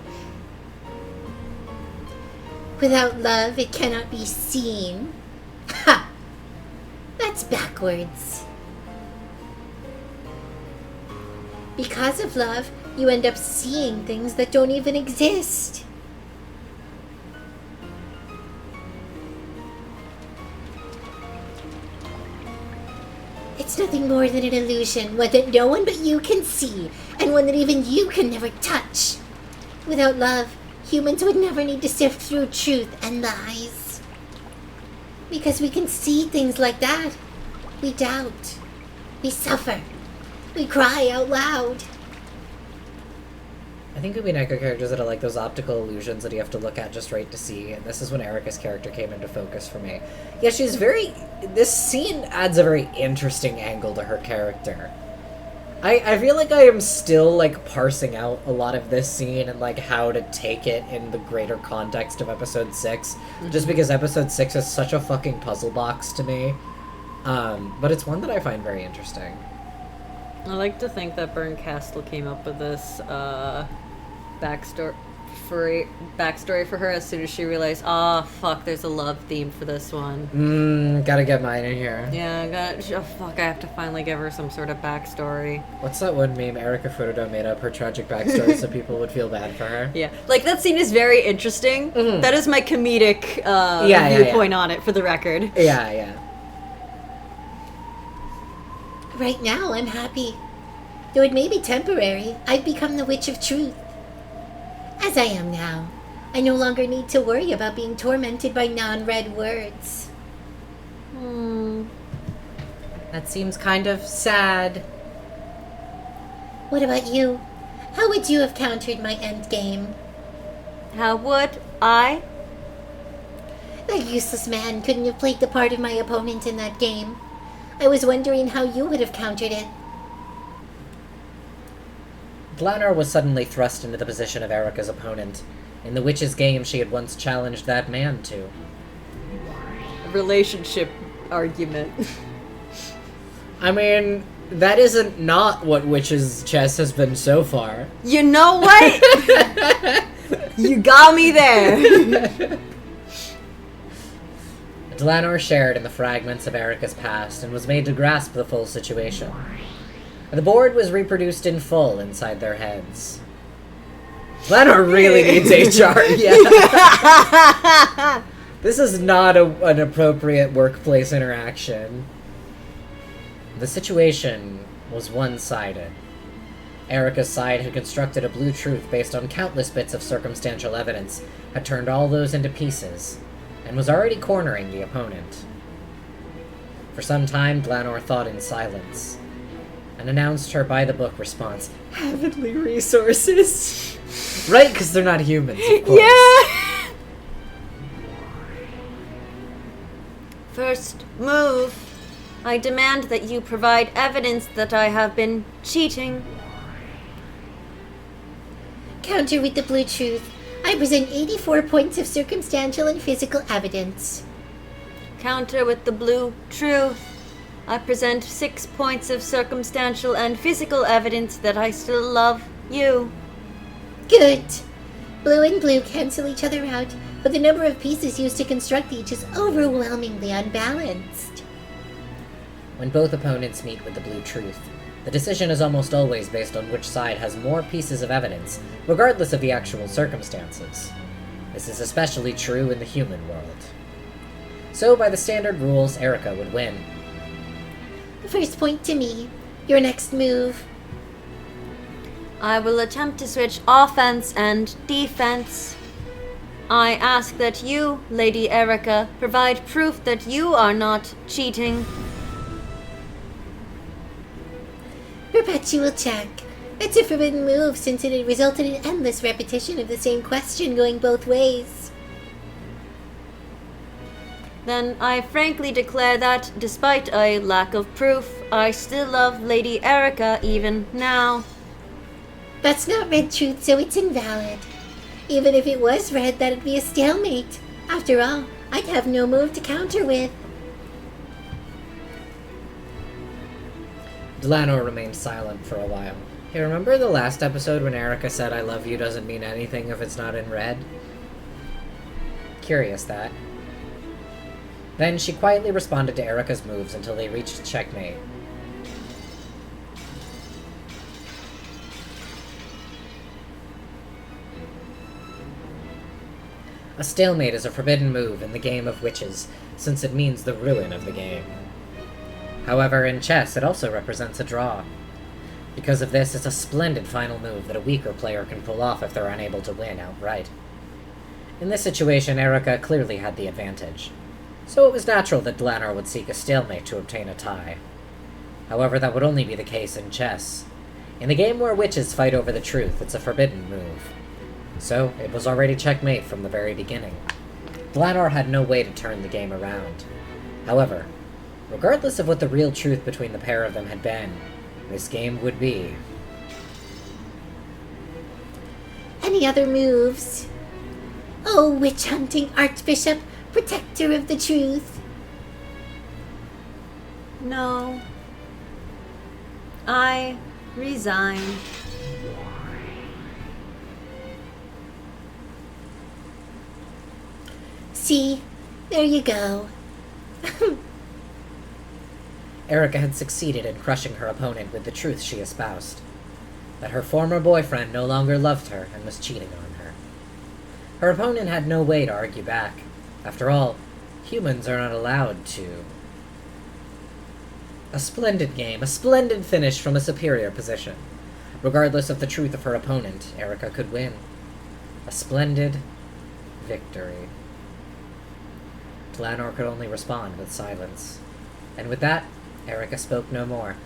Without love, it cannot be seen. Ha! That's backwards. Because of love, you end up seeing things that don't even exist. It's nothing more than an illusion, one that no one but you can see, and one that even you can never touch. Without love, humans would never need to sift through truth and lies. Because we can see things like that. We doubt. We suffer. We cry out loud. I think Umineko characters that are like those optical illusions that you have to look at just right to see, and this is when Erica's character came into focus for me. Yeah, she's very... This scene adds a very interesting angle to her character. I feel like I am still, like, parsing out a lot of this scene and, like, how to take it in the greater context of Episode 6, just because Episode 6 is such a fucking puzzle box to me. But it's one that I find very interesting. I like to think that Burn Castle came up with this backstory for her as soon as she realized, fuck, there's a love theme for this one. Gotta get mine in here. Yeah, I have to finally give her some sort of backstory. What's that one meme? Erica Furuta made up her tragic backstory so people would feel bad for her. Yeah, like, that scene is very interesting. Mm-hmm. That is my comedic viewpoint on it, for the record. Yeah. Right now, I'm happy. Though it may be temporary, I've become the Witch of Truth. As I am now, I no longer need to worry about being tormented by non-read words. That seems kind of sad. What about you? How would you have countered my endgame? How would I? That useless man couldn't have played the part of my opponent in that game. I was wondering how you would have countered it. Dlanor was suddenly thrust into the position of Erica's opponent. In the witch's game she had once challenged that man to. Relationship argument. I mean, that isn't not what witch's chess has been so far. You know what? You got me there. Dlanor shared in the fragments of Erica's past and was made to grasp the full situation. The board was reproduced in full inside their heads. Dlanor really needs HR, yeah. This is not an appropriate workplace interaction. The situation was one-sided. Erica's side had constructed a blue truth based on countless bits of circumstantial evidence, had turned all those into pieces, and was already cornering the opponent. For some time, Dlanor thought in silence, and announced her by-the-book response, "Heavenly resources." Right, because they're not humans, of course. Yeah! First move. I demand that you provide evidence that I have been cheating. Counter with the blue truth. I present 84 points of circumstantial and physical evidence. Counter with the blue truth. I present 6 points of circumstantial and physical evidence that I still love you. Good. Blue and blue cancel each other out, but the number of pieces used to construct each is overwhelmingly unbalanced. When both opponents meet with the blue truth, the decision is almost always based on which side has more pieces of evidence, regardless of the actual circumstances. This is especially true in the human world. So, by the standard rules, Erica would win. First point to me. Your next move. I will attempt to switch offense and defense. I ask that you, Lady Erica, provide proof that you are not cheating. Perpetual check. It's a forbidden move since it had resulted in endless repetition of the same question going both ways. Then I frankly declare that, despite a lack of proof, I still love Lady Erica even now. That's not red truth, so it's invalid. Even if it was red, that'd be a stalemate. After all, I'd have no move to counter with. Dlanor remained silent for a while. Hey, remember the last episode when Erica said "I love you" doesn't mean anything if it's not in red? Curious, that. Then she quietly responded to Erica's moves until they reached checkmate. A stalemate is a forbidden move in the game of witches, since it means the ruin of the game. However, in chess, it also represents a draw. Because of this, it's a splendid final move that a weaker player can pull off if they're unable to win outright. In this situation, Erica clearly had the advantage, so it was natural that Dlanor would seek a stalemate to obtain a tie. However, that would only be the case in chess. In a game where witches fight over the truth, it's a forbidden move. So, it was already checkmate from the very beginning. Dlanor had no way to turn the game around. However, regardless of what the real truth between the pair of them had been, this game would be. Any other moves? Oh, witch-hunting archbishop, protector of the truth. No. I resign. See? There you go. Erica had succeeded in crushing her opponent with the truth she espoused. That her former boyfriend no longer loved her and was cheating on her. Her opponent had no way to argue back. After all, humans are not allowed to. A splendid game, a splendid finish from a superior position. Regardless of the truth of her opponent, Erica could win. A splendid victory. Dlanor could only respond with silence. And with that, Erica spoke no more.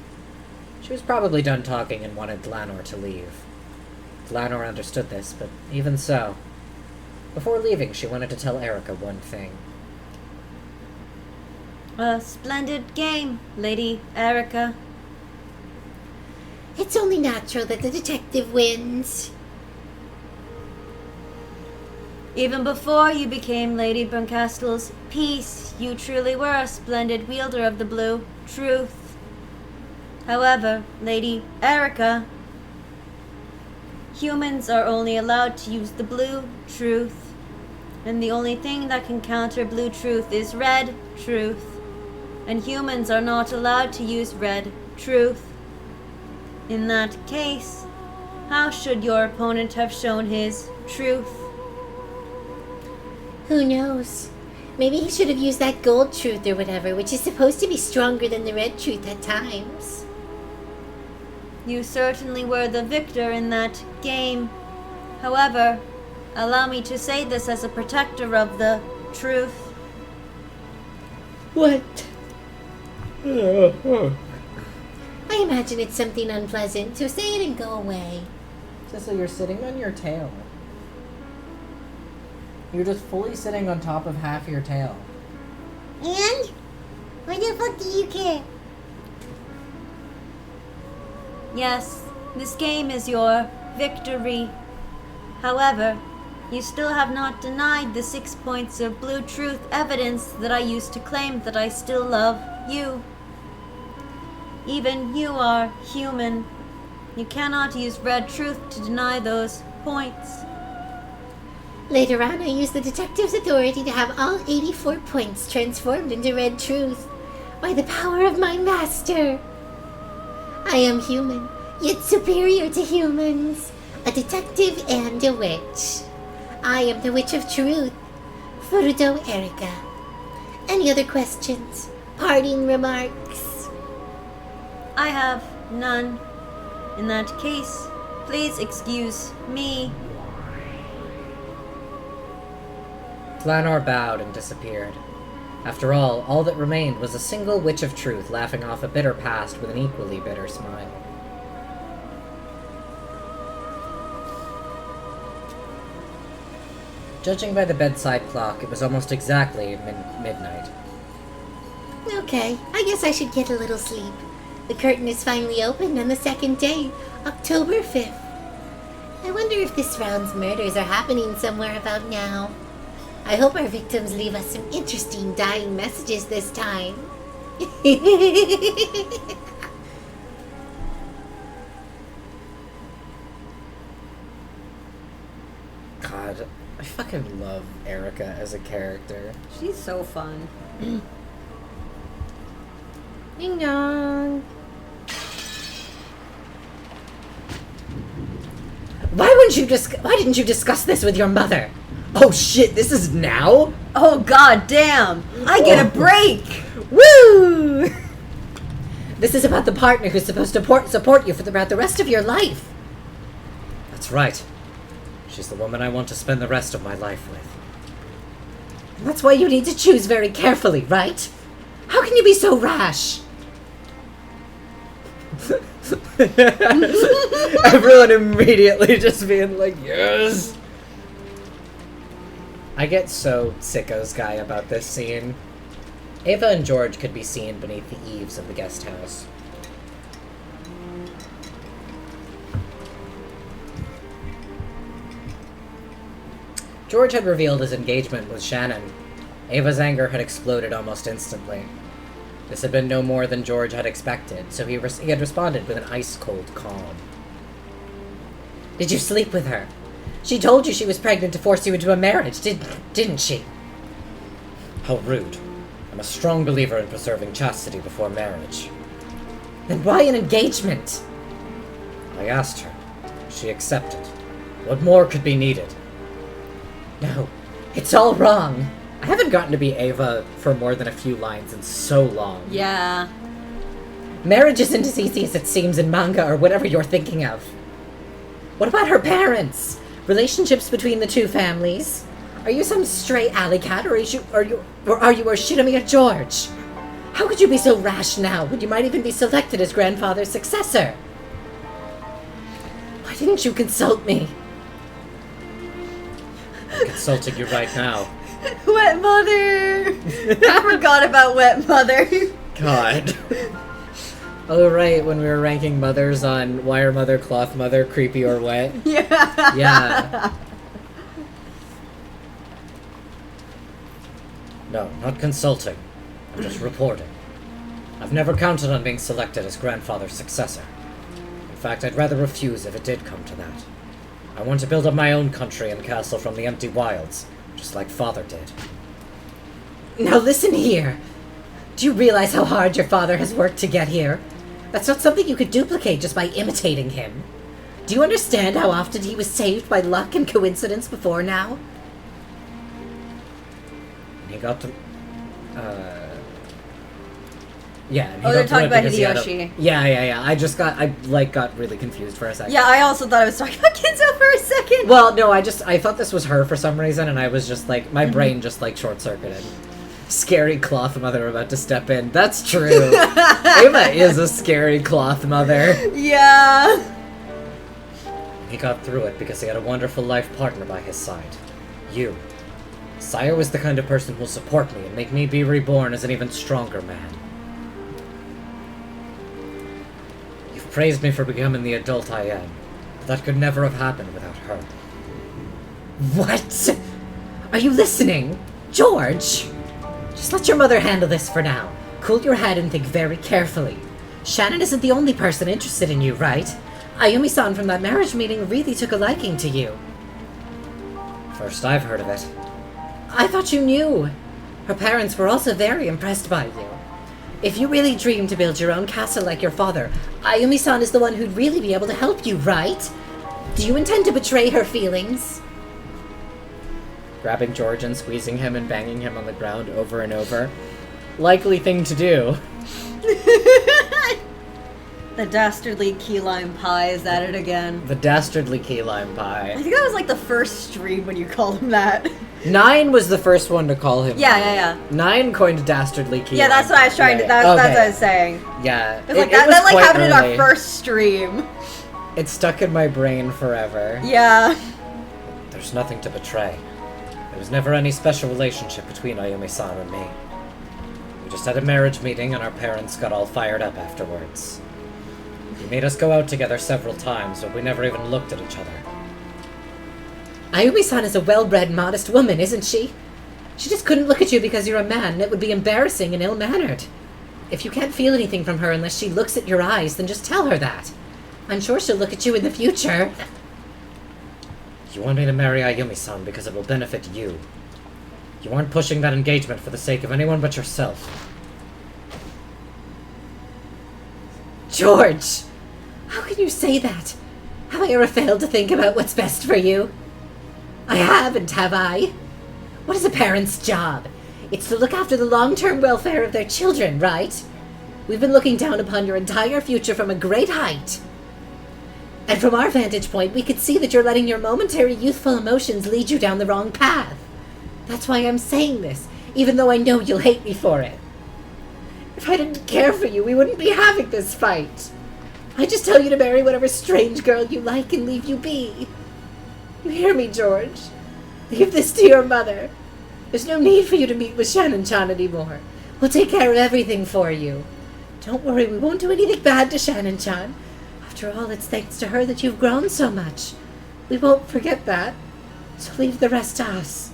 She was probably done talking and wanted Dlanor to leave. Dlanor understood this, but even so, before leaving, she wanted to tell Erica one thing. A splendid game, Lady Erica. It's only natural that the detective wins. Even before you became Lady Berncastle's piece, you truly were a splendid wielder of the blue truth. However, Lady Erica, humans are only allowed to use the blue truth, and the only thing that can counter blue truth is red truth, and humans are not allowed to use red truth. In that case, how should your opponent have shown his truth? Who knows? Maybe he should have used that gold truth or whatever, which is supposed to be stronger than the red truth at times. You certainly were the victor in that game. However, allow me to say this as a protector of the truth. What? I imagine it's something unpleasant, so say it and go away. Sissy, you're sitting on your tail. You're just fully sitting on top of half your tail. And? Why the fuck do you care? Yes, this game is your victory. However, you still have not denied the 6 points of blue truth evidence that I used to claim that I still love you. Even you are human. You cannot use red truth to deny those points. Later on, I used the detective's authority to have all 84 points transformed into red truth by the power of my master. I am human, yet superior to humans, a detective and a witch. I am the Witch of Truth, Furudo Erica. Any other questions? Parting remarks? I have none. In that case, please excuse me. Dlanor bowed and disappeared. After all that remained was a single Witch of Truth laughing off a bitter past with an equally bitter smile. Judging by the bedside clock, it was almost exactly midnight. Okay, I guess I should get a little sleep. The curtain is finally opened on the second day, October 5th. I wonder if this round's murders are happening somewhere about now. I hope our victims leave us some interesting dying messages this time. God, I fucking love Erica as a character. She's so fun. Ding dong. Why didn't you discuss this with your mother? Oh shit, this is now? Oh god damn! I get a break! Woo! This is about the partner who's supposed to support you throughout the rest of your life. That's right. She's the woman I want to spend the rest of my life with. And that's why you need to choose very carefully, right? How can you be so rash? Everyone immediately just being like, yes! I get so sicko's guy about this scene. Ava and George could be seen beneath the eaves of the guest house. George had revealed his engagement with Shannon. Ava's anger had exploded almost instantly. This had been no more than George had expected, so he had responded with an ice-cold calm. Did you sleep with her? She told you she was pregnant to force you into a marriage, didn't she? How rude. I'm a strong believer in preserving chastity before marriage. Then why an engagement? I asked her. She accepted. What more could be needed? No, it's all wrong. I haven't gotten to be Ava for more than a few lines in so long. Yeah. Marriage isn't as easy as it seems in manga or whatever you're thinking of. What about her parents? Relationships between the two families? Are you some stray alley cat, or are you Shinomiya George? How could you be so rash now, when you might even be selected as grandfather's successor? Why didn't you consult me? I'm consulting you right now. Wet mother! I forgot about wet mother. God. Oh, right, when we were ranking mothers on wire mother, cloth mother, creepy or wet. Yeah. Yeah. No, not consulting. I'm just reporting. I've never counted on being selected as grandfather's successor. In fact, I'd rather refuse if it did come to that. I want to build up my own country and castle from the empty wilds, just like father did. Now listen here. Do you realize how hard your father has worked to get here? That's not something you could duplicate just by imitating him. Do you understand how often he was saved by luck and coincidence before now? He got to... Yeah. And he they're got talking about because he had Hideyoshi. Yeah. I got really confused for a second. Yeah, I also thought I was talking about Kinzo for a second. Well, no, I thought this was her for some reason, and I was just like, my brain just like short-circuited. Scary cloth mother about to step in. That's true. Ava is a scary cloth mother. Yeah. He got through it because he had a wonderful life partner by his side. You. Sire was the kind of person who'll support me and make me be reborn as an even stronger man. You've praised me for becoming the adult I am, but that could never have happened without her. What? Are you listening? George? Just let your mother handle this for now. Cool your head and think very carefully. Shannon isn't the only person interested in you, right? Ayumi-san from that marriage meeting really took a liking to you. First I've heard of it. I thought you knew. Her parents were also very impressed by you. If you really dream to build your own castle like your father, Ayumi-san is the one who'd really be able to help you, right? Do you intend to betray her feelings? Grabbing George and squeezing him and banging him on the ground over and over. Likely thing to do. The dastardly key lime pie is at it again. The dastardly key lime pie. I think that was like the first stream when you called him that. 9 was the first one to call him. Yeah. 9 coined dastardly key. Yeah, that's what I was trying to. That's what I was saying. Yeah, It was like that like happened in our first stream. It stuck in my brain forever. Yeah. There's nothing to betray. There was never any special relationship between Ayumi-san and me. We just had a marriage meeting and our parents got all fired up afterwards. He made us go out together several times, but we never even looked at each other. Ayumi-san is a well-bred, modest woman, isn't she? She just couldn't look at you because you're a man, and it would be embarrassing and ill-mannered. If you can't feel anything from her unless she looks at your eyes, then just tell her that. I'm sure she'll look at you in the future. You want me to marry Ayumi-san because it will benefit you. You aren't pushing that engagement for the sake of anyone but yourself. George! How can you say that? Have I ever failed to think about what's best for you? I haven't, have I? What is a parent's job? It's to look after the long-term welfare of their children, right? We've been looking down upon your entire future from a great height. And from our vantage point, we could see that you're letting your momentary youthful emotions lead you down the wrong path. That's why I'm saying this, even though I know you'll hate me for it. If I didn't care for you, we wouldn't be having this fight. I just tell you to marry whatever strange girl you like and leave you be. You hear me, George? Leave this to your mother. There's no need for you to meet with Shannon-chan anymore. We'll take care of everything for you. Don't worry, we won't do anything bad to Shannon-chan. After all, it's thanks to her that you've grown so much. We won't forget that. So leave the rest to us.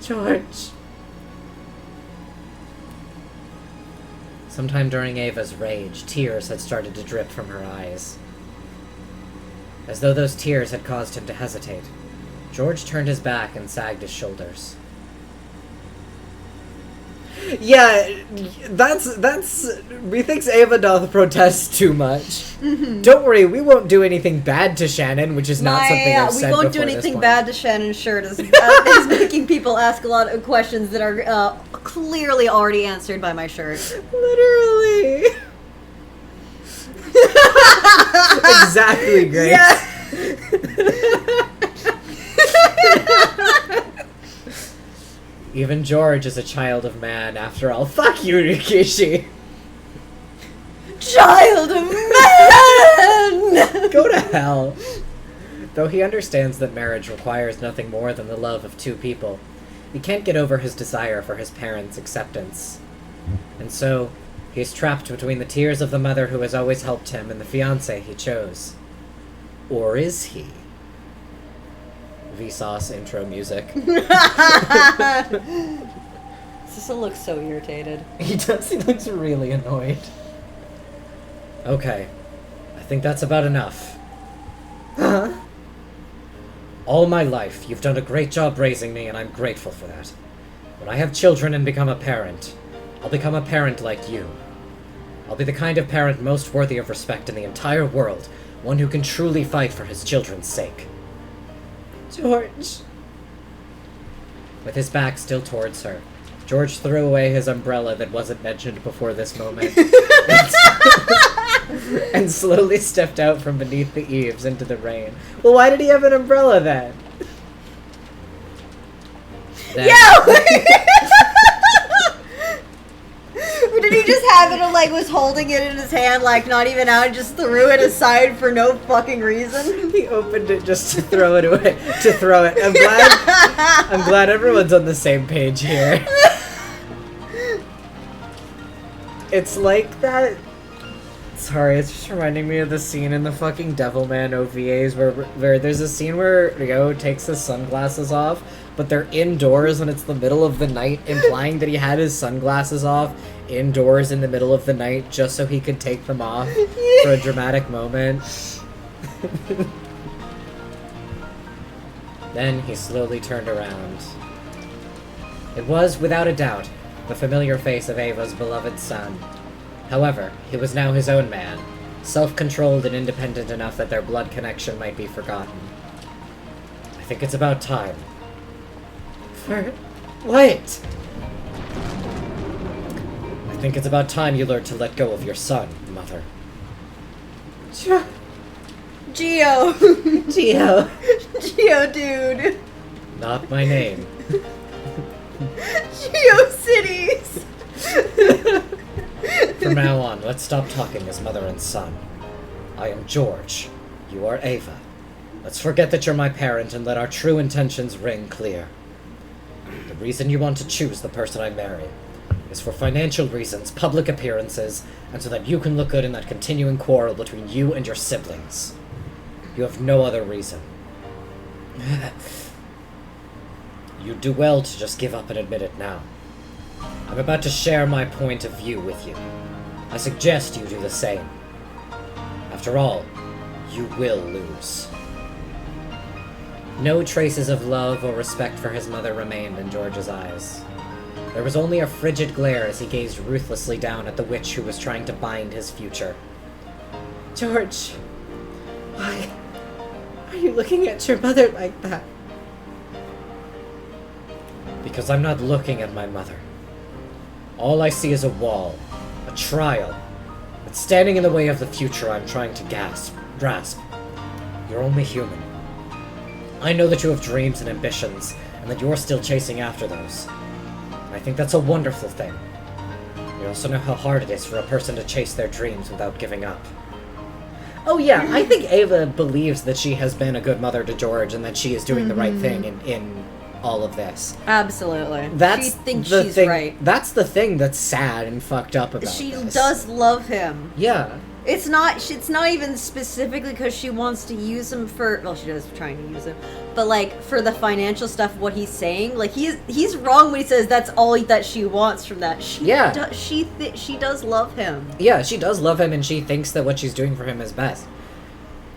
George. Sometime during Ava's rage, tears had started to drip from her eyes. As though those tears had caused him to hesitate, George turned his back and sagged his shoulders. Yeah, methinks Ava doth protest too much. Don't worry, we won't do anything bad to Shannon, which is not something I've said we won't do before anything this bad to Shannon's shirt is making people ask a lot of questions that are clearly already answered by my shirt. Literally. Exactly, Grace. Yeah. Even George is a child of man, after all. Fuck you, Rikishi! Child of man! Go to hell! Though he understands that marriage requires nothing more than the love of two people, he can't get over his desire for his parents' acceptance. And so, he is trapped between the tears of the mother who has always helped him and the fiancé he chose. Or is he? Vsauce intro music. Cecil looks so irritated. He does, he looks really annoyed. Okay, I think that's about enough. Huh? All my life, you've done a great job raising me, and I'm grateful for that. When I have children and become a parent, I'll become a parent like you. I'll be the kind of parent most worthy of respect in the entire world, one who can truly fight for his children's sake. George. With his back still towards her, George threw away his umbrella that wasn't mentioned before this moment, and slowly stepped out from beneath the eaves into the rain. Well, why did he have an umbrella then? Did he just have it and like was holding it in his hand, like not even out, and just threw it aside for no fucking reason? He opened it just to throw it away. To throw it. I'm glad everyone's on the same page here. It's like that. Sorry, it's just reminding me of the scene in the fucking Devilman OVAs where there's a scene where Ryo takes his sunglasses off, but they're indoors and it's the middle of the night, implying that he had his sunglasses off indoors in the middle of the night just so he could take them off for a dramatic moment. Then he slowly turned around. It was, without a doubt, the familiar face of Ava's beloved son. However, he was now his own man, self-controlled and independent enough that their blood connection might be forgotten. I think it's about time. For what? I think it's about time you learned to let go of your son, Mother. Geo. Geo. Geo, dude. Not my name. GeoCities! From now on, let's stop talking as mother and son. I am George. You are Ava. Let's forget that you're my parent and let our true intentions ring clear. The reason you want to choose the person I marry is for financial reasons, public appearances, and so that you can look good in that continuing quarrel between you and your siblings. You have no other reason. You'd do well to just give up and admit it now. I'm about to share my point of view with you. I suggest you do the same. After all, you will lose. No traces of love or respect for his mother remained in George's eyes. There was only a frigid glare as he gazed ruthlessly down at the witch who was trying to bind his future. George, why are you looking at your mother like that? Because I'm not looking at my mother. All I see is a wall, a trial, that's standing in the way of the future I'm trying to grasp. You're only human. I know that you have dreams and ambitions, and that you're still chasing after those. And I think that's a wonderful thing. You also know how hard it is for a person to chase their dreams without giving up. Oh yeah, I think Ava believes that she has been a good mother to George and that she is doing the right thing in all of this. Absolutely. That's she thinks the she's thing, right. That's the thing that's sad and fucked up about She this. does love him. Yeah. It's not even specifically because she wants to use him for, well, she does trying to use him, but like for the financial stuff, what he's saying, like he's wrong when he says that's all that she wants from that. She does love him. Yeah, she does love him and she thinks that what she's doing for him is best.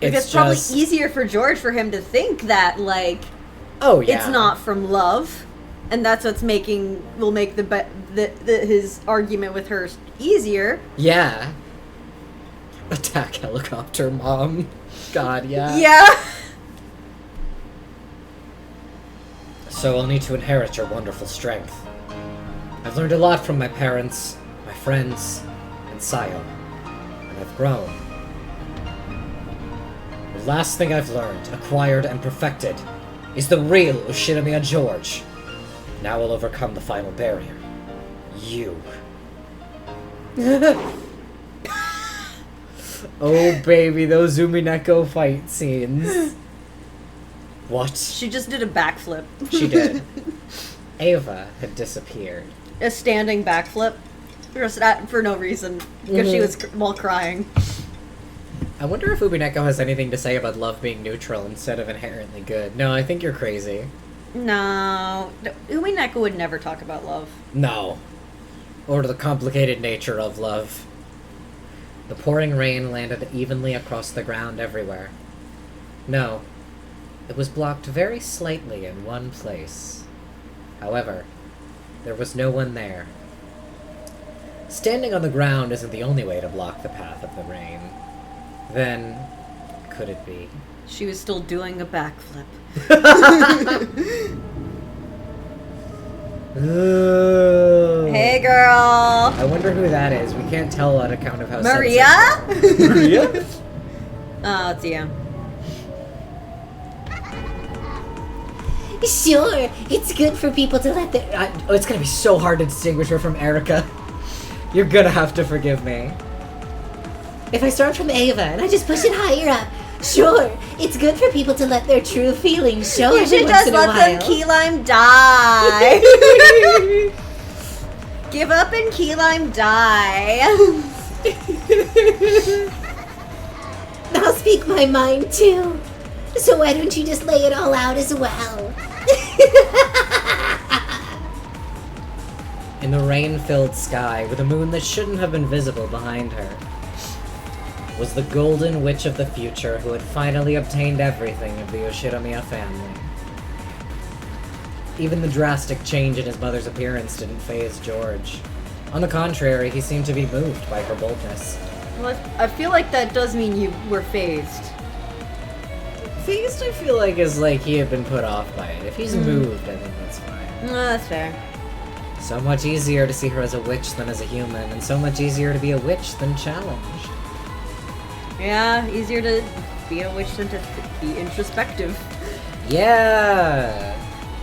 It's probably easier for George for him to think that, like, oh yeah, it's not from love, and that's what's will make his argument with her easier. Yeah. Attack helicopter, Mom. God, yeah. Yeah. So I'll need to inherit your wonderful strength. I've learned a lot from my parents, my friends, and Sayo. And I've grown. The last thing I've learned, acquired, and perfected is the real Ushinomiya George. Now I'll overcome the final barrier. You. Oh baby, those Umineko fight scenes. What? She just did a backflip. She did. Ava had disappeared. A standing backflip. For no reason. Because she was while crying. I wonder if Umineko has anything to say about love being neutral instead of inherently good. No, I think you're crazy. No. Umineko would never talk about love. No. Or the complicated nature of love. The pouring rain landed evenly across the ground everywhere. No. It was blocked very slightly in one place. However, there was no one there. Standing on the ground isn't the only way to block the path of the rain. Then, could it be? She was still doing a backflip. Ooh. Hey, girl. I wonder who that is. We can't tell on account of how Maria? Maria? Oh, it's you. Sure, it's good for people to let their... It's gonna be so hard to distinguish her from Erica. You're gonna have to forgive me. If I start from Ava and I just push it higher up, sure, it's good for people to let their true feelings show You every should once just in a let while. them key lime die. Give up and key lime die. I'll speak my mind too. So why don't you just lay it all out as well? In the rain-filled sky, with a moon that shouldn't have been visible behind her, was the golden witch of the future who had finally obtained everything of the Yoshinomiya family. Even the drastic change in his mother's appearance didn't faze George. On the contrary, he seemed to be moved by her boldness. Well, I feel like that does mean you were phased. Phased, I feel like, is like he had been put off by it. If he's moved, I think that's fine. No, that's fair. So much easier to see her as a witch than as a human, and so much easier to be a witch than challenged. Yeah, easier to be a witch than to be introspective. Yeah!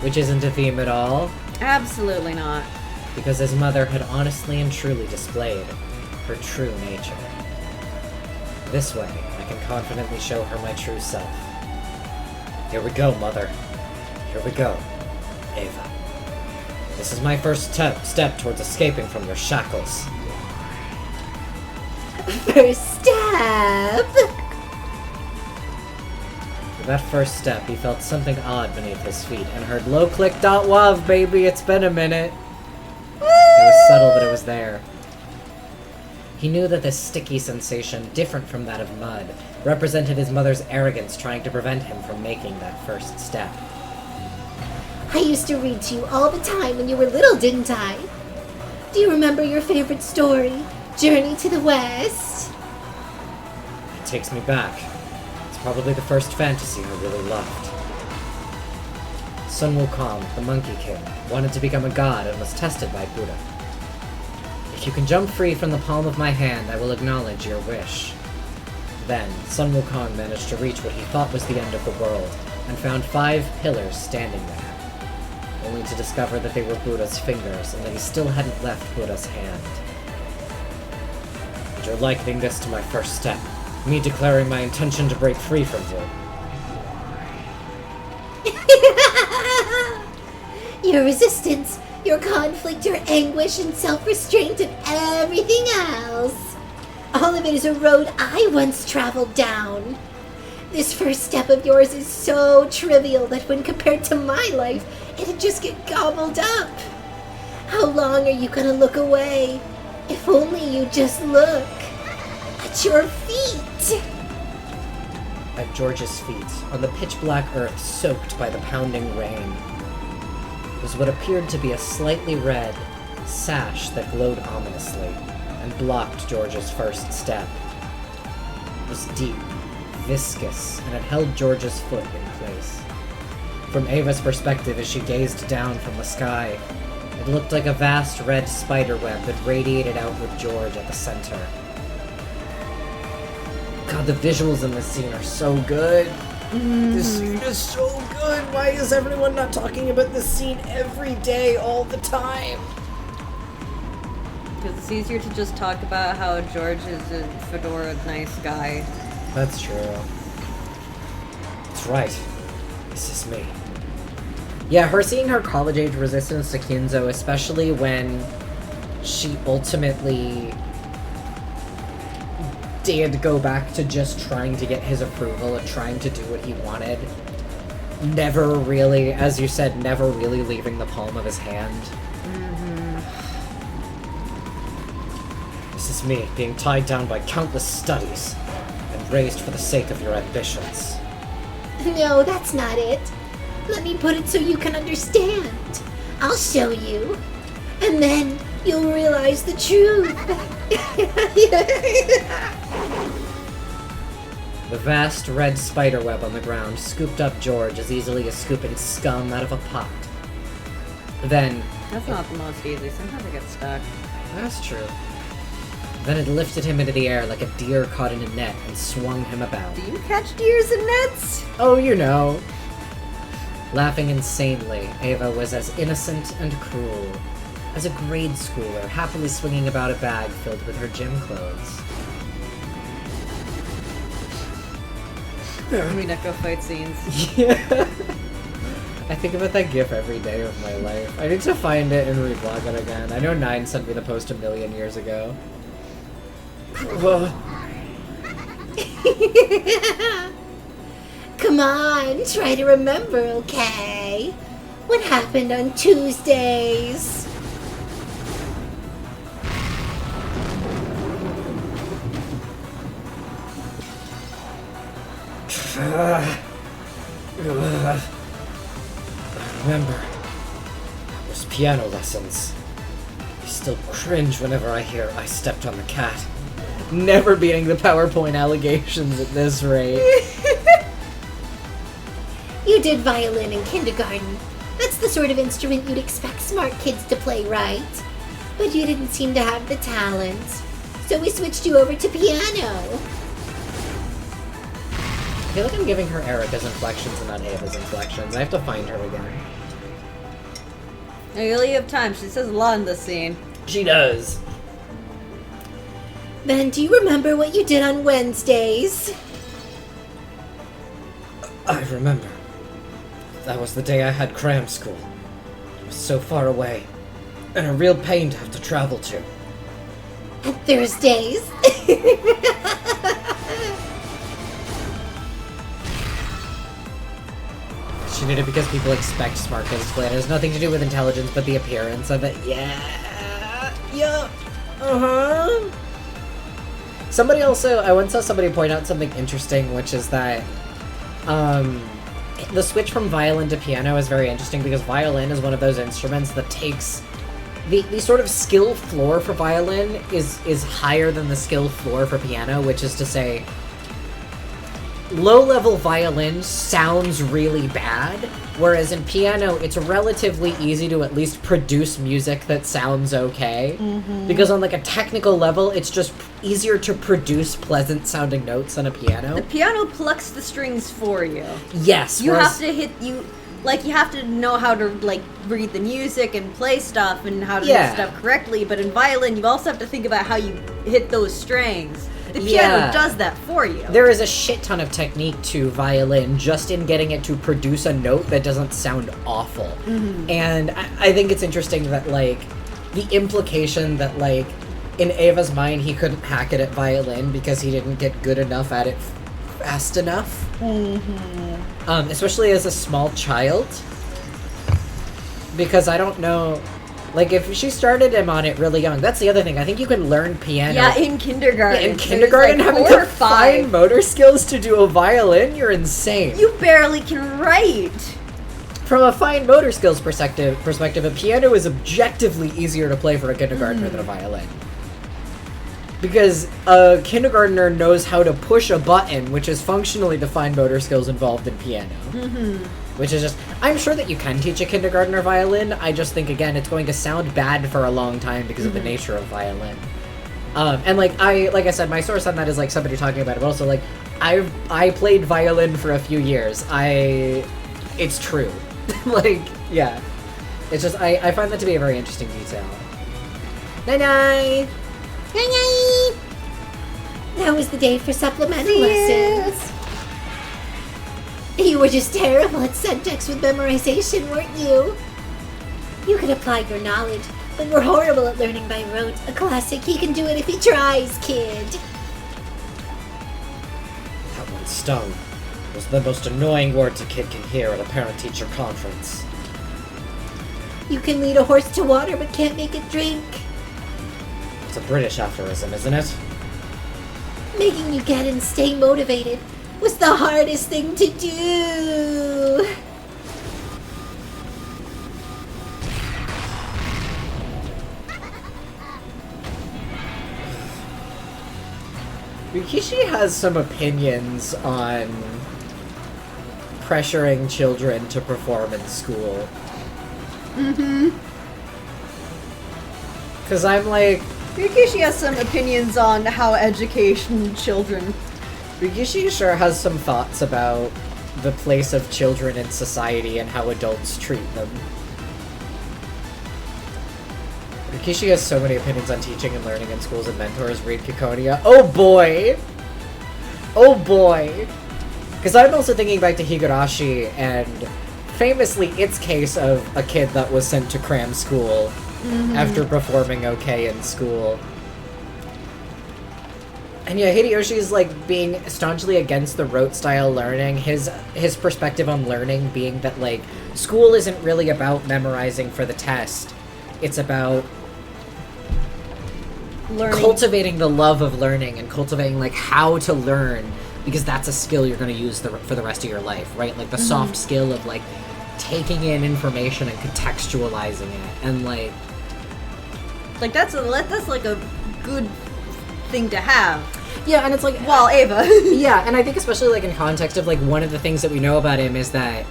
Which isn't a theme at all, Absolutely not. because his mother had honestly and truly displayed her true nature. This way, I can confidently show her my true self. Here we go, Mother. Here we go, Ava. This is my first step towards escaping from your shackles. First step! With that first step, he felt something odd beneath his feet and heard low-click.wav, baby, it's been a minute. It was subtle, but it was there. He knew that this sticky sensation, different from that of mud, represented his mother's arrogance trying to prevent him from making that first step. I used to read to you all the time when you were little, didn't I? Do you remember your favorite story, Journey to the West? It takes me back. It's probably the first fantasy I really loved. Sun Wukong, the Monkey King, wanted to become a god and was tested by Buddha. If you can jump free from the palm of my hand, I will acknowledge your wish. Then, Sun Wukong managed to reach what he thought was the end of the world, and found 5 pillars standing there, only to discover that they were Buddha's fingers, and that he still hadn't left Buddha's hand. And you're likening this to my first step. Me declaring my intention to break free from you. Your resistance, your conflict, your anguish and self-restraint and everything else. All of it is a road I once traveled down. This first step of yours is so trivial that when compared to my life, it'd just get gobbled up. How long are you gonna look away? If only you just look at your feet. At George's feet, on the pitch-black earth soaked by the pounding rain, was what appeared to be a slightly red sash that glowed ominously and blocked George's first step. It was deep, viscous, and it held George's foot in place. From Ava's perspective, as she gazed down from the sky, it looked like a vast red spiderweb that radiated out with George at the center. God, the visuals in this scene are so good. This scene is so good. Why is everyone not talking about this scene every day, all the time? Because it's easier to just talk about how George is a fedora nice guy. That's true. That's right. This is me. Yeah, her seeing her college-age resistance to Kinzo, especially when she ultimately did go back to just trying to get his approval and trying to do what he wanted. Never really, as you said, never really leaving the palm of his hand. This is me, being tied down by countless studies and raised for the sake of your ambitions. No, that's not it. Let me put it so you can understand. I'll show you. And then you'll realize the truth. The vast red spiderweb on the ground scooped up George as easily as scooping scum out of a pot. Then... That's not the most easy. Sometimes I get stuck. That's true. Then it lifted him into the air like a deer caught in a net and swung him about. Do you catch deers in nets? Oh, you know. Laughing insanely, Ava was as innocent and cruel as a grade schooler happily swinging about a bag filled with her gym clothes. Umineko fight scenes. Yeah. I think about that gif every day of my life. I need to find it and reblog it again. I know 9 sent me the post a million years ago. Come on, try to remember, okay? What happened on Tuesdays? I remember. It was piano lessons. I still cringe whenever I hear I stepped on the cat. Never beating the PowerPoint allegations at this rate. You did violin in kindergarten. That's the sort of instrument you'd expect smart kids to play, right? But you didn't seem to have the talent. So we switched you over to piano. I feel like I'm giving her Erica's inflections and not Ava's inflections. I have to find her again. I really have time. She says a lot in this scene. She does. Then do you remember what you did on Wednesdays? I remember. That was the day I had cram school. It was so far away, and a real pain to have to travel to. And Thursdays? She did it because people expect smart kids to play it. It has nothing to do with intelligence, but the appearance of it. Yeah. Yup. Uh-huh. Somebody also, I once saw somebody point out something interesting, which is that, the switch from violin to piano is very interesting because violin is one of those instruments that takes the sort of skill floor for violin is higher than the skill floor for piano, which is to say low-level violin sounds really bad, whereas in piano it's relatively easy to at least produce music that sounds okay. Because on like a technical level, it's just easier to produce pleasant-sounding notes on a piano. The piano plucks the strings for you. Yes. You have to you have to know how to, like, read the music and play stuff and how to do stuff correctly, but in violin, you also have to think about how you hit those strings. The piano does that for you. There is a shit ton of technique to violin just in getting it to produce a note that doesn't sound awful. And I think it's interesting that, like, the implication that, like, in Ava's mind he couldn't hack it at violin because he didn't get good enough at it fast enough. Especially as a small child. Because I don't know... Like, if she started him on it really young, that's the other thing. I think you can learn piano. Yeah, in kindergarten. Yeah, in kindergarten, like having the fine motor skills to do a violin, you're insane. You barely can write. From a fine motor skills perspective, a piano is objectively easier to play for a kindergartner than a violin. Because a kindergartner knows how to push a button, which is functionally the fine motor skills involved in piano. Which is just, I'm sure that you can teach a kindergartner violin. I just think, again, it's going to sound bad for a long time because of the nature of violin. And like I said, my source on that is like somebody talking about it, but also like I played violin for a few years. It's true. Like, yeah. It's just, I find that to be a very interesting detail. Night-night! Night-night! Now is the day for supplemental lessons. You were just terrible at syntax with memorization, weren't you? You could apply your knowledge, but we're horrible at learning by rote. A classic, he can do it if he tries, kid. That one stung. It was the most annoying words a kid can hear at a parent-teacher conference. You can lead a horse to water, but can't make it drink. It's a British aphorism, isn't it? Making you get and stay motivated was the hardest thing to do. Rikishi has some opinions on pressuring children to perform in school. Because I'm like... Rikishi has some opinions on how education children... Rikishi sure has some thoughts about the place of children in society and how adults treat them. Rikishi has so many opinions on teaching and learning in schools and mentors. Read Kikonia. Oh boy! Oh boy! Because I'm also thinking back to Higurashi and famously its case of a kid that was sent to cram school after performing okay in school. And yeah, Hideyoshi's like being staunchly against the rote style learning. His perspective on learning being that like school isn't really about memorizing for the test. It's about learning. Cultivating the love of learning and cultivating like how to learn, because that's a skill you're going to use for the rest of your life, right? Like the soft skill of like taking in information and contextualizing it, and like that's like a good thing to have. Yeah, and it's like... Well, Ava. Yeah, and I think especially, like, in context of, like, one of the things that we know about him is that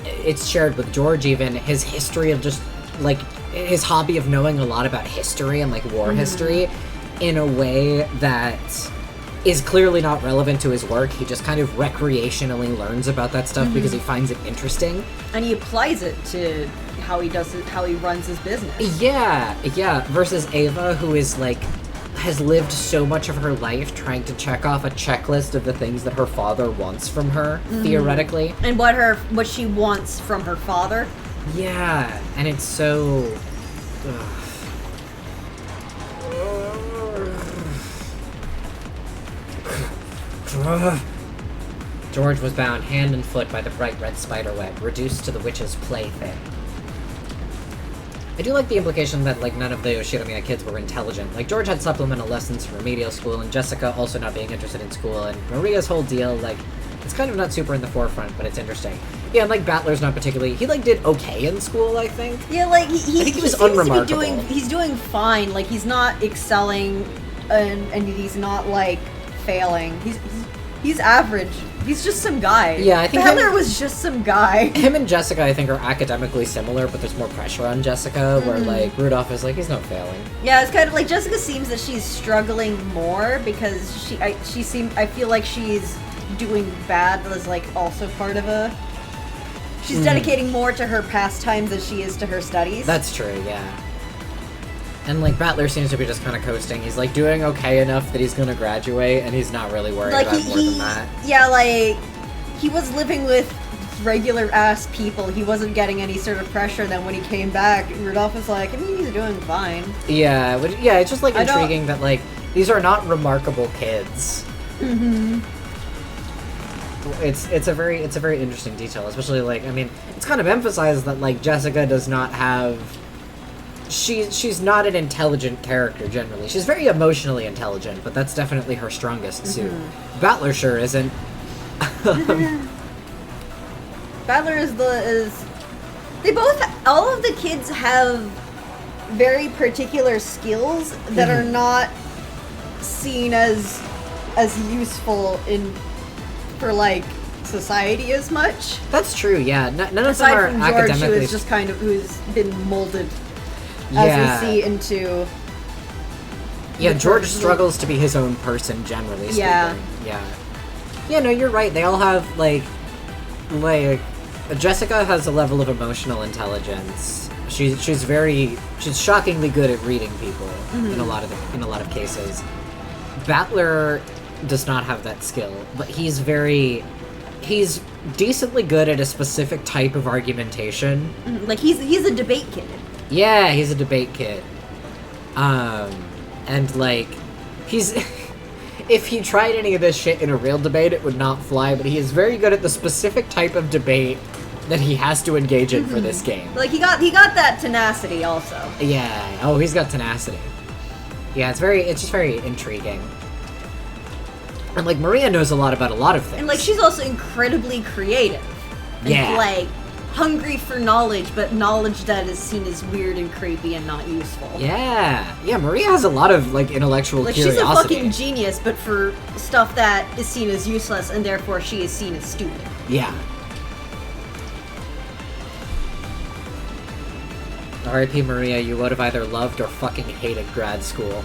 it's shared with George even, his history of just, like, his hobby of knowing a lot about history and, like, war history in a way that is clearly not relevant to his work. He just kind of recreationally learns about that stuff because he finds it interesting. And he applies it to how he does it, how he runs his business. Yeah, versus Ava, who is, like... has lived so much of her life trying to check off a checklist of the things that her father wants from her, theoretically. And what she wants from her father. Yeah, and it's so... George was bound hand and foot by the bright red spiderweb, reduced to the witch's plaything. I do like the implication that, like, none of the Yoshinomiya kids were intelligent. Like, George had supplemental lessons from remedial school, and Jessica also not being interested in school, and Maria's whole deal, like, it's kind of not super in the forefront, but it's interesting. Yeah, and, like, Battler's not particularly... He, like, did okay in school, I think. Yeah, like, I think he was unremarkable. He's doing fine. Like, he's not excelling, and he's not, like, failing. He's average. He's just some guy. Yeah, I think Battler was just some guy. Him and Jessica, I think, are academically similar, but there's more pressure on Jessica, where, like, Rudolph is like, he's not failing. Yeah, it's kind of like, Jessica seems that she's struggling more, because I feel like she's doing bad as, like, also part of she's dedicating more to her pastimes than she is to her studies. That's true, yeah. And, like, Battler seems to be just kind of coasting. He's, like, doing okay enough that he's gonna graduate, and he's not really worried Like, about more than that. Yeah, like, he was living with regular-ass people. He wasn't getting any sort of pressure. Then when he came back, Rudolph was like, I mean, he's doing fine. Yeah, it's just, like, intriguing that, like, these are not remarkable kids. Mm-hmm. It's a very interesting detail, especially, like, I mean, it's kind of emphasized that, like, Jessica does not have... She's not an intelligent character, generally. She's very emotionally intelligent, but that's definitely her strongest suit. Battler sure isn't. Battler is all of the kids have very particular skills that are not seen as useful for like society as much. That's true, yeah. None of Aside them are from George, academically... who is just kind of who's been molded as we see into. Yeah, George struggles to be his own person, generally speaking. Yeah. Yeah, no, you're right. They all have like Jessica has a level of emotional intelligence. She's shockingly good at reading people in a lot of cases. Battler does not have that skill, but he's decently good at a specific type of argumentation. Like he's a debate kid. Yeah, he's a debate kid. And like he's if he tried any of this shit in a real debate, it would not fly, but he is very good at the specific type of debate that he has to engage in for this game. Like he got that tenacity also. Yeah. Oh, he's got tenacity. Yeah, it's just very intriguing. And like Maria knows a lot about a lot of things. And like she's also incredibly creative. And like hungry for knowledge, but knowledge that is seen as weird and creepy and not useful. Yeah. Yeah, Maria has a lot of like intellectual curiosity. She's a fucking genius, but for stuff that is seen as useless and therefore she is seen as stupid. Yeah. R.I.P. Maria, you would have either loved or fucking hated grad school.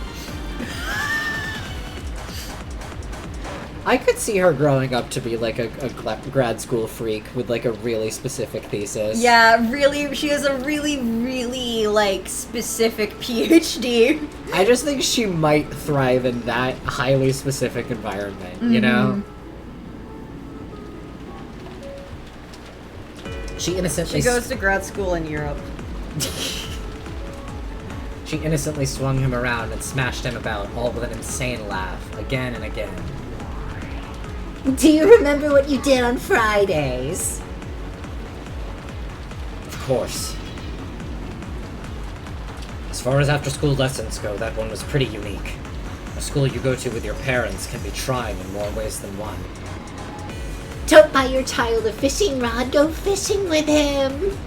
I could see her growing up to be like a grad school freak with like a really specific thesis. Yeah, really, she has a really, really like specific PhD. I just think she might thrive in that highly specific environment, you know? She goes to grad school in Europe. She innocently swung him around and smashed him about, all with an insane laugh, again and again. Do you remember what you did on Fridays? Of course. As far as after-school lessons go, that one was pretty unique. A school you go to with your parents can be trying in more ways than one. Don't buy your child a fishing rod, go fishing with him!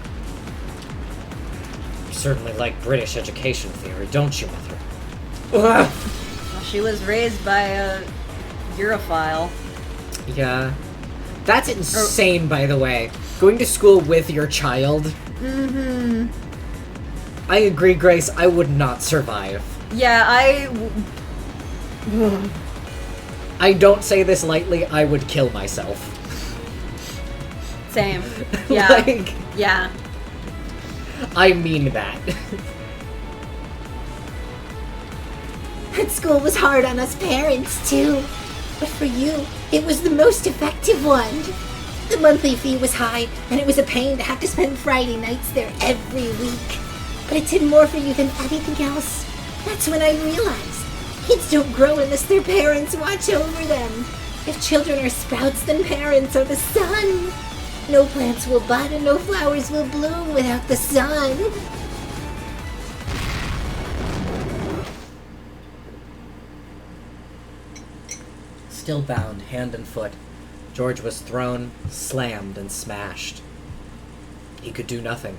You certainly like British education theory, don't you, Mother? Well, she was raised by a Europhile. Yeah. That's insane, by the way. Going to school with your child. I agree, Grace. I would not survive. Yeah, I don't say this lightly. I would kill myself. Same. Yeah. Like, yeah. I mean that. That school was hard on us parents, too. But for you, it was the most effective one. The monthly fee was high, and it was a pain to have to spend Friday nights there every week. But it did more for you than anything else. That's when I realized kids don't grow unless their parents watch over them. If children are sprouts, then parents are the sun. No plants will bud and no flowers will bloom without the sun. Still bound, hand and foot, George was thrown, slammed, and smashed. He could do nothing.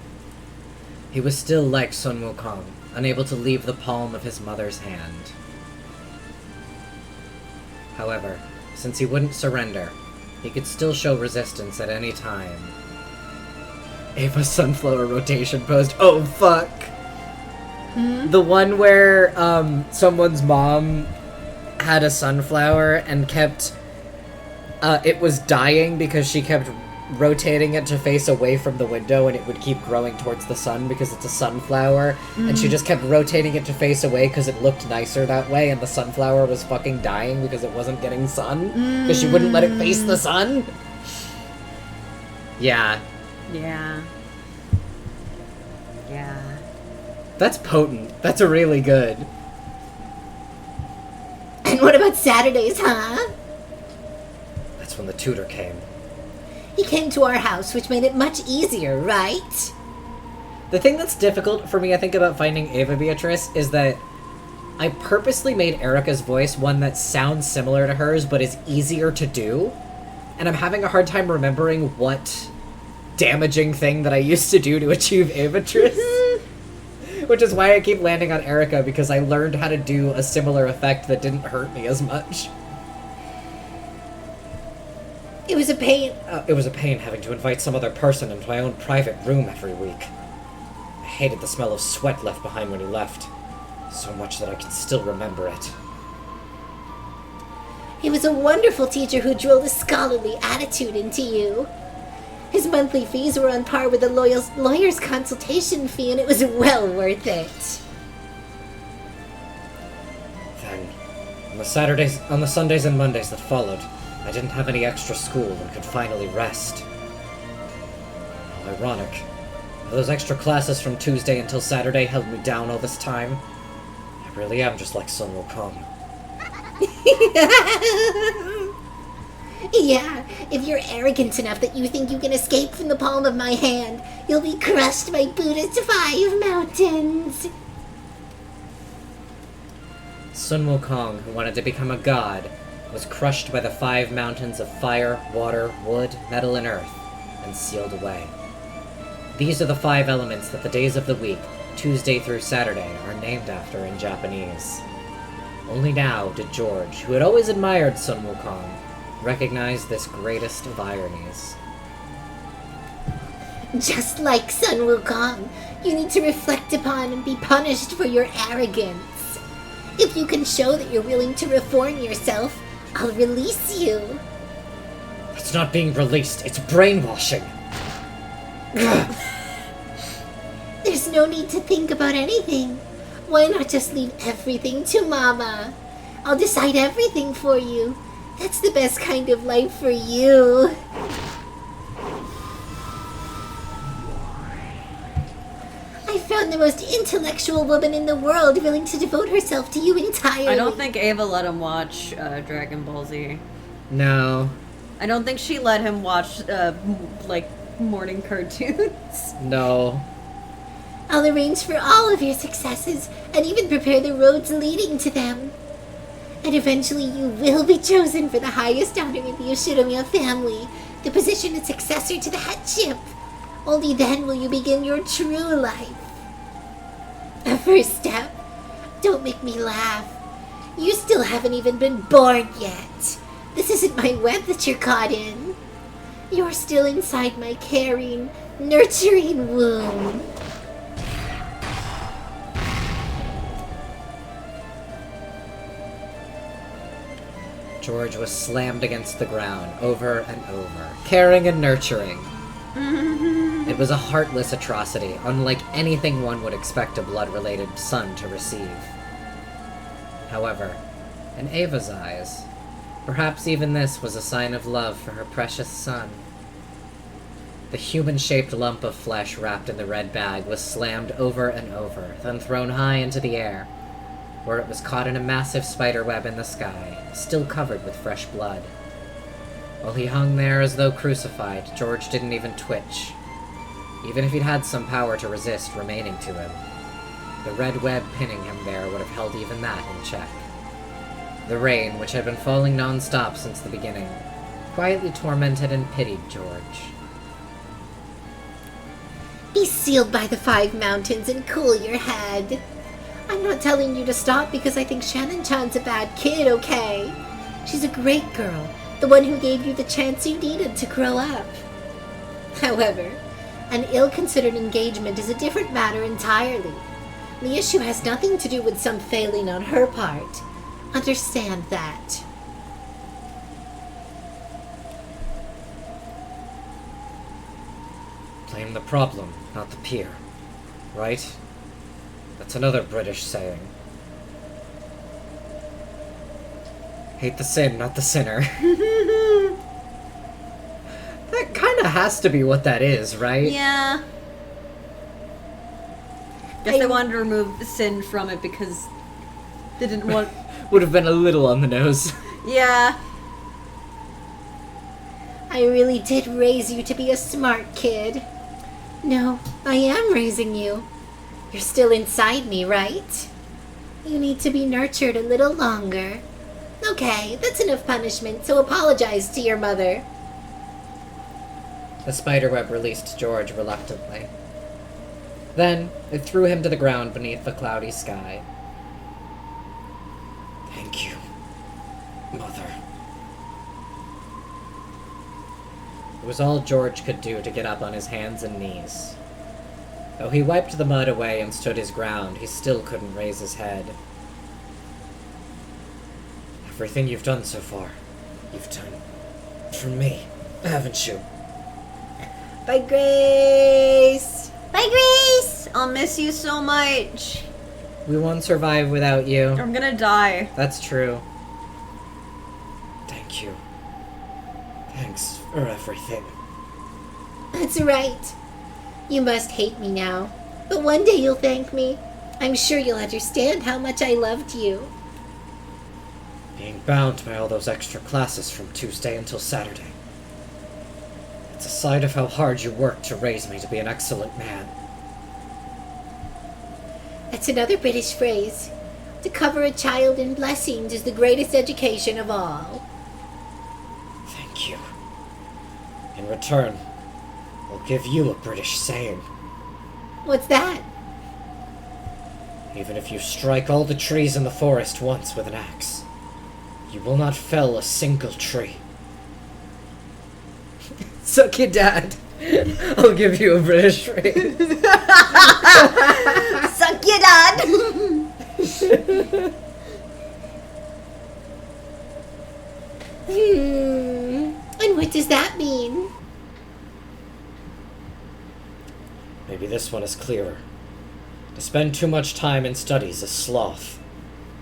He was still like Sun Wukong, unable to leave the palm of his mother's hand. However, since he wouldn't surrender, he could still show resistance at any time. Ava's sunflower rotation post. Oh, fuck! The one where, someone's mom had a sunflower and kept, it was dying because she kept rotating it to face away from the window and it would keep growing towards the sun because it's a sunflower. And she just kept rotating it to face away because it looked nicer that way, and the sunflower was fucking dying because it wasn't getting sun. Because she wouldn't let it face the sun. Yeah. Yeah. That's potent. That's really good. And what about Saturdays, huh? That's when the tutor came. He came to our house, which made it much easier, right? The thing that's difficult for me, I think, about finding Ava Beatrice is that I purposely made Erica's voice one that sounds similar to hers, but is easier to do. And I'm having a hard time remembering what damaging thing that I used to do to achieve Avatrice. Which is why I keep landing on Erica, because I learned how to do a similar effect that didn't hurt me as much. It was a pain. It was a pain having to invite some other person into my own private room every week. I hated the smell of sweat left behind when he left, so much that I can still remember it. He was a wonderful teacher who drilled a scholarly attitude into you. His monthly fees were on par with a lawyer's consultation fee, and it was well worth it. Then, on the Sundays and Mondays that followed, I didn't have any extra school and could finally rest. How ironic. How those extra classes from Tuesday until Saturday held me down all this time. I really am just like Sun Wukong. Yeah, if you're arrogant enough that you think you can escape from the palm of my hand, you'll be crushed by Buddha's 5 mountains. Sun Wukong, who wanted to become a god, was crushed by the 5 mountains of fire, water, wood, metal, and earth, and sealed away. These are the 5 elements that the days of the week, Tuesday through Saturday, are named after in Japanese. Only now did George, who had always admired Sun Wukong, recognize this greatest of ironies. Just like Sun Wukong, you need to reflect upon and be punished for your arrogance. If you can show that you're willing to reform yourself, I'll release you. It's not being released, it's brainwashing! There's no need to think about anything. Why not just leave everything to Mama? I'll decide everything for you. That's the best kind of life for you. I found the most intellectual woman in the world willing to devote herself to you entirely. I don't think Ava let him watch Dragon Ball Z. No. I don't think she let him watch, morning cartoons. No. I'll arrange for all of your successes and even prepare the roads leading to them. And eventually you will be chosen for the highest honor in the Yoshinomiya family, the position and successor to the headship. Only then will you begin your true life. The first step. Don't make me laugh. You still haven't even been born yet. This isn't my web that you're caught in. You're still inside my caring, nurturing womb. George was slammed against the ground over and over, caring and nurturing. It was a heartless atrocity, unlike anything one would expect a blood-related son to receive. However, in Ava's eyes, perhaps even this was a sign of love for her precious son. The human-shaped lump of flesh wrapped in the red bag was slammed over and over, then thrown high into the air, where it was caught in a massive spider web in the sky, still covered with fresh blood. While he hung there as though crucified, George didn't even twitch, even if he'd had some power to resist remaining to him. The red web pinning him there would have held even that in check. The rain, which had been falling non-stop since the beginning, quietly tormented and pitied George. Be sealed by the 5 mountains and cool your head. I'm not telling you to stop because I think Shannon-chan's a bad kid, okay? She's a great girl, the one who gave you the chance you needed to grow up. However, an ill-considered engagement is a different matter entirely. The issue has nothing to do with some failing on her part. Understand that. the problem, not the pier. Right? That's another British saying. Hate the sin, not the sinner. That kinda has to be what that is, right? Yeah. Guess they wanted to remove the sin from it because they didn't want... Would have been a little on the nose. Yeah. I really did raise you to be a smart kid. No, I am raising you. You're still inside me, right? You need to be nurtured a little longer. Okay, that's enough punishment, so apologize to your mother. The spiderweb released George reluctantly. Then, it threw him to the ground beneath the cloudy sky. Thank you, Mother. It was all George could do to get up on his hands and knees. Though he wiped the mud away and stood his ground, he still couldn't raise his head. Everything you've done so far, you've done for me, haven't you? Bye, Grace! Bye, Grace! I'll miss you so much. We won't survive without you. I'm gonna die. That's true. Thank you. Thanks for everything. That's right. You must hate me now, but one day you'll thank me. I'm sure you'll understand how much I loved you. Being bound by all those extra classes from Tuesday until Saturday. It's a sign of how hard you worked to raise me to be an excellent man. That's another British phrase. To cover a child in blessings is the greatest education of all. Thank you. In return, I'll give you a British saying. What's that? Even if you strike all the trees in the forest once with an axe, you will not fell a single tree. Suck your dad. I'll give you a British phrase. Suck your dad! And what does that mean? Maybe this one is clearer. To spend too much time in studies is sloth.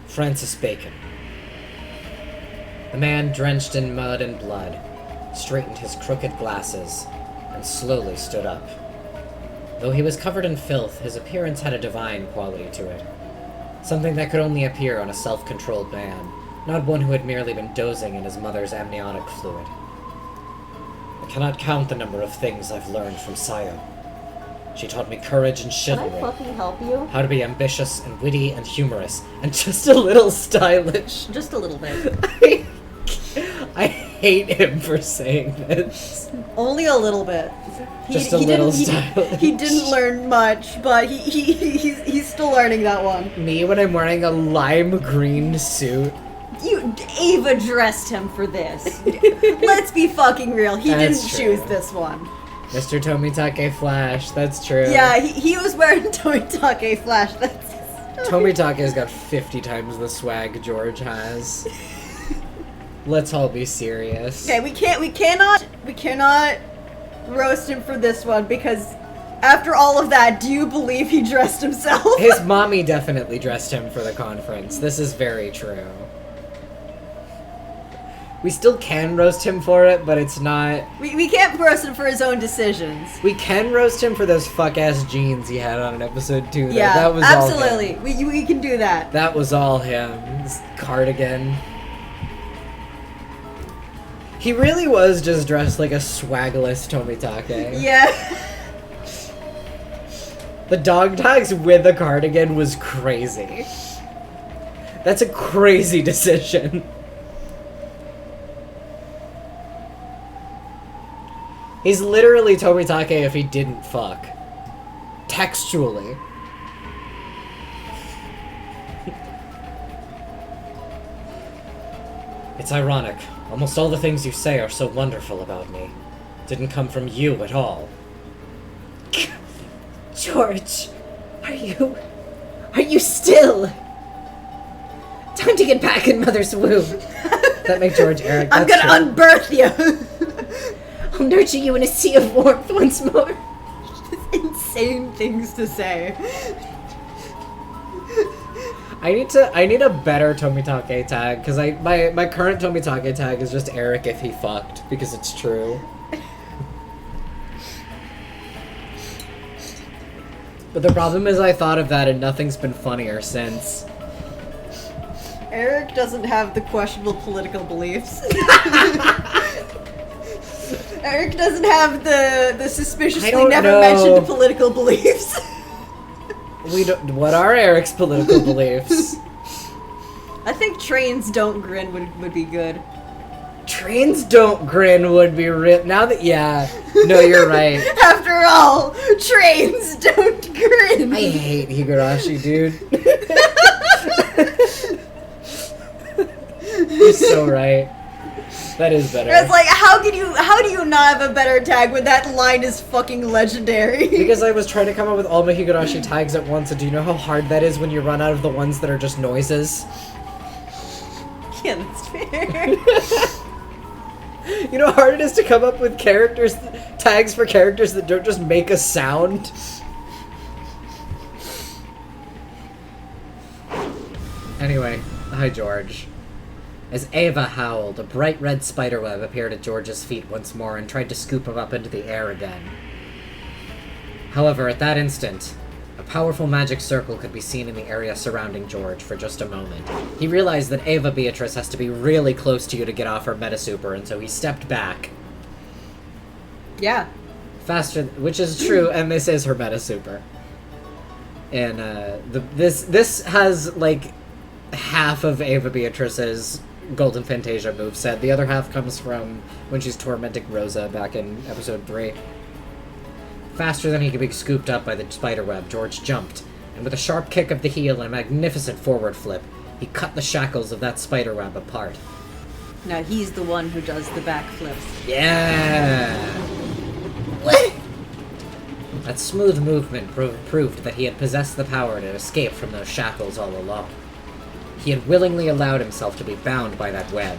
Francis Bacon. The man, drenched in mud and blood, straightened his crooked glasses and slowly stood up. Though he was covered in filth, his appearance had a divine quality to it. Something that could only appear on a self-controlled man, not one who had merely been dozing in his mother's amniotic fluid. I cannot count the number of things I've learned from Sayo. She taught me courage and chivalry. Can I fucking help you? How to be ambitious and witty and humorous, and just a little stylish. Just a little bit. I hate him for saying this. Only a little bit. Just a little stylish. He didn't learn much, but he's still learning that one. Me when I'm wearing a lime green suit. Ava dressed him for this. Let's be fucking real. He That's didn't true. choose this one. Mr. Tomitake Flash, that's true. Yeah, he was wearing Tomitake Flash. That's Tomitake's got 50 times the swag George has. Let's all be serious. Okay, we cannot roast him for this one because after all of that, do you believe he dressed himself? His mommy definitely dressed him for the conference. This is very true. We still can roast him for it, but it's not... We can't roast him for his own decisions. We can roast him for those fuck-ass jeans he had on an episode 2. Though. Yeah, that was absolutely. All him. We can do that. That was all him. This cardigan. He really was just dressed like a swagless Tomitake. Yeah. The dog tags with a cardigan was crazy. That's a crazy decision. He's literally Tomitake if he didn't fuck. Textually. It's ironic. Almost all the things you say are so wonderful about me. Didn't come from you at all. George, are you still? Time to get back in Mother's womb. That make George Eric. I'm That's gonna true. unbirth you. I'll nurture you in a sea of warmth once more. insane things to say. I need a better Tomitake tag, because my current Tomitake tag is just Eric if he fucked, because it's true. But the problem is I thought of that and nothing's been funnier since. Eric doesn't have the questionable political beliefs. Eric doesn't have the suspiciously never mentioned political beliefs. We don't. What are Eric's political beliefs? I think trains don't grin would be good. Trains don't grin would be now that no, you're right. After all, trains don't grin. I hate Higurashi, dude. You're so right. That is better. It's like, how do you not have a better tag when that line is fucking legendary? Because I was trying to come up with all my Higurashi tags at once, and do you know how hard that is when you run out of the ones that are just noises? Yeah, that's fair. You know how hard it is to come up with tags for characters that don't just make a sound? Anyway, hi George. As Ava howled, a bright red spiderweb appeared at George's feet once more and tried to scoop him up into the air again. However, at that instant, a powerful magic circle could be seen in the area surrounding George for just a moment. He realized that Ava Beatrice has to be really close to you to get off her meta super, and so he stepped back. Yeah. Faster, which is true, and this is her meta super. And this has like half of Ava Beatrice's Golden Fantasia moveset. The other half comes from when she's tormenting Rosa back in episode 3. Faster than he could be scooped up by the spiderweb, George jumped, and with a sharp kick of the heel and a magnificent forward flip, he cut the shackles of that spiderweb apart. Now he's the one who does the backflips. Yeah! What? That smooth movement proved that he had possessed the power to escape from those shackles all along. He had willingly allowed himself to be bound by that web.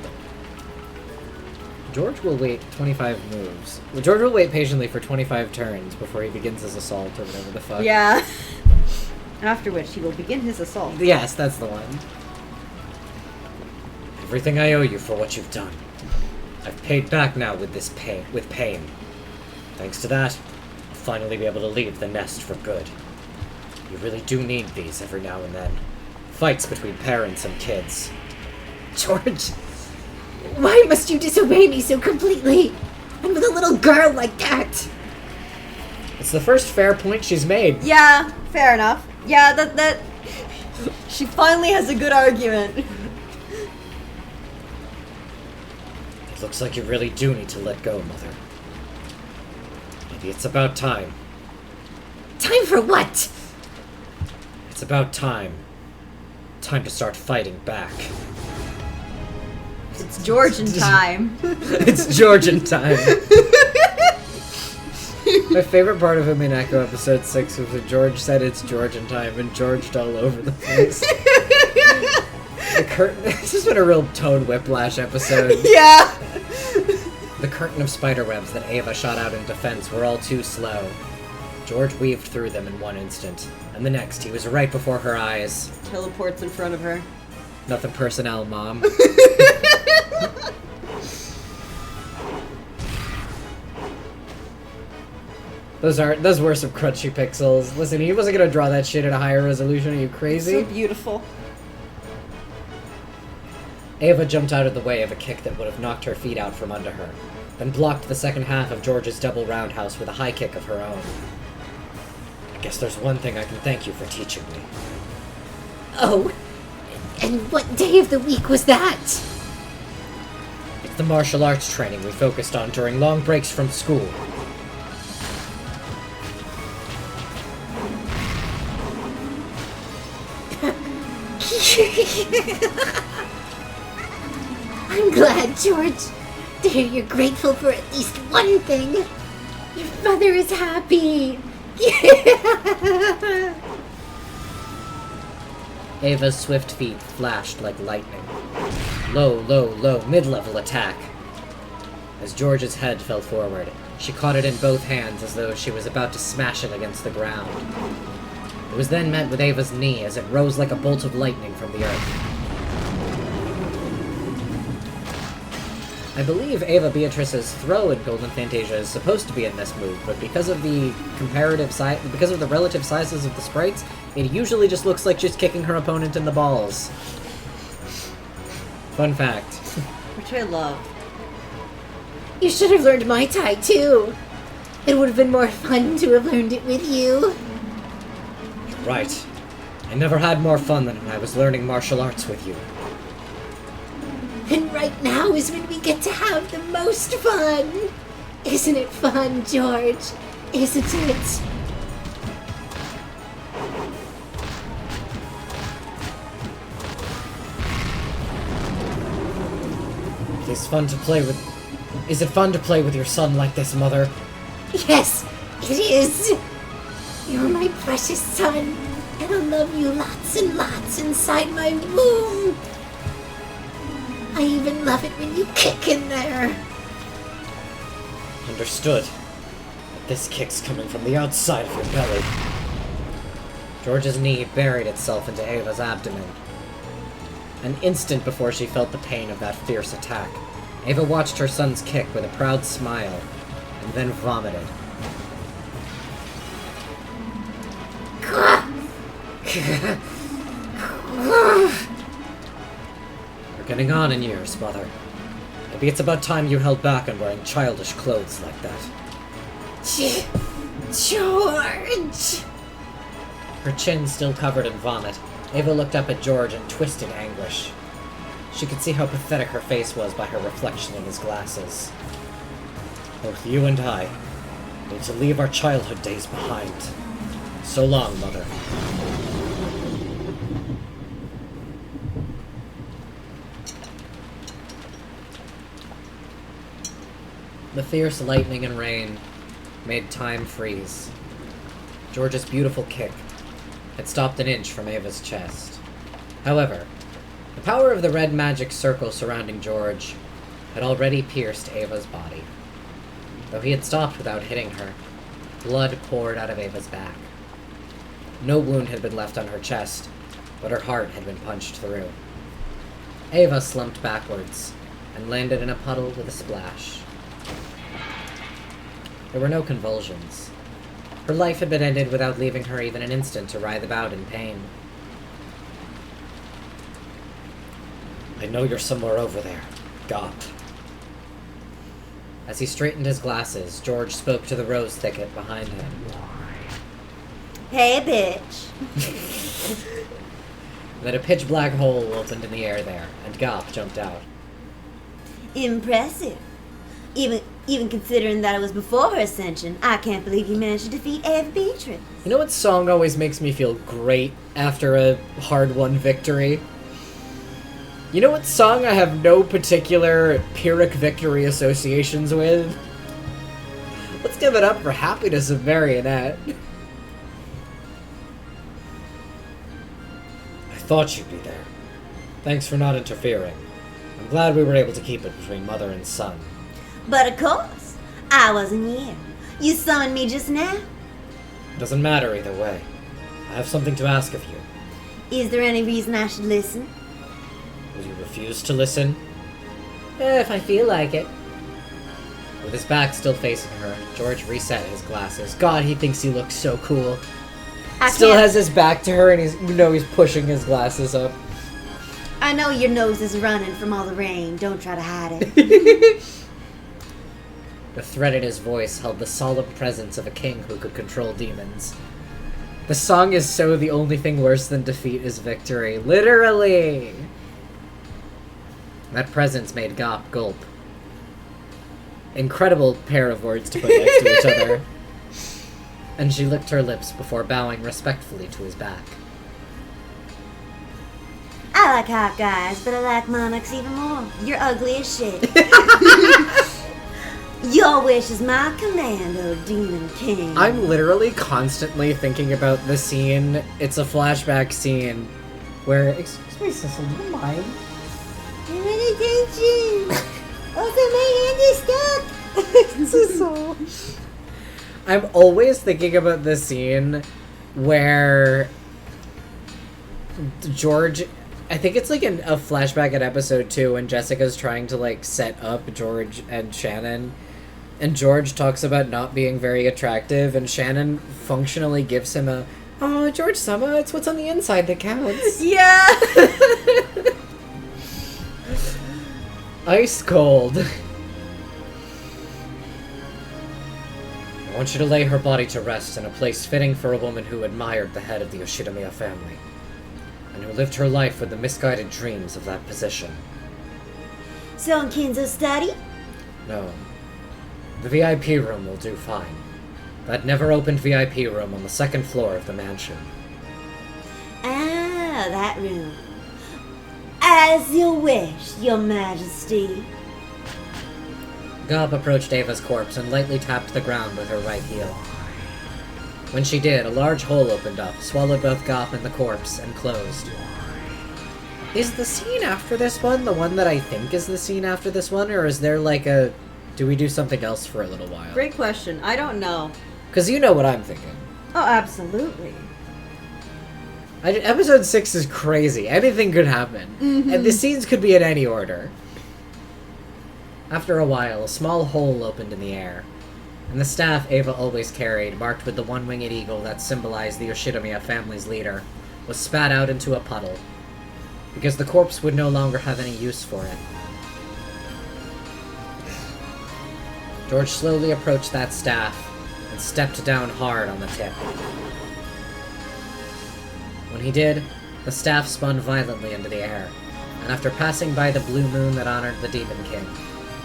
George will wait 25 moves. George will wait patiently for 25 turns before he begins his assault or whatever the fuck. Yeah. After which he will begin his assault. Yes, that's the one. Everything I owe you for what you've done. I've paid back now with pain. Thanks to that, I'll finally be able to leave the nest for good. You really do need these every now and then. Fights between parents and kids. George, why must you disobey me so completely? And with a little girl like that? It's the first fair point she's made. Yeah, fair enough. Yeah, that she finally has a good argument. It looks like you really do need to let go, Mother. Maybe it's about time. Time for what? It's about time. Time to start fighting back. It's Georgian time. It's Georgian time. My favorite part of Umineko episode 6 was when George said it's Georgian time and Georged all over the place. This has been a real tone whiplash episode. Yeah. The curtain of spiderwebs that Ava shot out in defense were all too slow. George weaved through them in one instant, and the next he was right before her eyes. Teleports in front of her. Nothing personnel, Mom. Those were some crunchy pixels. Listen, he wasn't gonna draw that shit at a higher resolution. Are you crazy? So beautiful. Ava jumped out of the way of a kick that would have knocked her feet out from under her, then blocked the second half of George's double roundhouse with a high kick of her own. I guess there's one thing I can thank you for teaching me. Oh, and what day of the week was that? It's the martial arts training we focused on during long breaks from school. I'm glad, George, to hear you're grateful for at least one thing. Your mother is happy. Yeah. Ava's swift feet flashed like lightning. Low, low, low, mid-level attack. As George's head fell forward, she caught it in both hands as though she was about to smash it against the ground. It was then met with Ava's knee as it rose like a bolt of lightning from the earth. I believe Ava Beatrice's throw in Golden Fantasia is supposed to be in this move, but because of the relative sizes of the sprites, it usually just looks like she's kicking her opponent in the balls. Fun fact. Which I love. You should have learned Mai Tai, too. It would have been more fun to have learned it with you. You're right. I never had more fun than when I was learning martial arts with you. And right now is when we get to have the most fun. Isn't it fun, George? Isn't it? Is it fun to play with your son like this, Mother? Yes, it is. You're my precious son, and I'll love you lots and lots inside my womb. I even love it when you kick in there. Understood. But this kick's coming from the outside of your belly. George's knee buried itself into Ava's abdomen. An instant before she felt the pain of that fierce attack, Ava watched her son's kick with a proud smile, and then vomited. You're getting on in years, Mother. Maybe it's about time you held back on wearing childish clothes like that. George! Her chin still covered in vomit, Ava looked up at George in twisted anguish. She could see how pathetic her face was by her reflection in his glasses. Both you and I need to leave our childhood days behind. So long, Mother. The fierce lightning and rain made time freeze. George's beautiful kick had stopped an inch from Ava's chest. However, the power of the red magic circle surrounding George had already pierced Ava's body. Though he had stopped without hitting her, blood poured out of Ava's back. No wound had been left on her chest, but her heart had been punched through. Ava slumped backwards and landed in a puddle with a splash. There were no convulsions. Her life had been ended without leaving her even an instant to writhe about in pain. I know you're somewhere over there, Gop. As he straightened his glasses, George spoke to the rose thicket behind him. Hey, bitch. Then a pitch-black hole opened in the air there, and Gop jumped out. Impressive. Even considering that it was before her ascension, I can't believe you managed to defeat Ava Beatrice. You know what song always makes me feel great after a hard-won victory? You know what song I have no particular Pyrrhic victory associations with? Let's give it up for Happiness of Marionette. I thought you'd be there. Thanks for not interfering. I'm glad we were able to keep it between mother and son. But of course, I wasn't here. You summoned me just now. Doesn't matter either way. I have something to ask of you. Is there any reason I should listen? Will you refuse to listen? If I feel like it. With his back still facing her, George reset his glasses. God, he thinks he looks so cool. Still has his back to her, and he's pushing his glasses up. I know your nose is running from all the rain. Don't try to hide it. The threat in his voice held the solemn presence of a king who could control demons. The song is so the only thing worse than defeat is victory. Literally! That presence made Gop gulp. Incredible pair of words to put next to each other. And she licked her lips before bowing respectfully to his back. I like hot guys, but I like monarchs even more. You're ugly as shit. Your wish is my command, oh demon king. I'm literally constantly thinking about the scene. It's a flashback scene where... Excuse me, Cecil, do you mind? I'm in attention. Also, my hand is stuck. I'm always thinking about the scene where George, I think it's like a flashback at episode 2 when Jessica's trying to like set up George and Shannon, and George talks about not being very attractive, and Shannon functionally gives him a, "Oh, George Summer, it's what's on the inside that counts." Yeah. Ice cold. I want you to lay her body to rest in a place fitting for a woman who admired the head of the Yoshidamiya family, and who lived her life with the misguided dreams of that position. So Kinzo's study? No. The VIP room will do fine. That never-opened VIP room on the second floor of the mansion. Ah, that room. As you wish, your majesty. Gob approached Ava's corpse and lightly tapped the ground with her right heel. When she did, a large hole opened up, swallowed both Gob and the corpse, and closed. Is the scene after this one the one that I think is the scene after this one, or is there like a... do we do something else for a little while? Great question. I don't know. Because you know what I'm thinking. Oh, absolutely. Episode 6 is crazy. Anything could happen. Mm-hmm. And the scenes could be in any order. After a while, a small hole opened in the air, and the staff Ava always carried, marked with the one-winged eagle that symbolized the Yoshidamiya family's leader, was spat out into a puddle, because the corpse would no longer have any use for it. George slowly approached that staff and stepped down hard on the tip. When he did, the staff spun violently into the air, and after passing by the blue moon that honored the Demon King,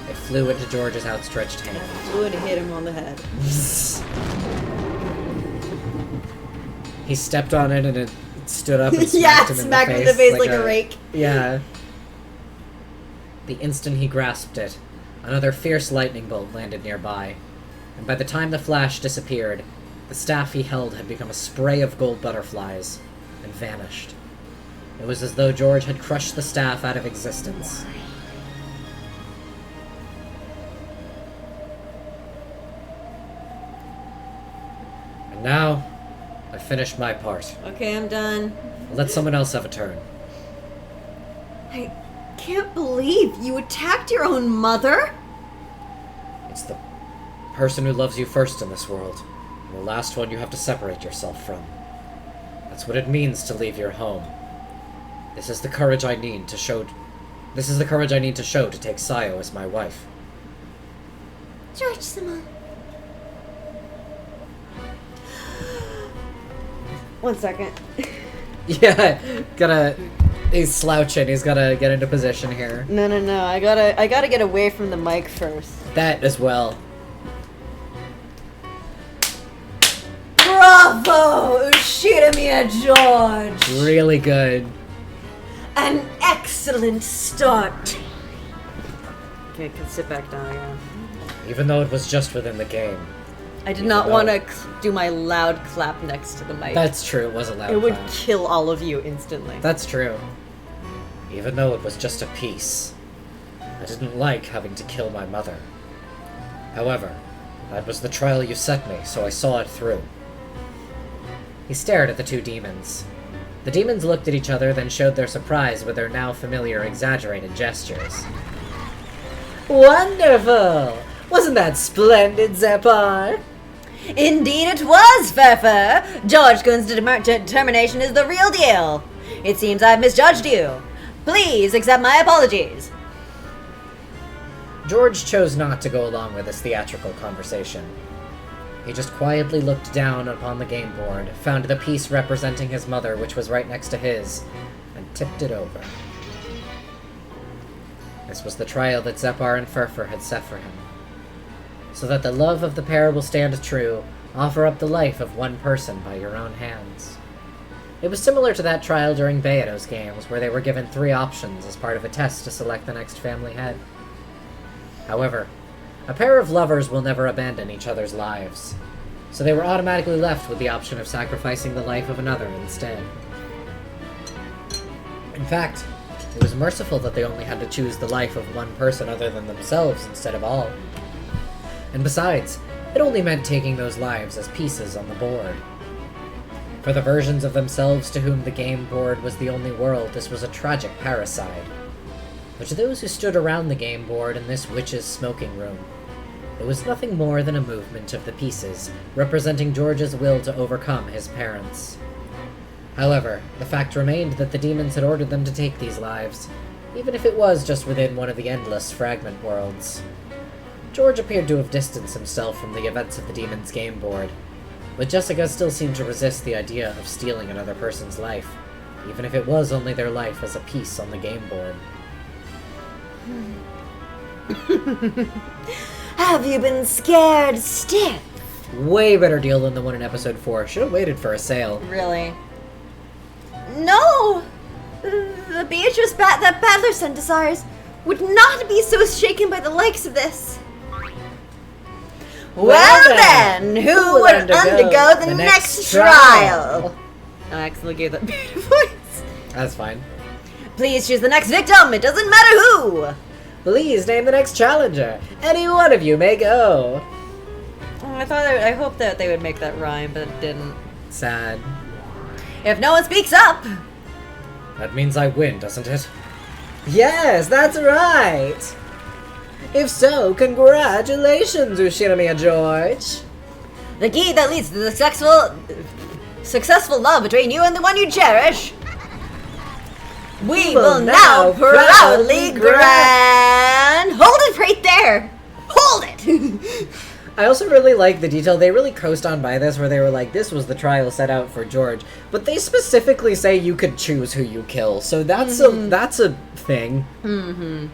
it flew into George's outstretched hand. Would hit him on the head. He stepped on it and it stood up and smacked him in the face. Like a rake. Yeah. The instant he grasped it, another fierce lightning bolt landed nearby, and by the time the flash disappeared, the staff he held had become a spray of gold butterflies and vanished. It was as though George had crushed the staff out of existence. And now, I've finished my part. Okay, I'm done. I'll let someone else have a turn. I can't believe you attacked your own mother? It's the person who loves you first in this world, and the last one you have to separate yourself from. That's what it means to leave your home. This is the courage I need to show to take Sayo as my wife. George-sama. 1 second. Yeah, he's slouching, he's gotta get into position here. No. I gotta get away from the mic first. That as well. Bravo, Yoshidamiya George! Really good. An excellent start. Okay, I can sit back down again. Even though it was just within the game. I did not want to do my loud clap next to the mic. That's true, it was a loud It would clap. kill all of you instantly. That's true. Even though it was just a piece. I didn't like having to kill my mother. However, that was the trial you set me, so I saw it through. He stared at the two demons. The demons looked at each other, then showed their surprise with their now familiar exaggerated gestures. Wonderful! Wasn't that splendid, Zepar? Indeed it was, Furfur. George-kun's determination is the real deal. It seems I've misjudged you. Please accept my apologies. George chose not to go along with this theatrical conversation. He just quietly looked down upon the game board, found the piece representing his mother, which was right next to his, and tipped it over. This was the trial that Zepar and Furfur had set for him. So that the love of the pair will stand true, offer up the life of one person by your own hands. It was similar to that trial during Beato's games, where they were given 3 options as part of a test to select the next family head. However, a pair of lovers will never abandon each other's lives, so they were automatically left with the option of sacrificing the life of another instead. In fact, it was merciful that they only had to choose the life of one person other than themselves instead of all. And besides, it only meant taking those lives as pieces on the board. For the versions of themselves to whom the game board was the only world, this was a tragic parricide. But to those who stood around the game board in this witch's smoking room, it was nothing more than a movement of the pieces, representing George's will to overcome his parents. However, the fact remained that the demons had ordered them to take these lives, even if it was just within one of the endless fragment worlds. George appeared to have distanced himself from the events of the demon's game board, but Jessica still seemed to resist the idea of stealing another person's life, even if it was only their life as a piece on the game board. Have you been scared stiff? Way better deal than the one in episode 4. Should have waited for a sale. Really? No! The Beatrice bat that Battler sent desires would not be so shaken by the likes of this. Well then, who would undergo the next trial? I accidentally gave that beta voice. That's fine. Please choose the next victim, it doesn't matter who! Please name the next challenger. Any one of you may go. I hoped that they would make that rhyme, but it didn't. Sad. If no one speaks up! That means I win, doesn't it? Yes, that's right! If so, congratulations, Ushinomiya George! The key that leads to the successful love between you and the one you cherish. We will now proudly grant. Hold it right there! Hold it! I also really like the detail. They really coast on by this, where they were like, this was the trial set out for George. But they specifically say you could choose who you kill, so that's a thing. Mm-hmm.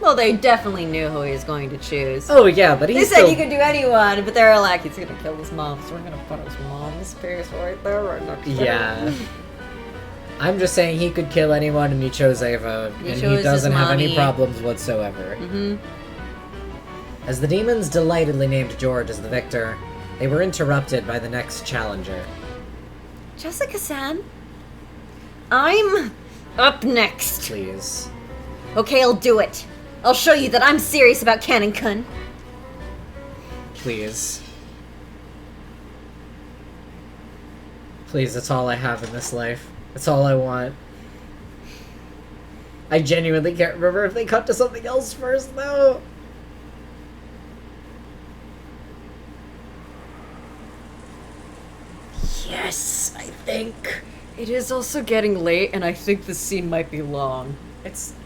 Well, they definitely knew who he was going to choose. Oh yeah, but They said you could do anyone, but they were like, he's gonna kill his mom, so we're gonna put his mom's face right there, right next to him. Yeah. I'm just saying he could kill anyone, and he chose Ava, and he chose doesn't his have any mommy. problems whatsoever. Mm-hmm. As the demons delightedly named George as the victor, they were interrupted by the next challenger. Jessica-san? I'm up next. Please. Okay, I'll do it. I'll show you that I'm serious about Canon-kun. Please. Please, that's all I have in this life. That's all I want. I genuinely can't remember if they cut to something else first, though. Yes, I think. It is also getting late, and I think the scene might be long.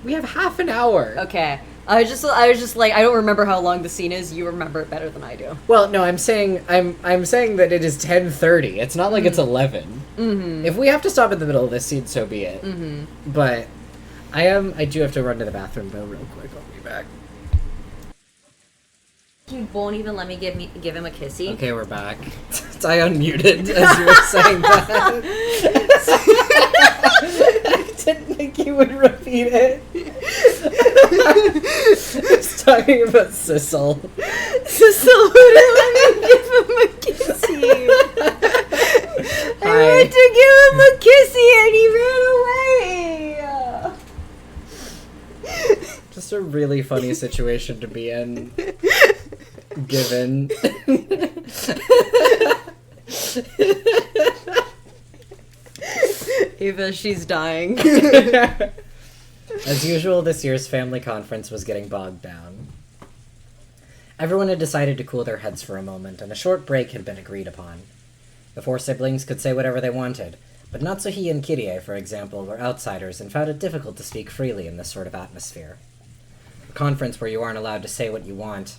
We have half an hour. Okay. I was just like, I don't remember how long the scene is. You remember it better than I do. Well, no, I'm saying that it is 10:30. It's not like it's 11. Mm-hmm. If we have to stop in the middle of this scene, so be it. Mm-hmm. But I do have to run to the bathroom though real quick. I'll be back. You won't even let me give him a kissy. Okay, we're back. I unmuted as you were saying that. I didn't think you would repeat it. I was talking about Sissel. Sissel wouldn't let me give him a kissy. I went to give him a kissy and he ran away. Just a really funny situation to be in. Given. Eva, she's dying. As usual, this year's family conference was getting bogged down. Everyone had decided to cool their heads for a moment, and a short break had been agreed upon. The four siblings could say whatever they wanted, but Natsuhi and Kirie, for example, were outsiders and found it difficult to speak freely in this sort of atmosphere. A conference where you aren't allowed to say what you want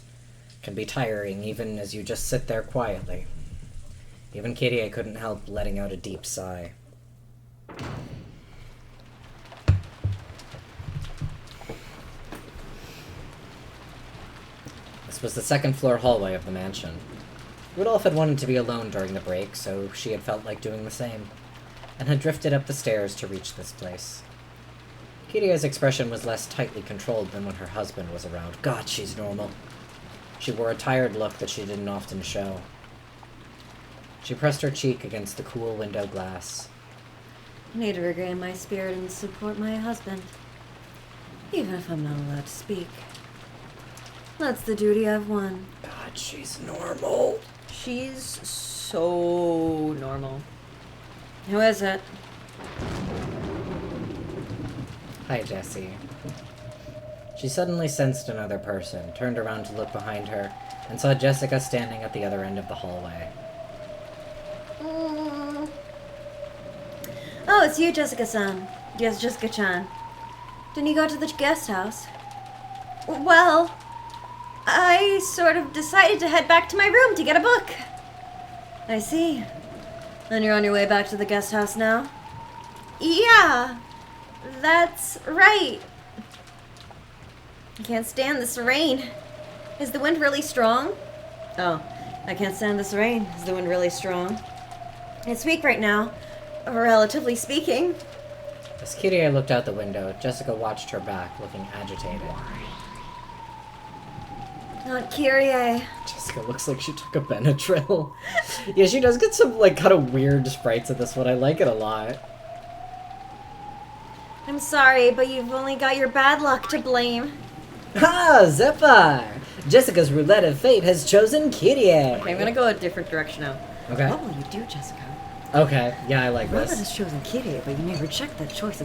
can be tiring even as you just sit there quietly. Even Kirie couldn't help letting out a deep sigh. This was the second-floor hallway of the mansion. Rudolph had wanted to be alone during the break, so she had felt like doing the same, and had drifted up the stairs to reach this place. Kirie's expression was less tightly controlled than when her husband was around. God, she's normal. She wore a tired look that she didn't often show. She pressed her cheek against the cool window glass. I need to regain my spirit and support my husband, even if I'm not allowed to speak. That's the duty I've won. God, she's normal. She's so normal. Who is it? Hi, Jessie. She suddenly sensed another person, turned around to look behind her, and saw Jessica standing at the other end of the hallway. Oh, it's you, Jessica-san. Yes, Jessica-chan. Didn't you go to the guest house? Well, I sort of decided to head back to my room to get a book. I see. Then you're on your way back to the guest house now? Yeah, that's right. I can't stand this rain. Is the wind really strong? Oh, I can't stand this rain. Is the wind really strong? It's weak right now, relatively speaking. As Kyrie looked out the window, Jessica watched her back, looking agitated. Not Kyrie. Jessica looks like she took a Benadryl. Yeah, she does get some, like, kind of weird sprites in this one. I like it a lot. I'm sorry, but you've only got your bad luck to blame. Ah, Zephyr! Jessica's roulette of fate has chosen Kyrie. Okay, I'm gonna go a different direction now. Okay. What will you do, Jessica? Okay, yeah, I like Roulette this. has chosen Kyrie, but you may reject that choice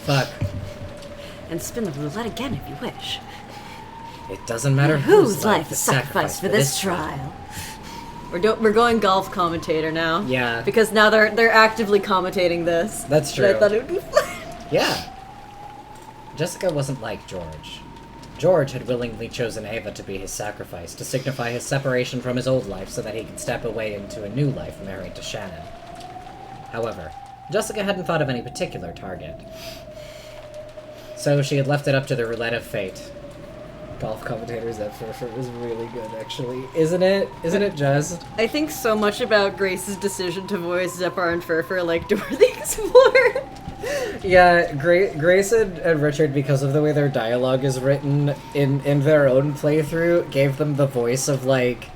Fuck. and spin the roulette again if you wish. It doesn't matter Whose life is sacrificed for this trial? We're going golf commentator now. Yeah. Because now they're actively commentating this. That's true. And I thought it would be fun. Yeah. Jessica wasn't like George. George had willingly chosen Ava to be his sacrifice, to signify his separation from his old life so that he could step away into a new life married to Shannon. However, Jessica hadn't thought of any particular target. So she had left it up to the roulette of fate. Golf commentators at Furfur is really good, actually. Isn't it? Isn't it just? I think so much about Grace's decision to voice Zephyr and Furfur like Dora the Explorer. Yeah, Grace and Richard, because of the way their dialogue is written in their own playthrough, gave them the voice of, like,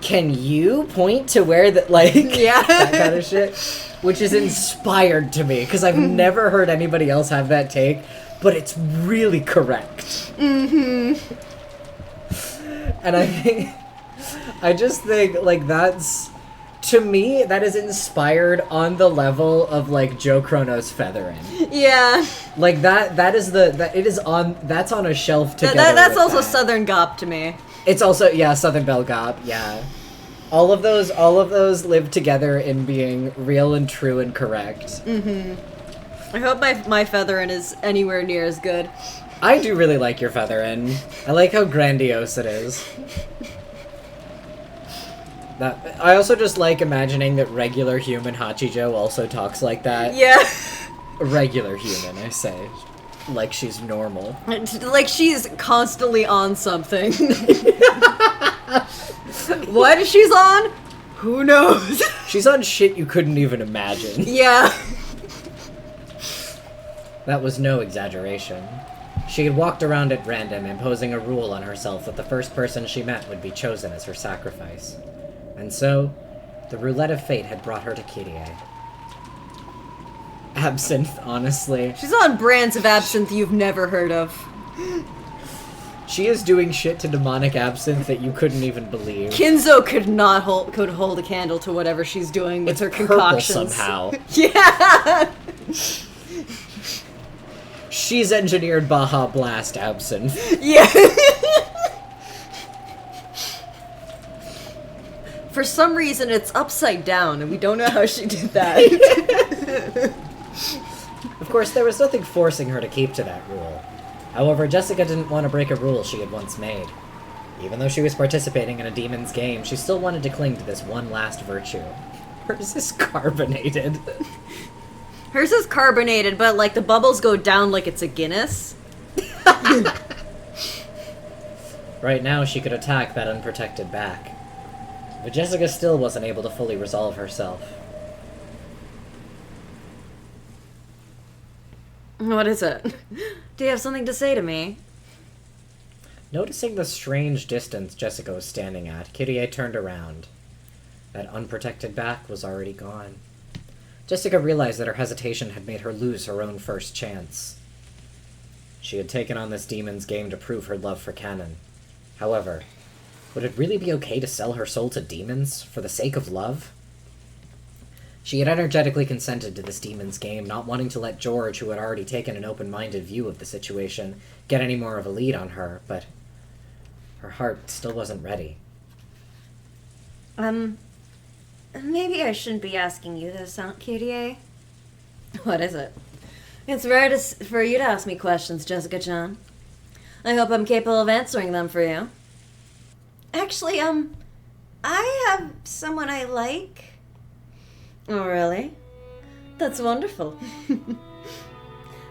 can you point to where that, like, Yeah. that kind of shit? Which is inspired to me, because I've never heard anybody else have that take, but it's really correct. Mm-hmm. And I just think, like, that's... To me, that is inspired on the level of, like, Joe Chrono's Featherin. Yeah. Like, that's on a shelf together That's with also that. Southern Gop to me. It's also, yeah, Southern Belle Gop, yeah. All of those live together in being real and true and correct. Mm-hmm. I hope my Featherin is anywhere near as good. I do really like your Featherin. I like how grandiose it is. I also just like imagining that regular human Hachijo also talks like that. Yeah. Regular human, I say. Like she's normal. Like she's constantly on something. What she's on? Who knows? She's on shit you couldn't even imagine. Yeah. That was no exaggeration. She had walked around at random, imposing a rule on herself that the first person she met would be chosen as her sacrifice. And so, the roulette of fate had brought her to Kyrie. Absinthe, honestly. She's on brands of absinthe you've never heard of. She is doing shit to demonic absinthe that you couldn't even believe. Kinzo could hold a candle to whatever she's doing with It's her purple concoctions. somehow. Yeah. She's engineered Baja Blast absinthe. Yeah. For some reason, it's upside down, and we don't know how she did that. Of course, there was nothing forcing her to keep to that rule. However, Jessica didn't want to break a rule she had once made. Even though she was participating in a demon's game, she still wanted to cling to this one last virtue. Hers is carbonated. Hers is carbonated, but like the bubbles go down like it's a Guinness. Right now, she could attack that unprotected back. But Jessica still wasn't able to fully resolve herself. What is it? Do you have something to say to me? Noticing the strange distance Jessica was standing at, Kyrie turned around. That unprotected back was already gone. Jessica realized that her hesitation had made her lose her own first chance. She had taken on this demon's game to prove her love for Canon. However, would it really be okay to sell her soul to demons for the sake of love? She had energetically consented to this demon's game, not wanting to let George, who had already taken an open-minded view of the situation, get any more of a lead on her, but her heart still wasn't ready. Maybe I shouldn't be asking you this, Aunt Cutie. What is it? It's rare for you to ask me questions, Jessica-chan. I hope I'm capable of answering them for you. Actually, I have someone I like. Oh, really? That's wonderful.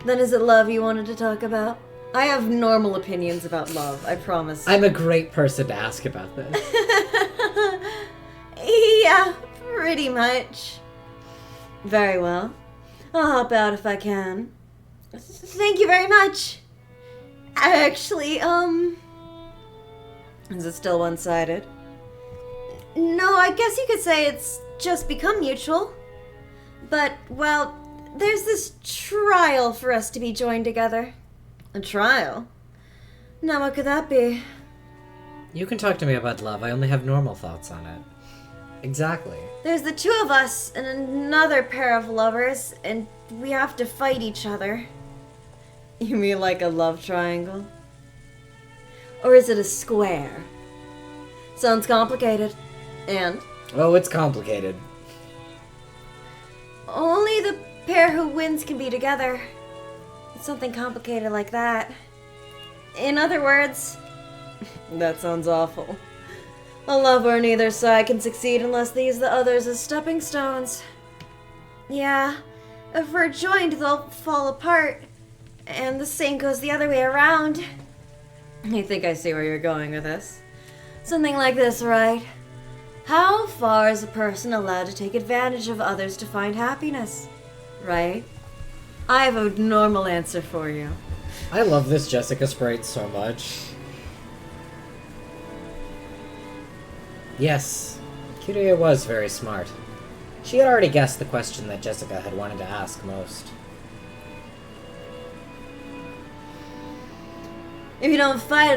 Then is it love you wanted to talk about? I have normal opinions about love, I promise. I'm a great person to ask about this. Yeah, pretty much. Very well. I'll help out if I can. Thank you very much. Actually, is it still one-sided? No, I guess you could say it's just become mutual. But, well, there's this trial for us to be joined together. A trial? Now what could that be? You can talk to me about love. I only have normal thoughts on it. Exactly. There's the two of us and another pair of lovers, and we have to fight each other. You mean like a love triangle? Or is it a square? Sounds complicated. And? Oh, it's complicated. Only the pair who wins can be together. It's something complicated like that. In other words, that sounds awful. A love where neither side can succeed unless they use the others as stepping stones. Yeah, if we're joined, they'll fall apart. And the same goes the other way around. I think I see where you're going with this. Something like this, right? How far is a person allowed to take advantage of others to find happiness? Right? I have a normal answer for you. I love this Jessica sprite so much. Yes, Kiria was very smart. She had already guessed the question that Jessica had wanted to ask most. If you don't fight,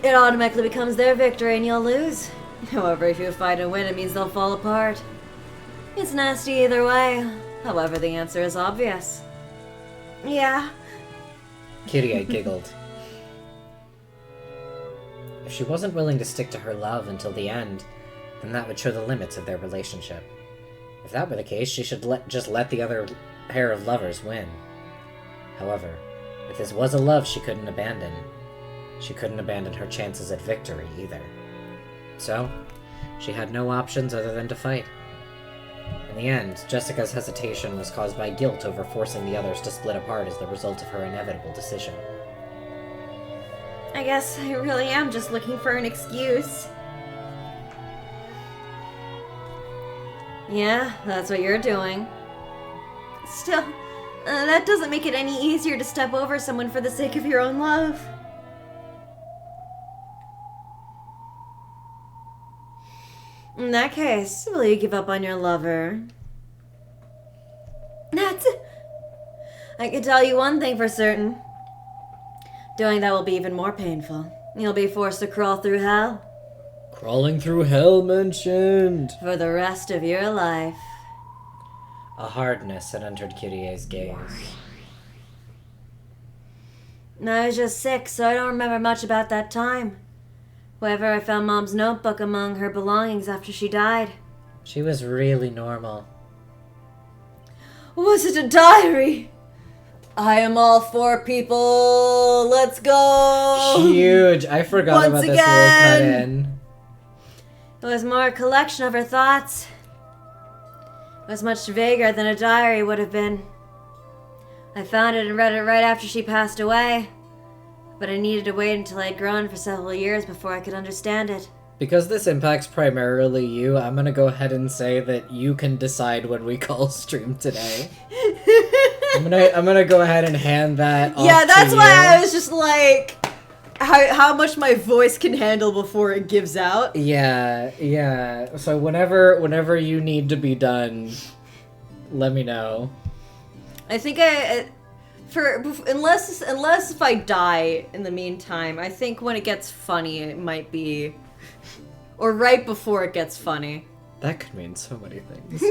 it automatically becomes their victory and you'll lose. However, if you fight and win, it means they'll fall apart. It's nasty either way. However, the answer is obvious. Yeah. Kiria giggled. If she wasn't willing to stick to her love until the end, then that would show the limits of their relationship. If that were the case, she should just let the other pair of lovers win. However, if this was a love she couldn't abandon, she couldn't abandon her chances at victory either. So, she had no options other than to fight. In the end, Jessica's hesitation was caused by guilt over forcing the others to split apart as the result of her inevitable decision. I guess I really am just looking for an excuse. Yeah, that's what you're doing. Still, that doesn't make it any easier to step over someone for the sake of your own love. In that case, will you give up on your lover? I can tell you one thing for certain. Doing that will be even more painful. You'll be forced to crawl through hell. Crawling through hell mentioned! For the rest of your life. A hardness had entered Kirie's gaze. I was just 6, so I don't remember much about that time. However, I found Mom's notebook among her belongings after she died. She was really normal. Was it a diary? I am all for people. Let's go. Huge. I forgot Once about this again. little cut-in. It was more a collection of her thoughts. It was much vaguer than a diary would have been. I found it and read it right after she passed away. But I needed to wait until I had grown for several years before I could understand it. Because this impacts primarily you, I'm gonna go ahead and say that you can decide when we call stream today. I'm gonna go ahead and hand that off Yeah, that's to why you. I was just like, how much my voice can handle before it gives out. Yeah. So whenever you need to be done, let me know. I think unless if I die in the meantime, I think when it gets funny, it might be, or right before it gets funny. That could mean so many things.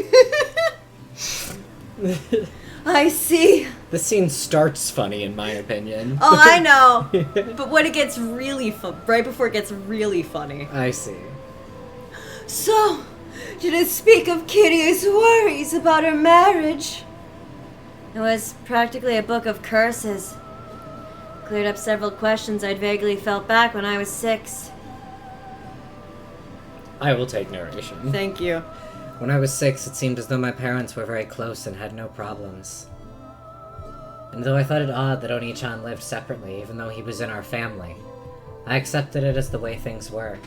I see. The scene starts funny, in my opinion. Oh, I know. But when it gets really right before it gets really funny. I see. So, did it speak of Kitty's worries about her marriage? It was practically a book of curses. Cleared up several questions I'd vaguely felt back when I was 6. I will take narration. Thank you. When I was 6, it seemed as though my parents were very close and had no problems. And though I thought it odd that Oni-chan lived separately, even though he was in our family, I accepted it as the way things were.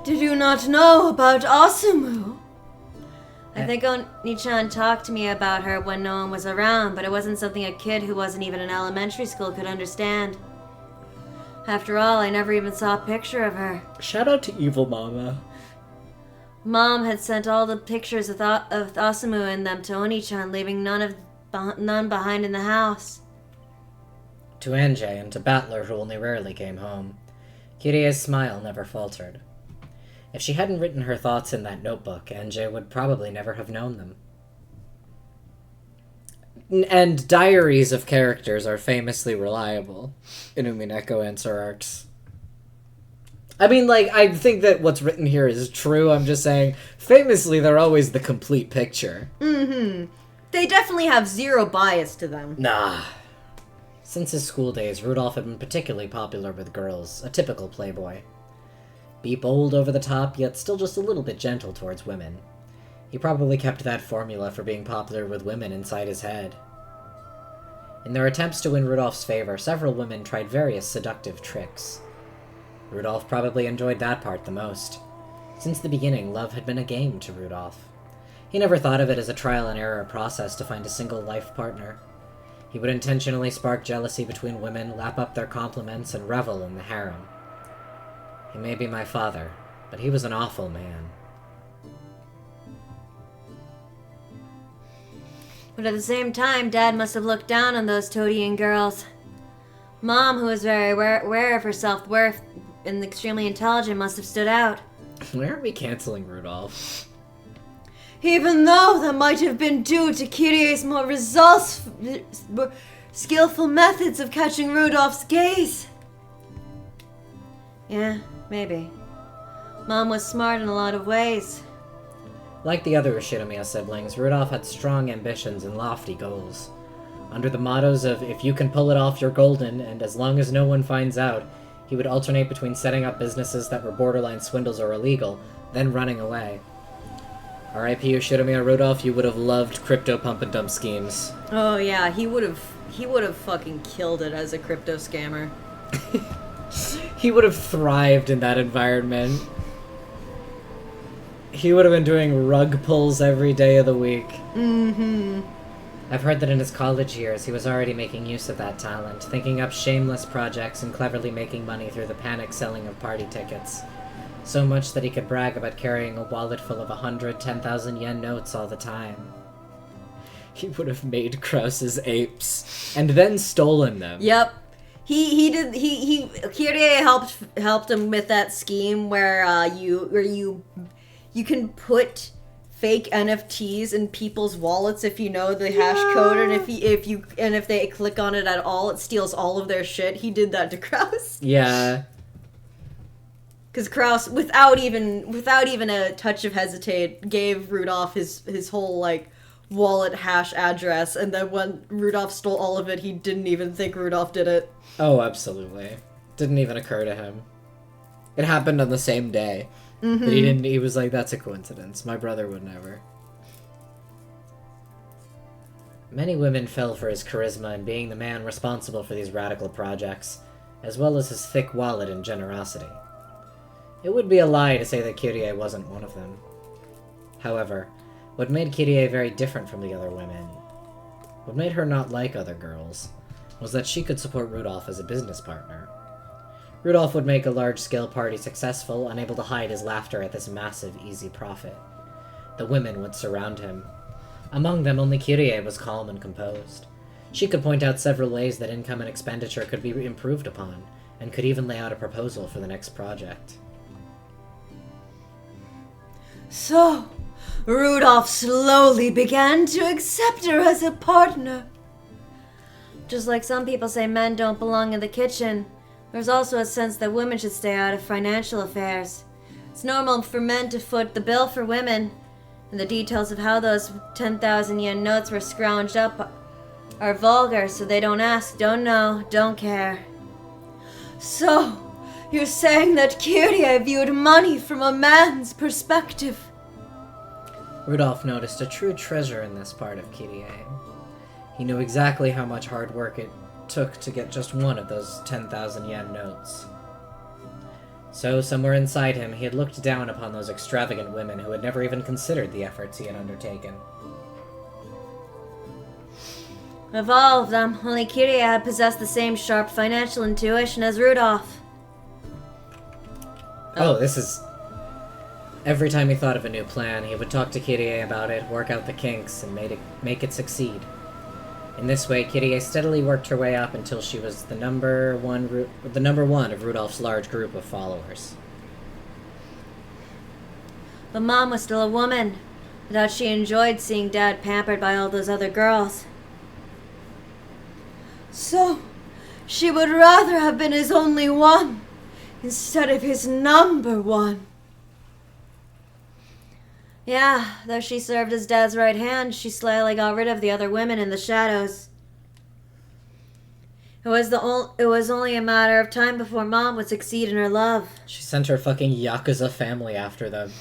Did you not know about Asumu? I think Oni-chan talked to me about her when no one was around, but it wasn't something a kid who wasn't even in elementary school could understand. After all, I never even saw a picture of her. Shout out to Evil Mama. Mom had sent all the pictures of Asumu in them to Oni-chan, leaving none behind in the house. To Anjay and to Battler, who only rarely came home, Kirie's smile never faltered. If she hadn't written her thoughts in that notebook, Anjay would probably never have known them. And diaries of characters are famously reliable in Umineko answer arcs. I mean, like, I think that what's written here is true. I'm just saying, famously, they're always the complete picture. Mm-hmm. They definitely have zero bias to them. Nah. Since his school days, Rudolph had been particularly popular with girls, a typical playboy. Be bold over the top, yet still just a little bit gentle towards women. He probably kept that formula for being popular with women inside his head. In their attempts to win Rudolph's favor, several women tried various seductive tricks. Rudolph probably enjoyed that part the most. Since the beginning, love had been a game to Rudolph. He never thought of it as a trial-and-error process to find a single life partner. He would intentionally spark jealousy between women, lap up their compliments, and revel in the harem. He may be my father, but he was an awful man. But at the same time, Dad must have looked down on those toadying girls. Mom, who was very aware of her self-worth and extremely intelligent, must have stood out. Why aren't we canceling Rudolph? Even though that might have been due to Kirie's more skillful methods of catching Rudolph's gaze. Yeah, maybe. Mom was smart in a lot of ways. Like the other Ishinomiya siblings, Rudolph had strong ambitions and lofty goals. Under the mottos of, if you can pull it off, you're golden, and as long as no one finds out, he would alternate between setting up businesses that were borderline swindles or illegal, then running away. R.I.P. Ishinomiya Rudolph, you would have loved crypto pump and dump schemes. Oh yeah, he would have fucking killed it as a crypto scammer. He would have thrived in that environment. He would have been doing rug pulls every day of the week. Mm-hmm. I've heard that in his college years, he was already making use of that talent, thinking up shameless projects and cleverly making money through the panic selling of party tickets. So much that he could brag about carrying a wallet full of 10,000 yen notes all the time. He would have made Krause's apes, and then stolen them. Yep. Kirie helped him with that scheme where you can put fake NFTs in people's wallets if you know the hash code, and if they click on it at all, it steals all of their shit. He did that to Krause. Yeah. Because Krause, without even a touch of hesitate, gave Rudolph his whole like wallet hash address, and then when Rudolph stole all of it, he didn't even think Rudolph did it. Oh, absolutely. Didn't even occur to him. It happened on the same day. Mm-hmm. But he was like, that's a coincidence. My brother would never. Many women fell for his charisma and being the man responsible for these radical projects, as well as his thick wallet and generosity. It would be a lie to say that Kirie wasn't one of them. However, what made Kirie very different from the other women, what made her not like other girls, was that she could support Rudolph as a business partner. Rudolph would make a large-scale party successful, unable to hide his laughter at this massive, easy profit. The women would surround him. Among them, only Kirie was calm and composed. She could point out several ways that income and expenditure could be improved upon, and could even lay out a proposal for the next project. So, Rudolph slowly began to accept her as a partner. Just like some people say men don't belong in the kitchen, there's also a sense that women should stay out of financial affairs. It's normal for men to foot the bill for women, and the details of how those 10,000 yen notes were scrounged up are vulgar, so they don't ask, don't know, don't care. So, you're saying that Kyrie viewed money from a man's perspective? Rudolph noticed a true treasure in this part of Kyrie. He knew exactly how much hard work it took to get just one of those 10,000 yen notes. So, somewhere inside him, he had looked down upon those extravagant women who had never even considered the efforts he had undertaken. Of all of them, only Kyrie had possessed the same sharp financial intuition as Rudolph. Oh, this is... Every time he thought of a new plan, he would talk to Kyrie about it, work out the kinks, and make it succeed. In this way, Kyrie steadily worked her way up until she was the number one of Rudolph's large group of followers. But Mom was still a woman. I thought she enjoyed seeing Dad pampered by all those other girls. So, she would rather have been his only one, instead of his number one. Yeah, though she served as Dad's right hand, she slyly got rid of the other women in the shadows. It was only a matter of time before Mom would succeed in her love. She sent her fucking Yakuza family after them.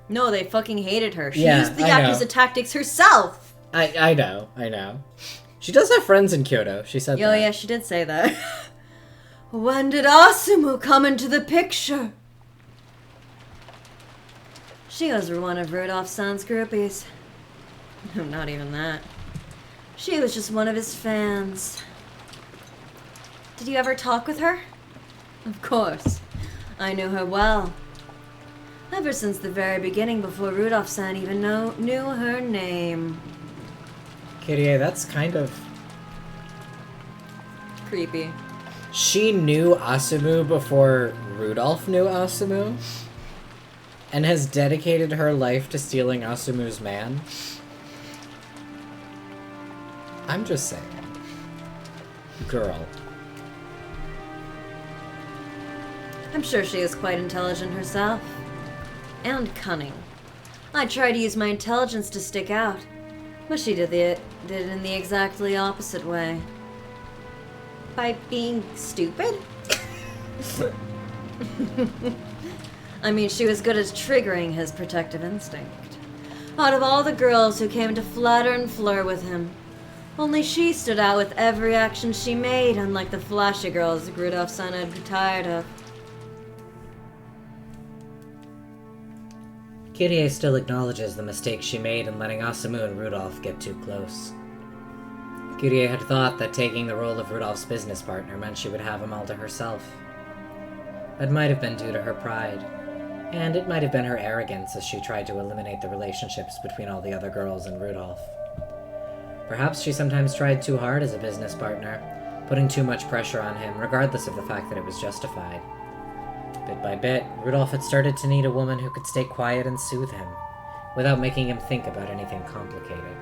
No, they fucking hated her. She Yeah, used the I know. Yakuza tactics herself. I know. She does have friends in Kyoto, she said that. Oh yeah, she did say that. When did Asumu come into the picture? She was one of Rudolph-san's groupies. No, not even that. She was just one of his fans. Did you ever talk with her? Of course. I knew her well. Ever since the very beginning, before Rudolph-san even knew her name. Kyrie, that's kind of... Creepy. She knew Asumu before Rudolph knew Asumu? And has dedicated her life to stealing Asumu's man? I'm just saying. Girl. I'm sure she is quite intelligent herself. And cunning. I tried to use my intelligence to stick out, but she did it in the exactly opposite way. By being stupid? I mean, she was good at triggering his protective instinct. Out of all the girls who came to flatter and flirt with him, only she stood out with every action she made, unlike the flashy girls Rudolph-san had been tired of. Kyrie still acknowledges the mistake she made in letting Asumu and Rudolph get too close. Kyrie had thought that taking the role of Rudolph's business partner meant she would have him all to herself. That might have been due to her pride, and it might have been her arrogance as she tried to eliminate the relationships between all the other girls and Rudolph. Perhaps she sometimes tried too hard as a business partner, putting too much pressure on him, regardless of the fact that it was justified. Bit by bit, Rudolph had started to need a woman who could stay quiet and soothe him, without making him think about anything complicated.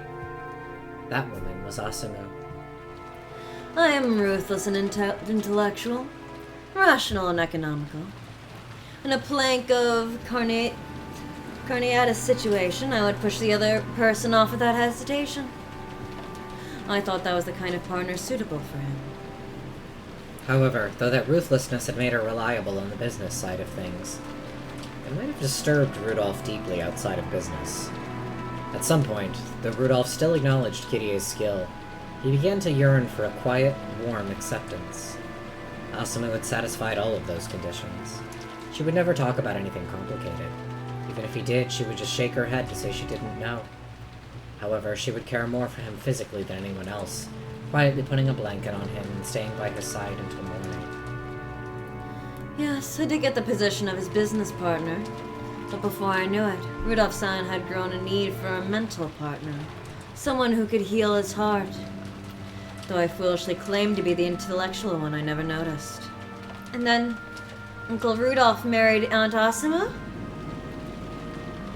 That woman was Asumu. I am ruthless and intellectual, rational and economical. In a plank of carniatus situation, I would push the other person off without hesitation. I thought that was the kind of partner suitable for him. However, though that ruthlessness had made her reliable on the business side of things, it might have disturbed Rudolph deeply outside of business. At some point, though Rudolph still acknowledged Kyrie's skill, he began to yearn for a quiet, warm acceptance. Asumu had satisfied all of those conditions. She would never talk about anything complicated. Even if he did, she would just shake her head to say she didn't know. However, she would care more for him physically than anyone else, quietly putting a blanket on him and staying by his side until morning. Yes, I did get the position of his business partner. But before I knew it, Rudolph-san had grown a need for a mental partner. Someone who could heal his heart. Though I foolishly claimed to be the intellectual one, I never noticed. And then Uncle Rudolph married Aunt Asuma?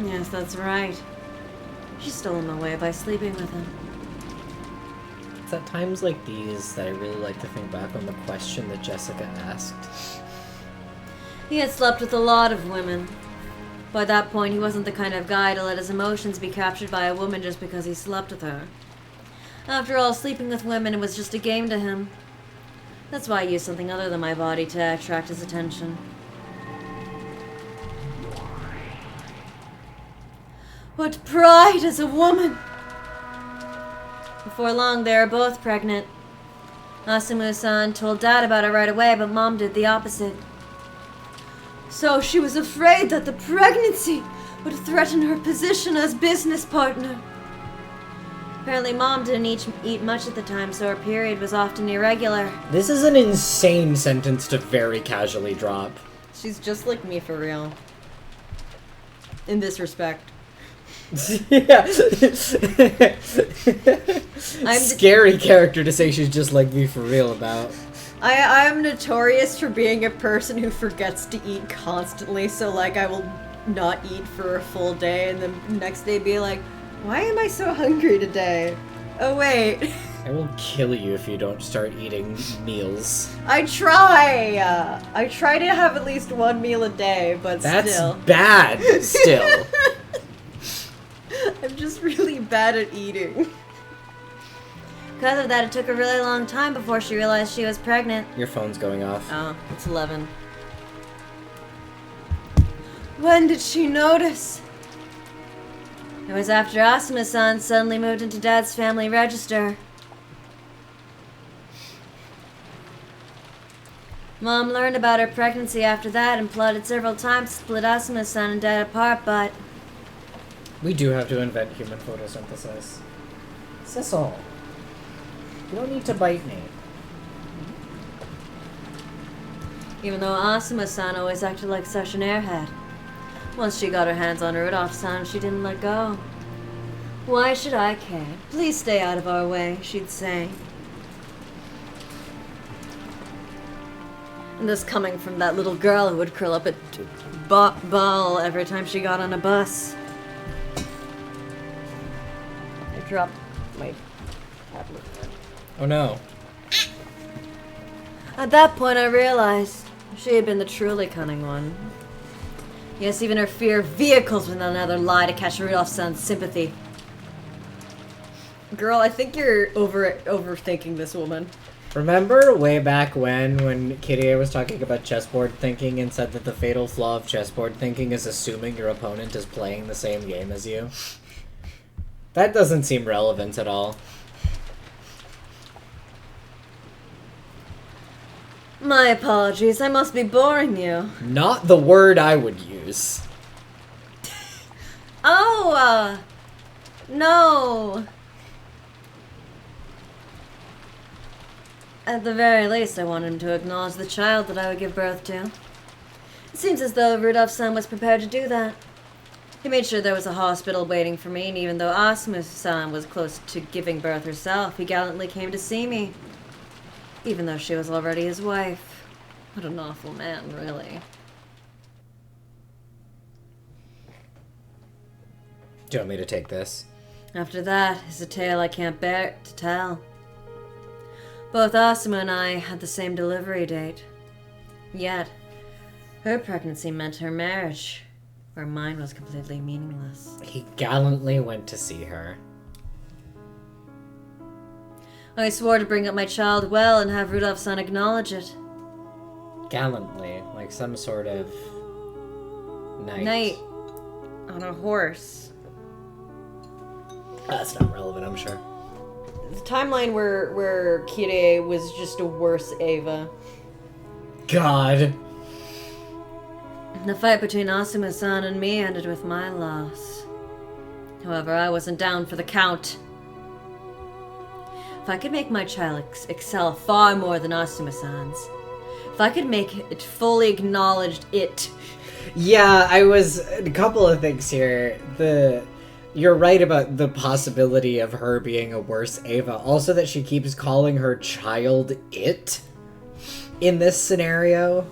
Yes, that's right. She stole him away by sleeping with him. It's at times like these that I really like to think back on the question that Jessica asked. He had slept with a lot of women. By that point, he wasn't the kind of guy to let his emotions be captured by a woman just because he slept with her. After all, sleeping with women was just a game to him. That's why I used something other than my body to attract his attention. What pride as a woman! Before long, they were both pregnant. Asumu-san told Dad about it right away, but Mom did the opposite. So she was afraid that the pregnancy would threaten her position as business partner. Apparently Mom didn't eat much at the time, so her period was often irregular. This is an insane sentence to very casually drop. She's just like me for real. In this respect. Yeah. Scary character to say she's just like me for real about. I am notorious for being a person who forgets to eat constantly, so like I will not eat for a full day and then next day be like, why am I so hungry today? Oh wait. I will kill you if you don't start eating meals. I try to have at least one meal a day, but That's still. bad, still. I'm just really bad at eating. Because of that, it took a really long time before she realized she was pregnant. Your phone's going off. Oh, it's 11. When did she notice? It was after Asuma-san suddenly moved into Dad's family register. Mom learned about her pregnancy after that and plotted several times to split Asuma-san and Dad apart, but... We do have to invent human photosynthesis. Sissel. You don't need to bite me. Even though Asuma-san always acted like such an airhead. Once she got her hands on Rudolph-san, she didn't let go. Why should I care? Please stay out of our way, she'd say. And this coming from that little girl who would curl up at ball every time she got on a bus. I dropped my tablet. Oh no. At that point, I realized she had been the truly cunning one. Yes, even her fear of vehicles was another lie to catch Rudolph-san's sympathy. Girl, I think you're overthinking this woman. Remember way back when Kirie was talking about chessboard thinking and said that the fatal flaw of chessboard thinking is assuming your opponent is playing the same game as you? That doesn't seem relevant at all. My apologies, I must be boring you. Not the word I would use. Oh, no. At the very least, I wanted him to acknowledge the child that I would give birth to. It seems as though Rudolph-san was prepared to do that. He made sure there was a hospital waiting for me, and even though Asuma-san was close to giving birth herself, he gallantly came to see me. Even though she was already his wife. What an awful man, really. Do you want me to take this? After that is a tale I can't bear to tell. Both Asuma and I had the same delivery date. Yet, her pregnancy meant her marriage, where mine was completely meaningless. He gallantly went to see her. I swore to bring up my child well and have Rudolph-san acknowledge it. Gallantly, like some sort of Knight on a horse. That's not relevant, I'm sure. The timeline where Kirei was just a worse Ava. God. The fight between Asuma-san and me ended with my loss. However, I wasn't down for the count. If I could make my child excel far more than Asuma-san's, if I could make it fully acknowledged it. Yeah, a couple of things here. you're right about the possibility of her being a worse Ava. Also that she keeps calling her child it in this scenario.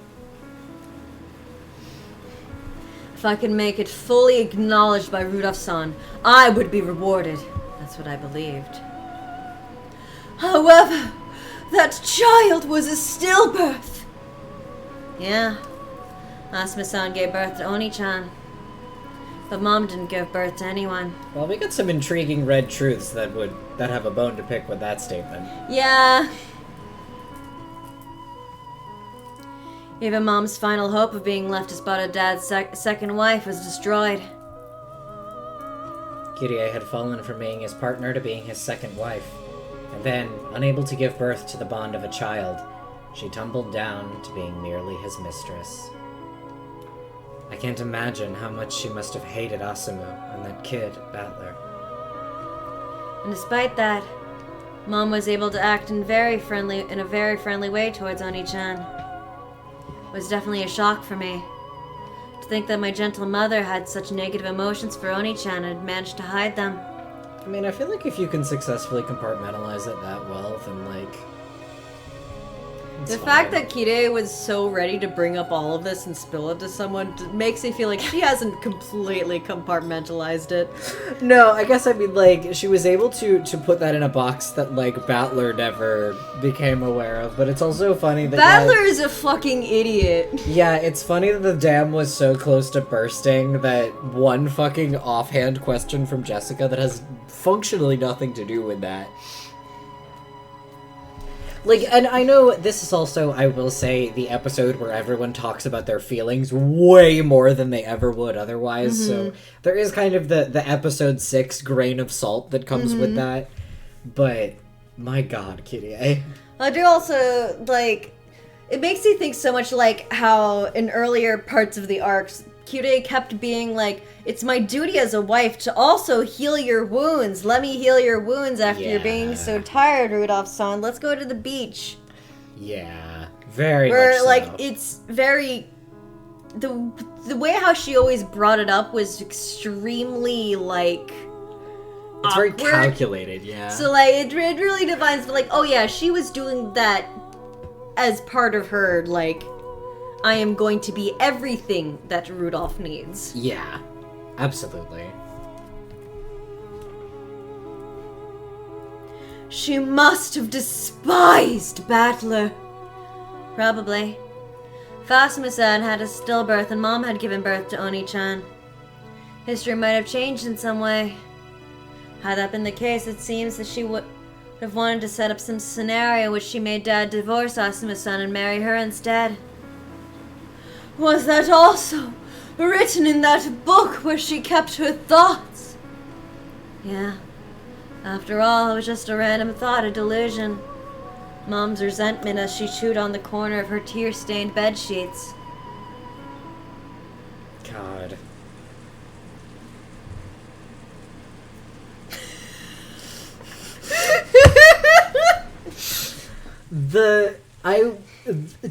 If I could make it fully acknowledged by Rudolph-san, I would be rewarded. That's what I believed. However, that child was a stillbirth. Yeah. Asuma-san gave birth to Oni-chan. But Mom didn't give birth to anyone. Well, we got some intriguing red truths that have a bone to pick with that statement. Yeah. Even Mom's final hope of being left as Dad's second wife was destroyed. Kirie had fallen from being his partner to being his second wife. And then, unable to give birth to the bond of a child, she tumbled down to being merely his mistress. I can't imagine how much she must have hated Asumu and that kid, Battler. And despite that, Mom was able to act in a very friendly way towards Oni-chan. It was definitely a shock for me. To think that my gentle mother had such negative emotions for Oni-chan and had managed to hide them. I mean, I feel like if you can successfully compartmentalize it that well, then, like... The fact that Kirei was so ready to bring up all of this and spill it to someone makes me feel like she hasn't completely compartmentalized it. No, I guess I mean, like, she was able to put that in a box that, like, Battler never became aware of, but it's also funny that... Battler is a fucking idiot. Yeah, it's funny that the dam was so close to bursting that one fucking offhand question from Jessica that has functionally nothing to do with that. Like, and I know this is also, I will say, the episode where everyone talks about their feelings way more than they ever would otherwise, so there is kind of the episode 6 grain of salt that comes with that, but my god, Kirie. I do also, like, it makes me think so much like how in earlier parts of the arcs, Kirei kept being like, it's my duty as a wife to also heal your wounds. Let me heal your wounds after you're being so tired, Rudolph-san. Let's go to the beach. Yeah, very Where, much so. like, it's very... The way how she always brought it up was extremely, like... It's awkward. very calculated, yeah. So, like, it really defines, like, oh yeah, she was doing that as part of her, like... I am going to be everything that Rudolph needs. Yeah, absolutely. She must have despised Battler. Probably. Asuma-san had a stillbirth and Mom had given birth to Oni-chan. History might have changed in some way. Had that been the case, it seems that she would have wanted to set up some scenario which she made Dad divorce Asuma-san and marry her instead. Was that also written in that book where she kept her thoughts? Yeah. After all, it was just a random thought, a delusion. Mom's resentment as she chewed on the corner of her tear-stained bedsheets. God.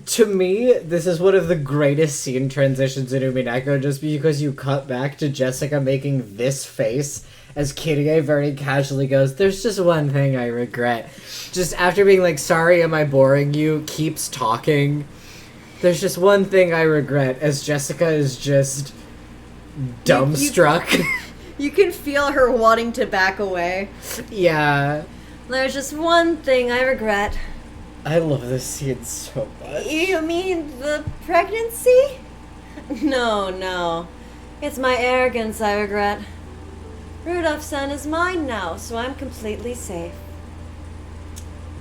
To me, this is one of the greatest scene transitions in Umineko, just because you cut back to Jessica making this face as Kirie very casually goes, "There's just one thing I regret." Just after being like, "Sorry, am I boring you?" keeps talking. "There's just one thing I regret," as Jessica is just dumbstruck. You can feel her wanting to back away. Yeah. There's just one thing I regret. I love this scene so much. You mean the pregnancy? No. It's my arrogance I regret. Rudolph-san is mine now, so I'm completely safe.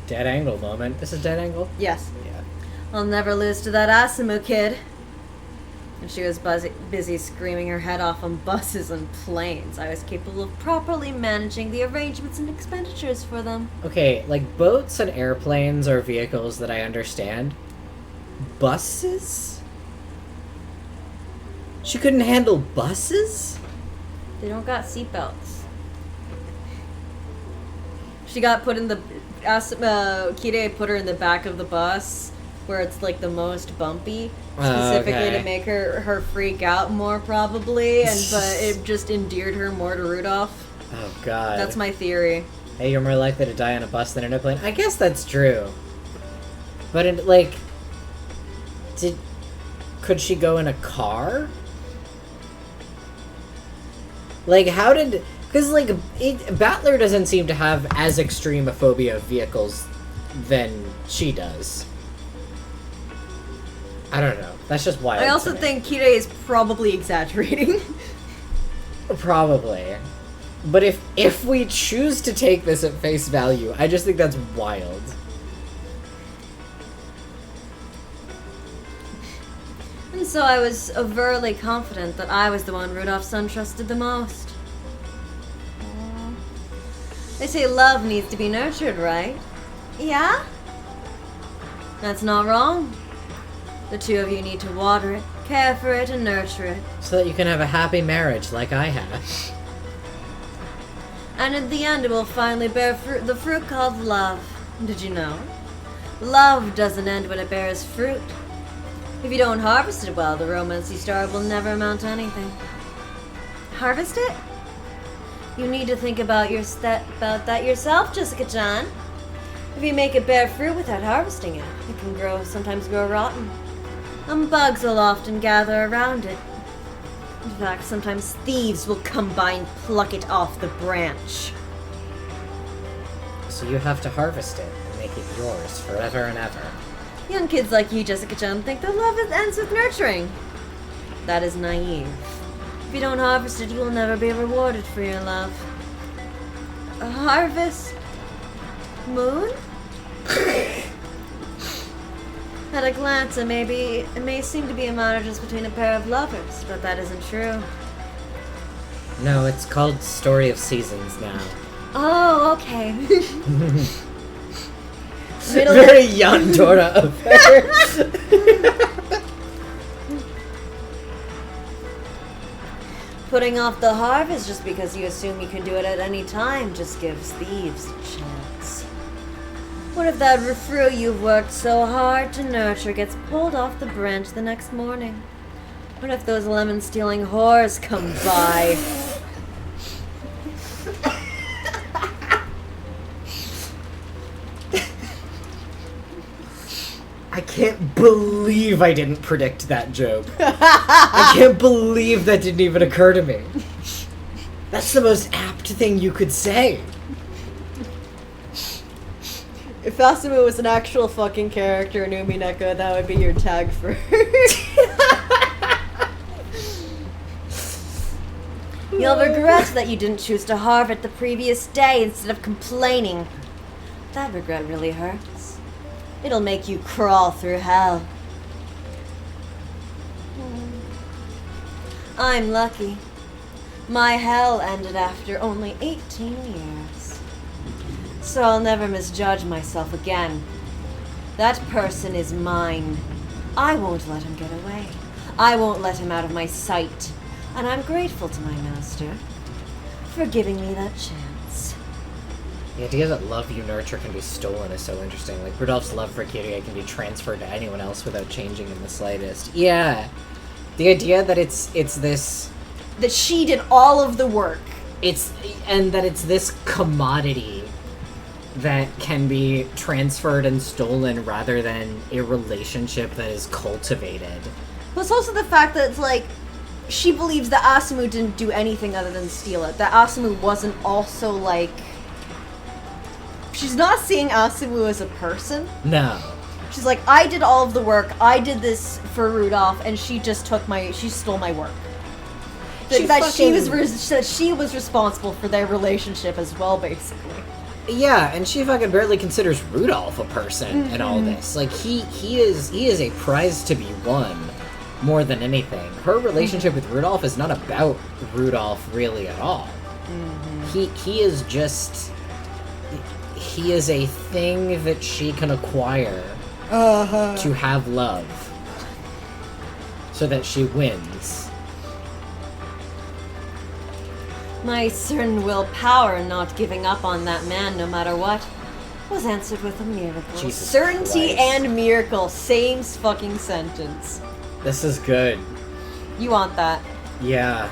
Dead angle moment. This is dead angle? Yes. Yeah. I'll never lose to that Asumu kid. And she was busy screaming her head off on buses and planes. I was capable of properly managing the arrangements and expenditures for them. Okay, like, boats and airplanes are vehicles that I understand. Buses? She couldn't handle buses? They don't got seatbelts. She got put in the... Kirei put her in the back of the bus where it's like the most bumpy, specifically to make her freak out more, probably, but it just endeared her more to Rudolph. Oh god. That's my theory. Hey, you're more likely to die on a bus than in a plane. I guess that's true. But could she go in a car? Like, how did... Because, like, Battler doesn't seem to have as extreme a phobia of vehicles than she does. I don't know. That's just wild. I also think Kire is probably exaggerating. Probably. But if we choose to take this at face value, I just think that's wild. And so I was overtly confident that I was the one Rudolph's son trusted the most. They say love needs to be nurtured, right? Yeah? That's not wrong. The two of you need to water it, care for it, and nurture it. So that you can have a happy marriage like I have. And in the end, it will finally bear fruit, the fruit called love. Did you know? Love doesn't end when it bears fruit. If you don't harvest it well, the romance you start will never amount to anything. Harvest it? You need to think about that yourself, Jessica-chan. If you make it bear fruit without harvesting it, it can sometimes grow rotten. And bugs will often gather around it. In fact, sometimes thieves will come by and pluck it off the branch. So you have to harvest it and make it yours forever and ever. Young kids like you, Jessica-chan, think that love ends with nurturing. That is naive. If you don't harvest it, you will never be rewarded for your love. A harvest? Moon? At a glance, it may seem to be a matter just between a pair of lovers, but that isn't true. No, it's called Story of Seasons now. Oh, okay. Very Yandora affair. Putting off the harvest just because you assume you can do it at any time just gives thieves a chance. What if that fruit you've worked so hard to nurture gets pulled off the branch the next morning? What if those lemon-stealing whores come by? I can't believe I didn't predict that joke. I can't believe that didn't even occur to me. That's the most apt thing you could say. If Asumu was an actual fucking character in Umineko, that would be your tag for her. You'll regret that you didn't choose to harvest the previous day instead of complaining. That regret really hurts. It'll make you crawl through hell. I'm lucky. My hell ended after only 18 years. So I'll never misjudge myself again. That person is mine. I won't let him get away. I won't let him out of my sight. And I'm grateful to my master for giving me that chance. The idea that love you nurture can be stolen is so interesting. Like, Rudolph's love for Kirie can be transferred to anyone else without changing in the slightest. Yeah. The idea that it's this... That she did all of the work. And that it's this commodity that can be transferred and stolen rather than a relationship that is cultivated. Plus also the fact that it's like, she believes that Asumu didn't do anything other than steal it. That Asumu wasn't also like... She's not seeing Asumu as a person. No. She's like, I did all of the work, I did this for Rudolph, and she just she stole my work. That she was responsible for their relationship as well, basically. Yeah, and she fucking barely considers Rudolph a person in all this. Like, he is a prize to be won more than anything. Her relationship with Rudolph is not about Rudolph really at all. He is just... He is a thing that she can acquire to have love. So that she wins. My certain willpower in not giving up on that man no matter what. was answered with a miracle. Jesus Certainty Christ. and miracle, same fucking sentence. This is good. You want that? Yeah.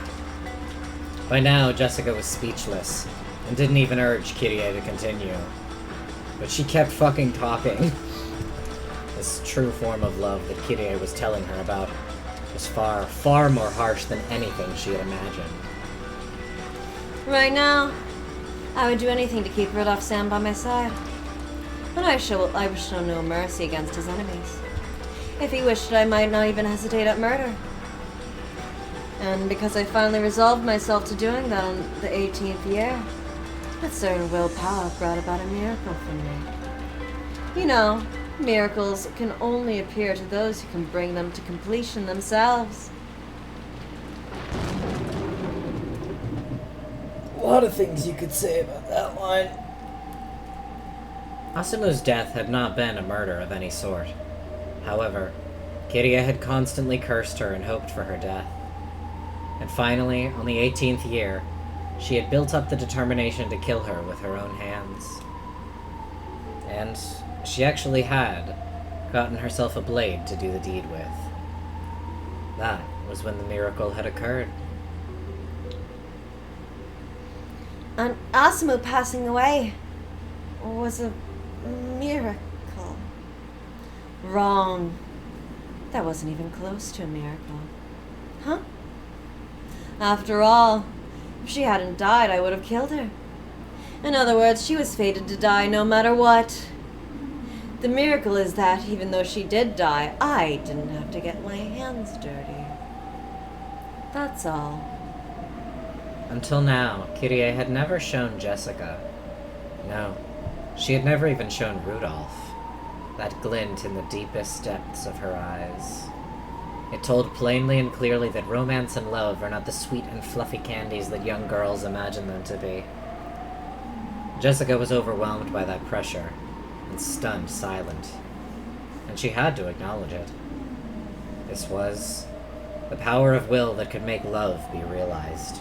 By now, Jessica was speechless, and didn't even urge Kirie to continue. But she kept fucking talking. This true form of love that Kirie was telling her about was far, far more harsh than anything she had imagined. Right now, I would do anything to keep Rudolph Sam by my side. But I would show no mercy against his enemies. If he wished it, I might not even hesitate at murder. And because I finally resolved myself to doing that on the 18th year, that certain willpower brought about a miracle for me. You know, miracles can only appear to those who can bring them to completion themselves. A lot of things you could say about that line. Asumo's death had not been a murder of any sort. However, Kirie had constantly cursed her and hoped for her death. And finally, on the 18th year, she had built up the determination to kill her with her own hands. And she actually had gotten herself a blade to do the deed with. That was when the miracle had occurred. And Asumu passing away was a miracle. Wrong. That wasn't even close to a miracle. Huh? After all, if she hadn't died, I would have killed her. In other words, she was fated to die no matter what. The miracle is that, even though she did die, I didn't have to get my hands dirty. That's all. Until now, Kirie had never shown Jessica. No, she had never even shown Rudolph. That glint in the deepest depths of her eyes. It told plainly and clearly that romance and love are not the sweet and fluffy candies that young girls imagine them to be. Jessica was overwhelmed by that pressure, and stunned silent. And she had to acknowledge it. This was the power of will that could make love be realized.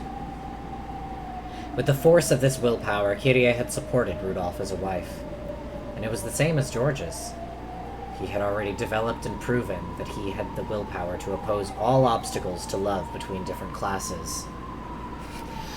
With the force of this willpower, Kirie had supported Rudolph as a wife. And it was the same as George's. He had already developed and proven that he had the willpower to oppose all obstacles to love between different classes.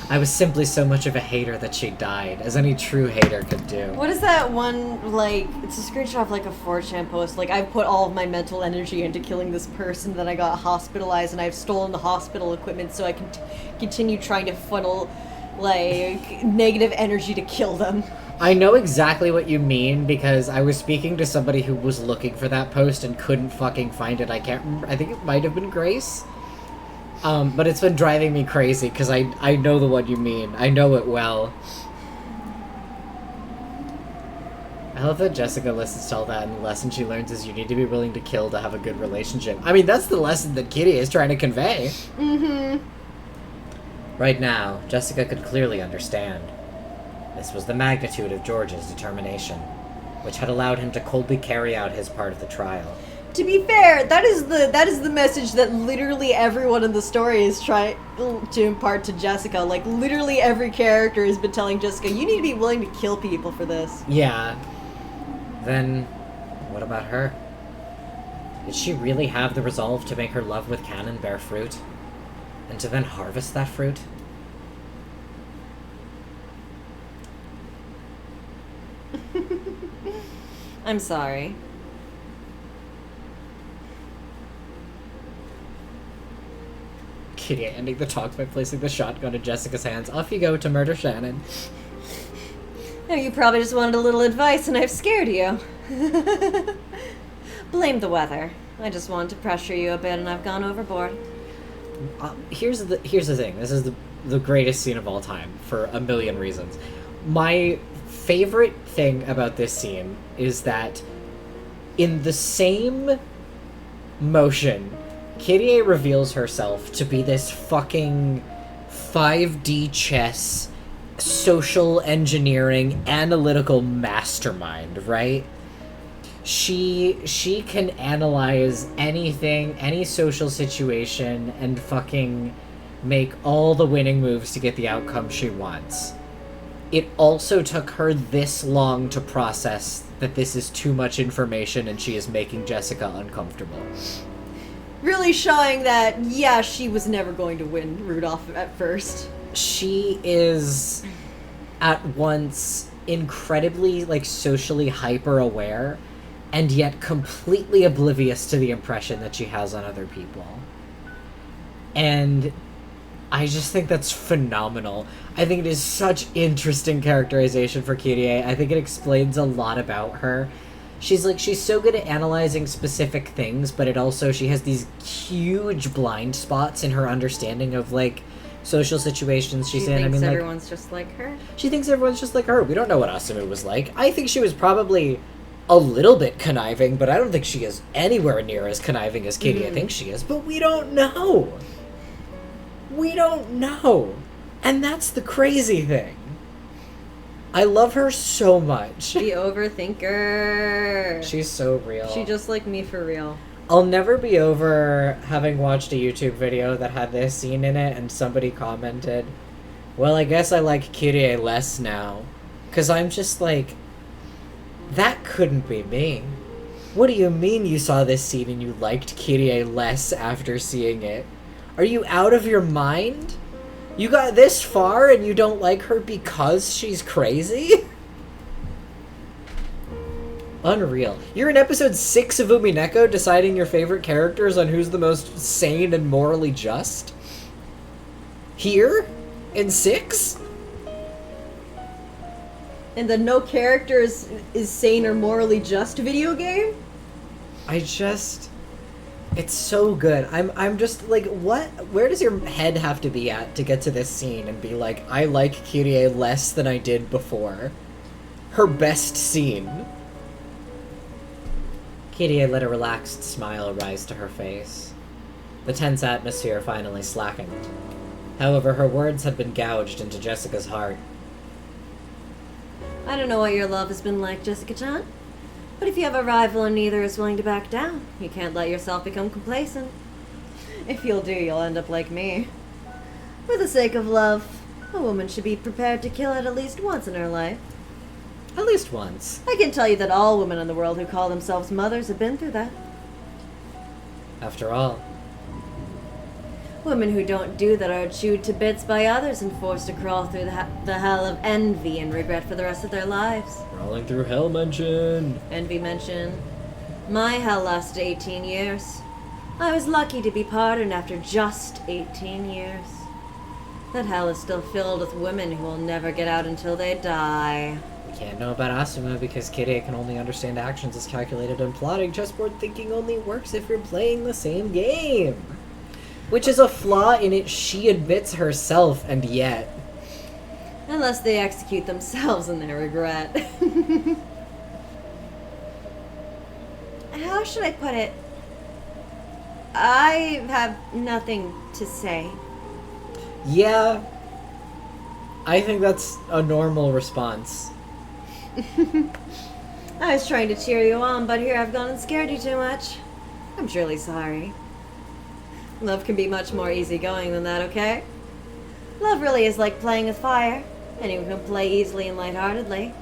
I was simply so much of a hater that she died, as any true hater could do. What is that one, like, it's a screenshot of, like, a 4chan post, like, I've put all of my mental energy into killing this person, then I got hospitalized, and I've stolen the hospital equipment so I can continue trying to funnel, like, negative energy to kill them. I know exactly what you mean, because I was speaking to somebody who was looking for that post and couldn't fucking find it. I can't remember. I think it might have been Grace. But it's been driving me crazy, because I know the one you mean. I know it well. I love that Jessica listens to all that, and the lesson she learns is you need to be willing to kill to have a good relationship. I mean, that's the lesson that Kirie is trying to convey. Mm-hmm. Right now, Jessica could clearly understand. This was the magnitude of George's determination, which had allowed him to coldly carry out his part of the trial. To be fair, that is the message that literally everyone in the story is trying to impart to Jessica. Like, literally every character has been telling Jessica, you need to be willing to kill people for this. Yeah. Then, what about her? Did she really have the resolve to make her love with Cannon bear fruit? And to then harvest that fruit? I'm sorry. Kirie ending the talk by placing the shotgun in Jessica's hands. Off you go to murder Shannon. Oh, you probably just wanted a little advice and I've scared you. Blame the weather. I just wanted to pressure you a bit and I've gone overboard. Here's the thing. This is the greatest scene of all time for a million reasons. My favorite thing about this scene is that in the same motion, Kirie reveals herself to be this fucking 5D chess, social engineering, analytical mastermind, right? She can analyze anything, any social situation, and fucking make all the winning moves to get the outcome she wants. it also took her this long to process that this is too much information and she is making Jessica uncomfortable. Really showing that, yeah, she was never going to win Rudolph at first. She is at once incredibly, like, socially hyper-aware and yet completely oblivious to the impression that she has on other people. And I just think that's phenomenal. I think it is such interesting characterization for Kyrie. I think it explains a lot about her. She's so good at analyzing specific things, but she has these huge blind spots in her understanding of, like, social situations she's in. She thinks everyone's just like her? She thinks everyone's just like her. We don't know what Asumu was like. I think she was probably a little bit conniving, but I don't think she is anywhere near as conniving as Kyrie thinks she is. But we don't know. We don't know. And that's the crazy thing. I love her so much. The overthinker. She's so real. She just like me for real. I'll never be over having watched a YouTube video that had this scene in it and somebody commented, well, I guess I like Kyrie less now. 'Cause I'm just like, that couldn't be me. What do you mean you saw this scene and you liked Kyrie less after seeing it? Are you out of your mind? You got this far and you don't like her because she's crazy? Unreal. You're in episode 6 of Umineko deciding your favorite characters on who's the most sane and morally just? Here? In 6? And the no characters is sane or morally just video game? It's so good. I'm just like, what? Where does your head have to be at to get to this scene and be like, I like Kyrie less than I did before? Her best scene. Kyrie let a relaxed smile rise to her face. The tense atmosphere finally slackened. However, her words had been gouged into Jessica's heart. I don't know what your love has been like, Jessica-chan. But if you have a rival and neither is willing to back down, you can't let yourself become complacent. If you'll do, you'll end up like me. For the sake of love, a woman should be prepared to kill it at least once in her life. At least once. I can tell you that all women in the world who call themselves mothers have been through that. After all. Women who don't do that are chewed to bits by others and forced to crawl through the hell of envy and regret for the rest of their lives. Crawling through hell mention. Envy mention. My hell lasted 18 years. I was lucky to be pardoned after just 18 years. That hell is still filled with women who will never get out until they die. We can't know about Asuma because Kyrie can only understand actions as calculated and plotting. Chessboard thinking only works if you're playing the same game. Which is a flaw in it she admits herself, and yet. Unless they execute themselves in their regret. How should I put it? I have nothing to say. Yeah. I think that's a normal response. I was trying to cheer you on, but here I've gone and scared you too much. I'm truly sorry. Love can be much more easygoing than that, okay? Love really is like playing with fire. Anyone can play easily and lightheartedly.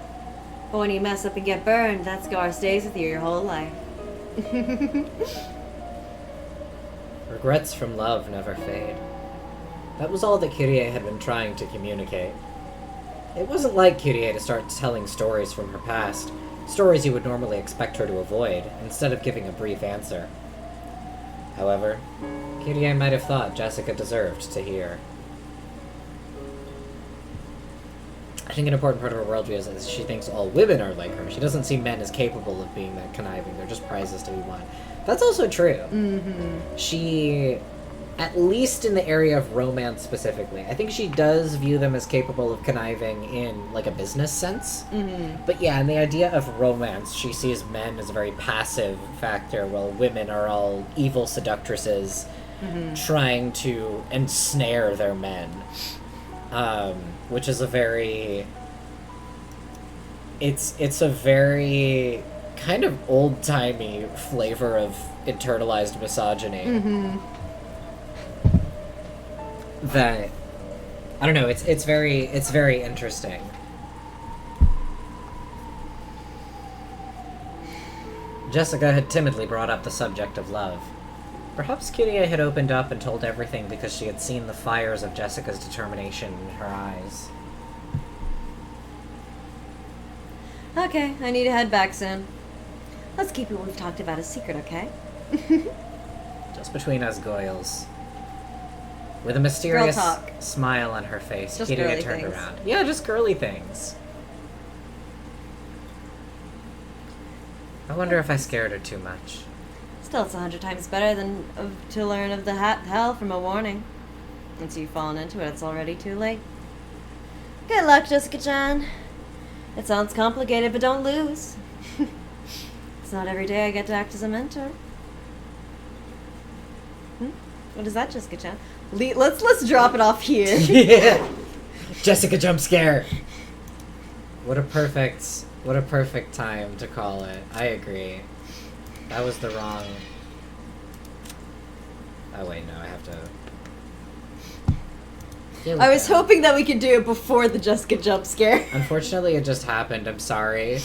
But when you mess up and get burned, that scar stays with you your whole life. Regrets from love never fade. That was all that Kyrie had been trying to communicate. It wasn't like Kyrie to start telling stories from her past, stories you would normally expect her to avoid, instead of giving a brief answer. However, Kyrie might have thought Jessica deserved to hear. I think an important part of her worldview is that she thinks all women are like her. She doesn't see men as capable of being that conniving. They're just prizes to be won. That's also true. Mm-hmm. She, at least in the area of romance specifically, I think she does view them as capable of conniving in, like, a business sense. Mm-hmm. But yeah, in the idea of romance, she sees men as a very passive factor, while women are all evil seductresses trying to ensnare their men. Which is a very... It's a very kind of old-timey flavor of internalized misogyny. Mm-hmm. That, I don't know, it's very interesting. Jessica had timidly brought up the subject of love. Perhaps Kirie had opened up and told everything because she had seen the fires of Jessica's determination in her eyes. Okay, I need to head back soon. Let's keep what we've talked about a secret, okay? Just between us goyles. With a mysterious Girl talk. smile on her face, Just Kirie girly turned things. around. Yeah, just girly things. I wonder if I scared her too much. Still, it's 100 times better than to learn of the hell from a warning. Once you've fallen into it, it's already too late. Good luck, Jessica-chan. It sounds complicated, but don't lose. It's not every day I get to act as a mentor. What is that, Jessica-chan? Let's drop it off here. Yeah. Jessica jump scare. What a perfect time to call it. I agree. That was the wrong. Oh wait, no, I have to. I was hoping that we could do it before the Jessica jump scare. Unfortunately, it just happened. I'm sorry.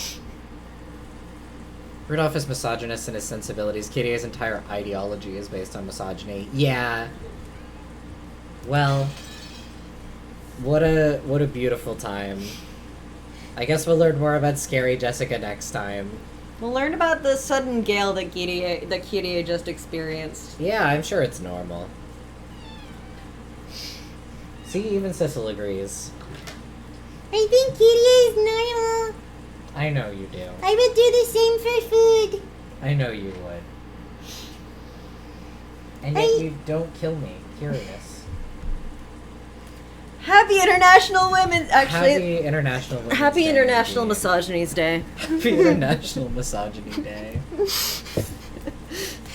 Rudolph is misogynist in his sensibilities. Kirie's entire ideology is based on misogyny. Yeah. Well, what a beautiful time. I guess we'll learn more about Scary Jessica next time. We'll learn about the sudden gale that Kirie just experienced. Yeah, I'm sure it's normal. See, even Sissel agrees. I think Kirie is normal. I know you do. I would do the same for food. I know you would. And yet you don't kill me. Curious. Happy International Women's... Actually, Happy International Women's Happy Day, International indeed. Misogyny's Day. Happy International Misogyny Day.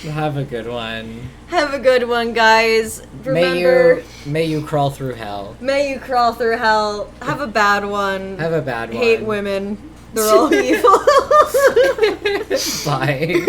Have a good one. Have a good one, guys. Remember, May you crawl through hell. may you crawl through hell. Have a bad one. Have a bad one. Hate women. They're all evil. Bye.